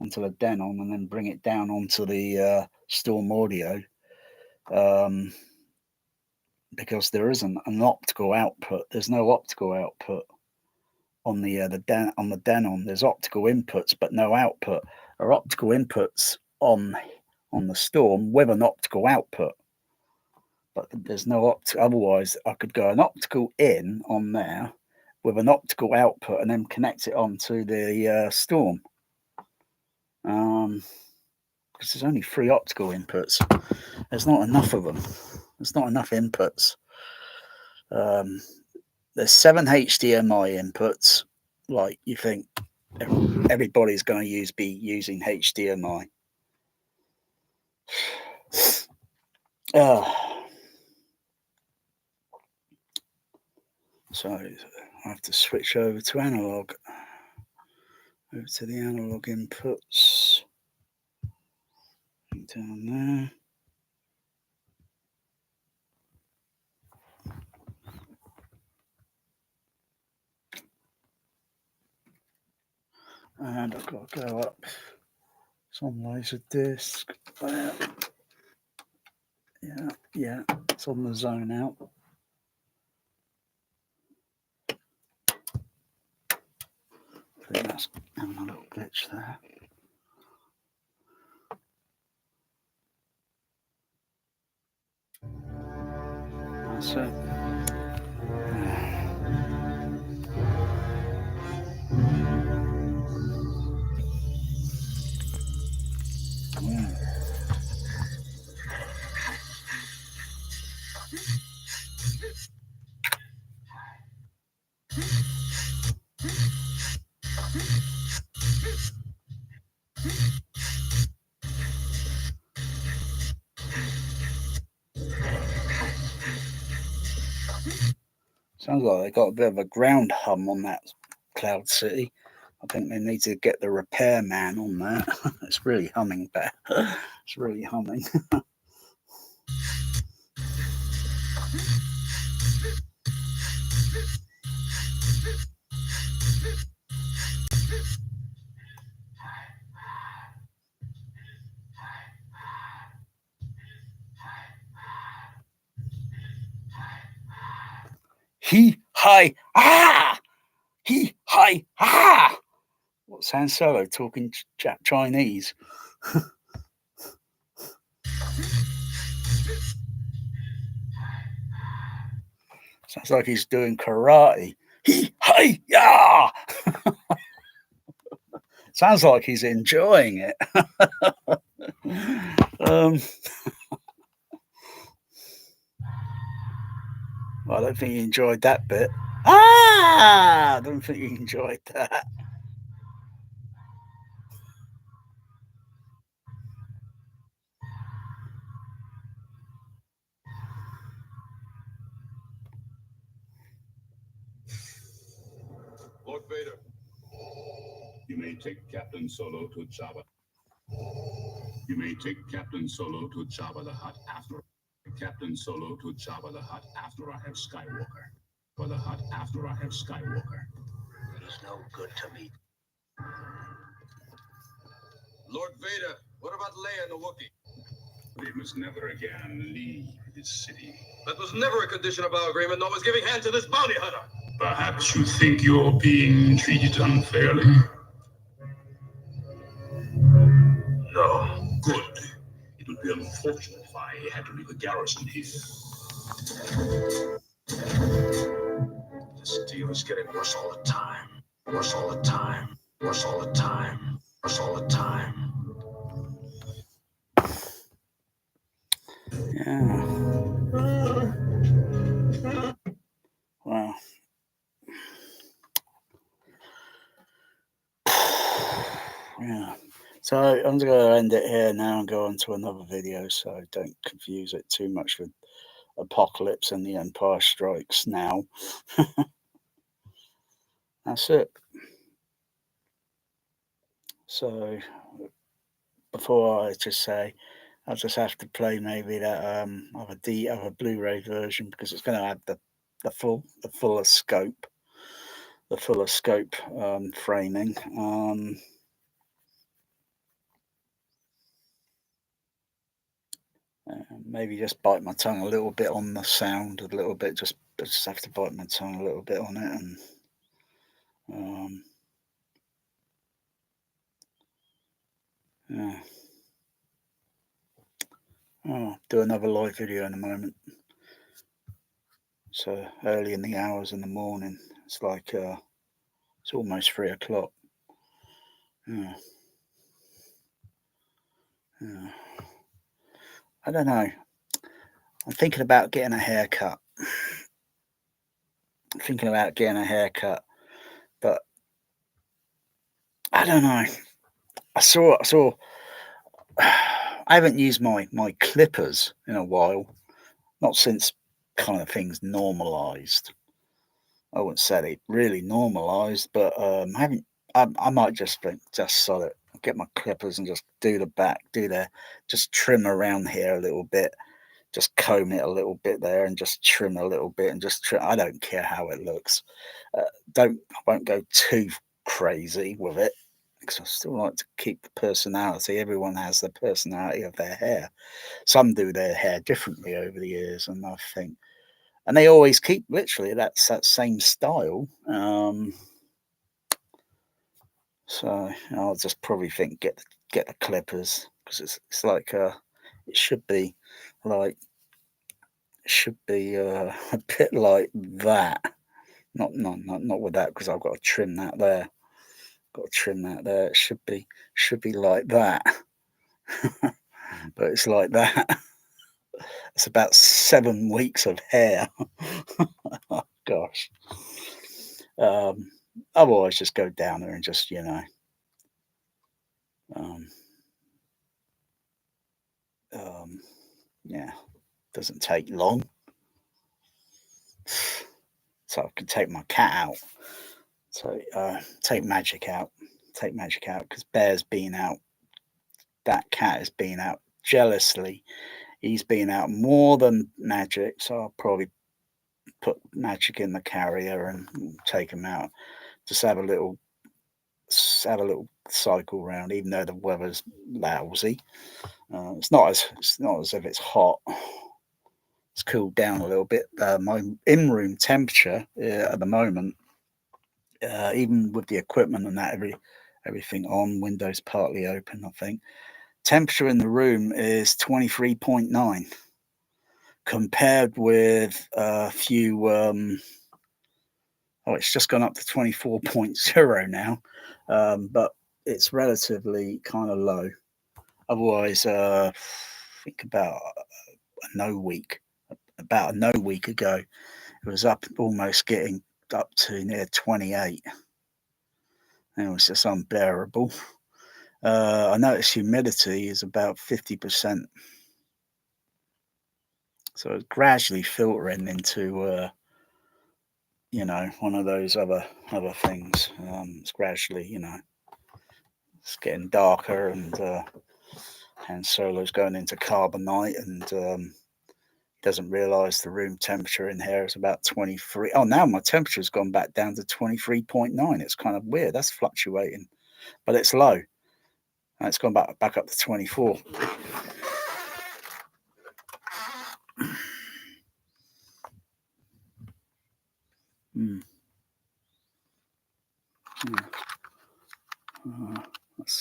onto the Denon, and then bring it down onto the Storm audio, because there isn't an optical output. There's no optical output on the Denon. There's optical inputs, but no output. There are optical inputs on the Storm with an optical output, but there's no optical. Otherwise, I could go an optical in on there with an optical output and then connect it onto the Storm. Because there's only 3 optical inputs. There's not enough of them. There's not enough inputs. There's 7 HDMI inputs. Like, you think everybody's going to be using HDMI. So I have to switch over to analog. Over to the analog inputs. Down there. And I've got to go up. It's on laserdisc. Yeah, it's on the zone out. I think that's having a little glitch there. That's it. Sounds like they got a bit of a ground hum on that Cloud City. I think they need to get the repairman on there. It's really humming back. It's really humming. He, hi, ah! He, hi, ah! What's Han Solo talking Chinese? Sounds like he's doing karate. He, hi, ya! Sounds like he's enjoying it. Well, I don't think he enjoyed that bit. I don't think he enjoyed that. Lord Vader, you may take Captain Solo to Jabba. You may take Captain Solo to Jabba the Hutt after Captain Solo to Jabba the Hutt after I have Skywalker. For the Hutt after I have Skywalker. It is no good to me. Lord Vader, what about Leia and the Wookiee? We must never again leave this city. That was never a condition of our agreement, nor was giving hand to this bounty hunter. Perhaps you think you're being treated unfairly? No. Good. It would be unfortunate if I had to leave the garrison here. This deal is getting worse all the time. Worse all the time. Worse all the time. Worse all the time. Yeah. Wow. Yeah. So I'm going to end it here now and go on to another video so I don't confuse it too much with Apocalypse and the Empire Strikes Now. That's it. So before I just say, I'll just have to play maybe that of a Blu-ray version because it's going to have the fuller scope, framing. Maybe just bite my tongue a little bit on the sound, a little bit. Just have to bite my tongue a little bit on it, and yeah. I'll do another live video in a moment. So early in the hours in the morning. It's like it's almost 3 o'clock. Yeah. Yeah. I don't know. I'm thinking about getting a haircut. But I don't know. I saw. I haven't used my clippers in a while. Not since kind of things normalised. I wouldn't say they really normalised, but I haven't. I might just think, just sod it. Get my clippers and just do the back, just trim around here a little bit, just comb it a little bit there, and just trim a little bit, and just trim. I don't care how it looks. I won't go too crazy with it because I still like to keep the personality. Everyone has the personality of their hair. Some do their hair differently over the years, and I think, and they always keep literally that same style. So I'll just probably think get the clippers because it's like it should be like a bit like that. Not with that because I've got to trim that there. It should be like that. But it's like that. It's about 7 weeks of hair. Oh, gosh. Otherwise just go down there and just yeah, doesn't take long. so I could take my cat out. So take Magic out because Bear's been out. That cat has been out jealously. He's been out more than Magic, so I'll probably put Magic in the carrier and take him out. Just have a little cycle round, even though the weather's lousy. It's not as if it's hot. It's cooled down a little bit. My in-room temperature at the moment, even with the equipment and that, everything on, windows partly open, I think, temperature in the room is 23.9, compared with a few. It's just gone up to 24.0 now, but it's relatively kind of low. Otherwise, I think about a no week ago, it was up, almost getting up to near 28. And it was just unbearable. I noticed humidity is about 50%. So it's gradually filtering into, one of those other things. It's gradually, it's getting darker, and Solo's going into carbonite, and doesn't realise the room temperature in here is about 23. Oh, now my temperature's gone back down to 23.9. It's kind of weird. That's fluctuating, but it's low. And it's gone back up to 24.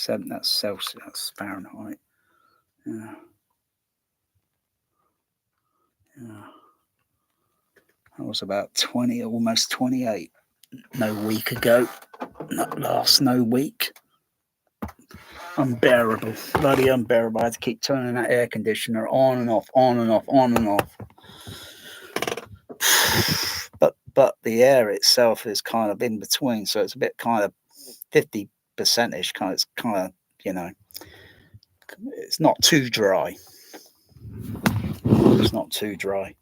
That's Celsius. That's Fahrenheit. Yeah. That was about 20, almost 28. No week ago. No week. Unbearable. Bloody unbearable. I had to keep turning that air conditioner on and off, on and off, on and off. But the air itself is kind of in between, so it's a bit kind of 50%ish. It's kind of, it's not too dry. It's not too dry.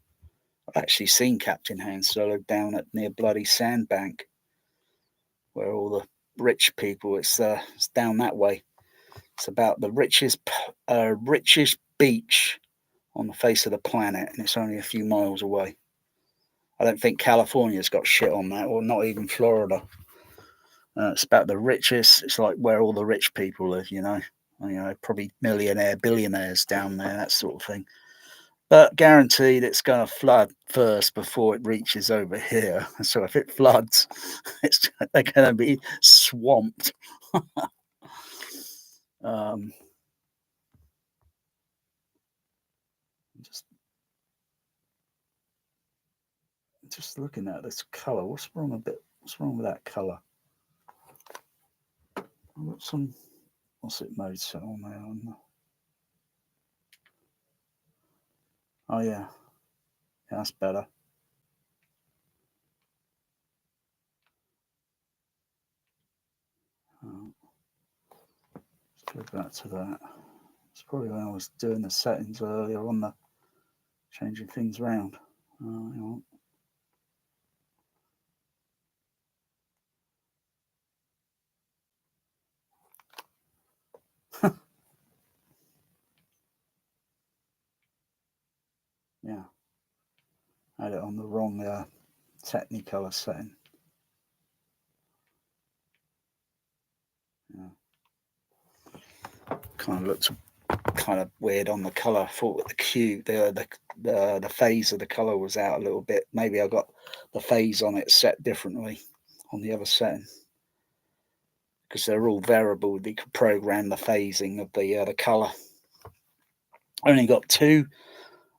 I've actually seen Captain Han Solo down at near bloody Sandbank, where all the rich people. It's down that way. It's about the richest beach on the face of the planet, and it's only a few miles away. I don't think California's got shit on that, or not even Florida. It's about the richest. It's like where all the rich people live, probably billionaires down there, that sort of thing. But guaranteed it's going to flood first before it reaches over here. So if it floods, they're going to be swamped. Just looking at this color. What's wrong with that color? I've got some. What's it mode set on there? Oh yeah, that's better. Let's go back to that. It's probably when I was doing the settings earlier on, changing things around. Hang on. Yeah, I had it on the wrong Technicolor setting. Yeah. Kind of looks kind of weird on the color. I thought the the phase of the color was out a little bit. Maybe I got the phase on it set differently on the other setting, because they're all variable. You can program the phasing of the color. I only got two,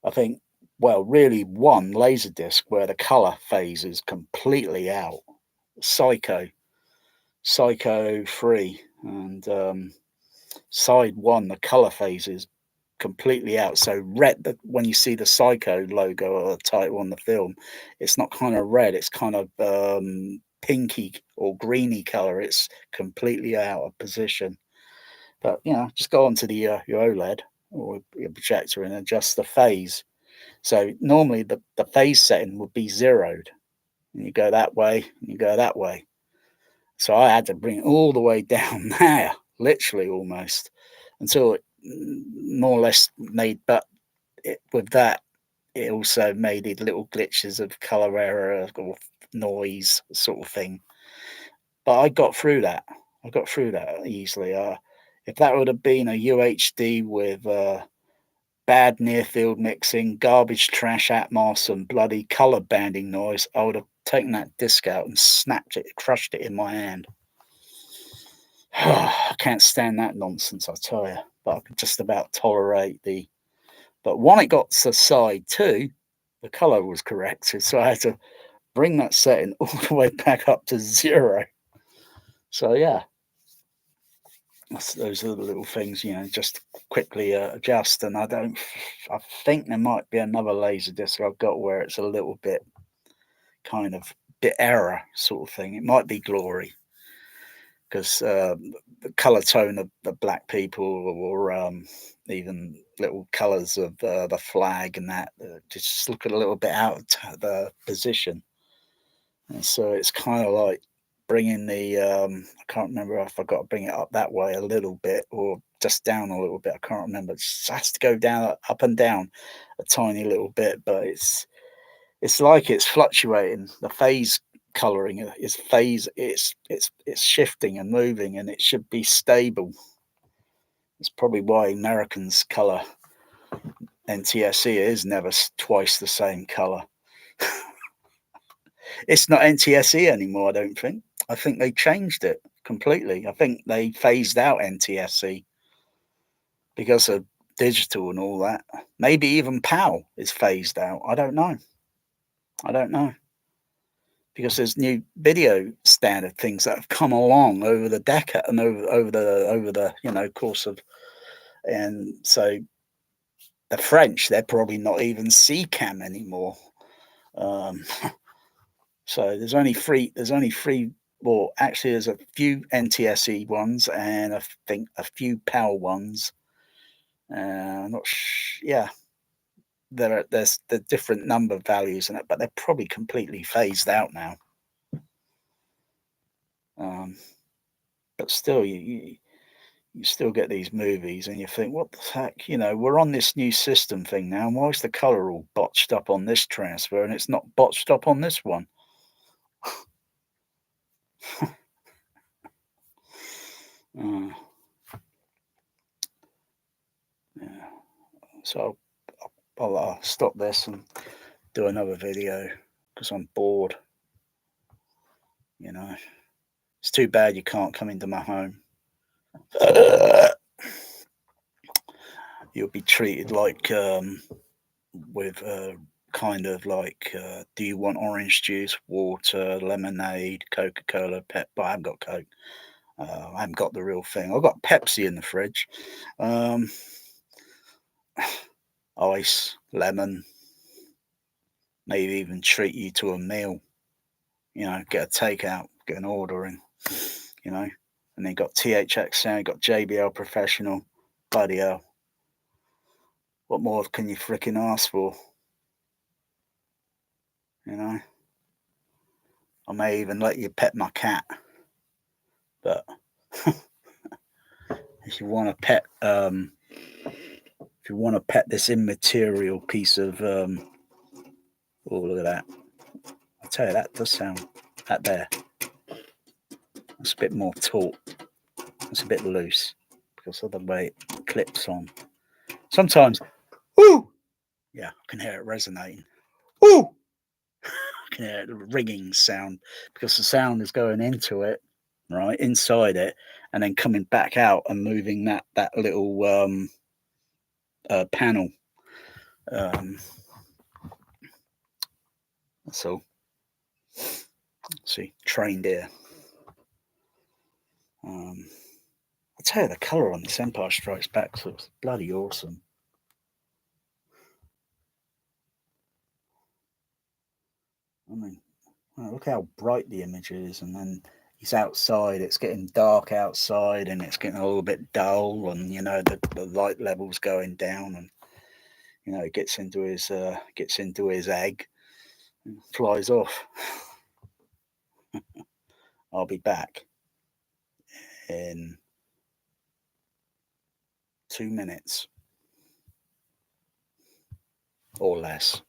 I think. Well, really one laserdisc where the color phase is completely out. Psycho 3, and side 1, the color phase is completely out. So red, when you see the Psycho logo or the title on the film, it's not kind of red, it's kind of pinky or greeny color. It's completely out of position. But just go onto your OLED or your projector and adjust the phase. So normally the phase setting would be zeroed, and you go that way, and you go that way. So I had to bring it all the way down there, literally almost, until it more or less made. But with that, it also made it little glitches of color error or noise sort of thing. But I got through that. I got through that easily. If that would have been a UHD with bad near field mixing, garbage trash atmos, and bloody color banding noise, I would have taken that disc out and snapped it, crushed it in my hand. I can't stand that nonsense, I tell you. But I could just about tolerate the. But when it got to side 2, the color was corrected, so I had to bring that setting all the way back up to 0. So yeah, those are the little things, just quickly adjust. And I think there might be another Laserdisc I've got where it's a little bit kind of bit error sort of thing. It might be Glory, because the color tone of the black people, or even little colors of the flag and that, just look a little bit out of the position. And so it's kind of like bringing the I can't remember if I got to bring it up that way a little bit or just down a little bit. I can't remember. It just has to go down, up and down a tiny little bit, but it's like it's fluctuating. The phase coloring is phase. It's shifting and moving, and it should be stable. It's probably why Americans color NTSC is never twice the same color. It's not NTSC anymore, I don't think. I think they changed it completely. I think they phased out NTSC because of digital and all that. Maybe even PAL is phased out. I don't know. Because there's new video standard things that have come along over the decade and over the course of, and so the French, they're probably not even CCAM anymore. So there's only three. Well, actually, there's a few NTSE ones, and I think a few PAL ones. Yeah, there's the different number values in it, but they're probably completely phased out now. But still, you still get these movies, and you think, what the heck? We're on this new system thing now. Why is the color all botched up on this transfer, and it's not botched up on this one? Yeah. So I'll stop this and do another video because I'm bored. It's too bad you can't come into my home. You'll be treated like with kind of like, do you want orange juice, water, lemonade, Coca-Cola, Pep? But I haven't got Coke. I haven't got the real thing. I've got Pepsi in the fridge. Ice, lemon, maybe even treat you to a meal. Get a takeout, get an order in, and then got THX sound, got JBL Professional. Bloody hell. What more can you freaking ask for? I may even let you pet my cat. But if you want to pet this immaterial piece of oh, look at that. I tell you, that does sound, that there. It's a bit more taut. It's a bit loose because of the way it clips on. Sometimes, woo! Yeah, I can hear it resonating. Woo! I can hear it ringing sound because the sound is going into it, right, inside it, and then coming back out and moving that little panel. So, see, trained ear. I tell you, the colour on this Empire Strikes Back looks bloody awesome. I mean, look how bright the image is, and then he's outside. It's getting dark outside, and it's getting a little bit dull, and the light level's going down, and it gets into his egg, and flies off. I'll be back in 2 minutes or less.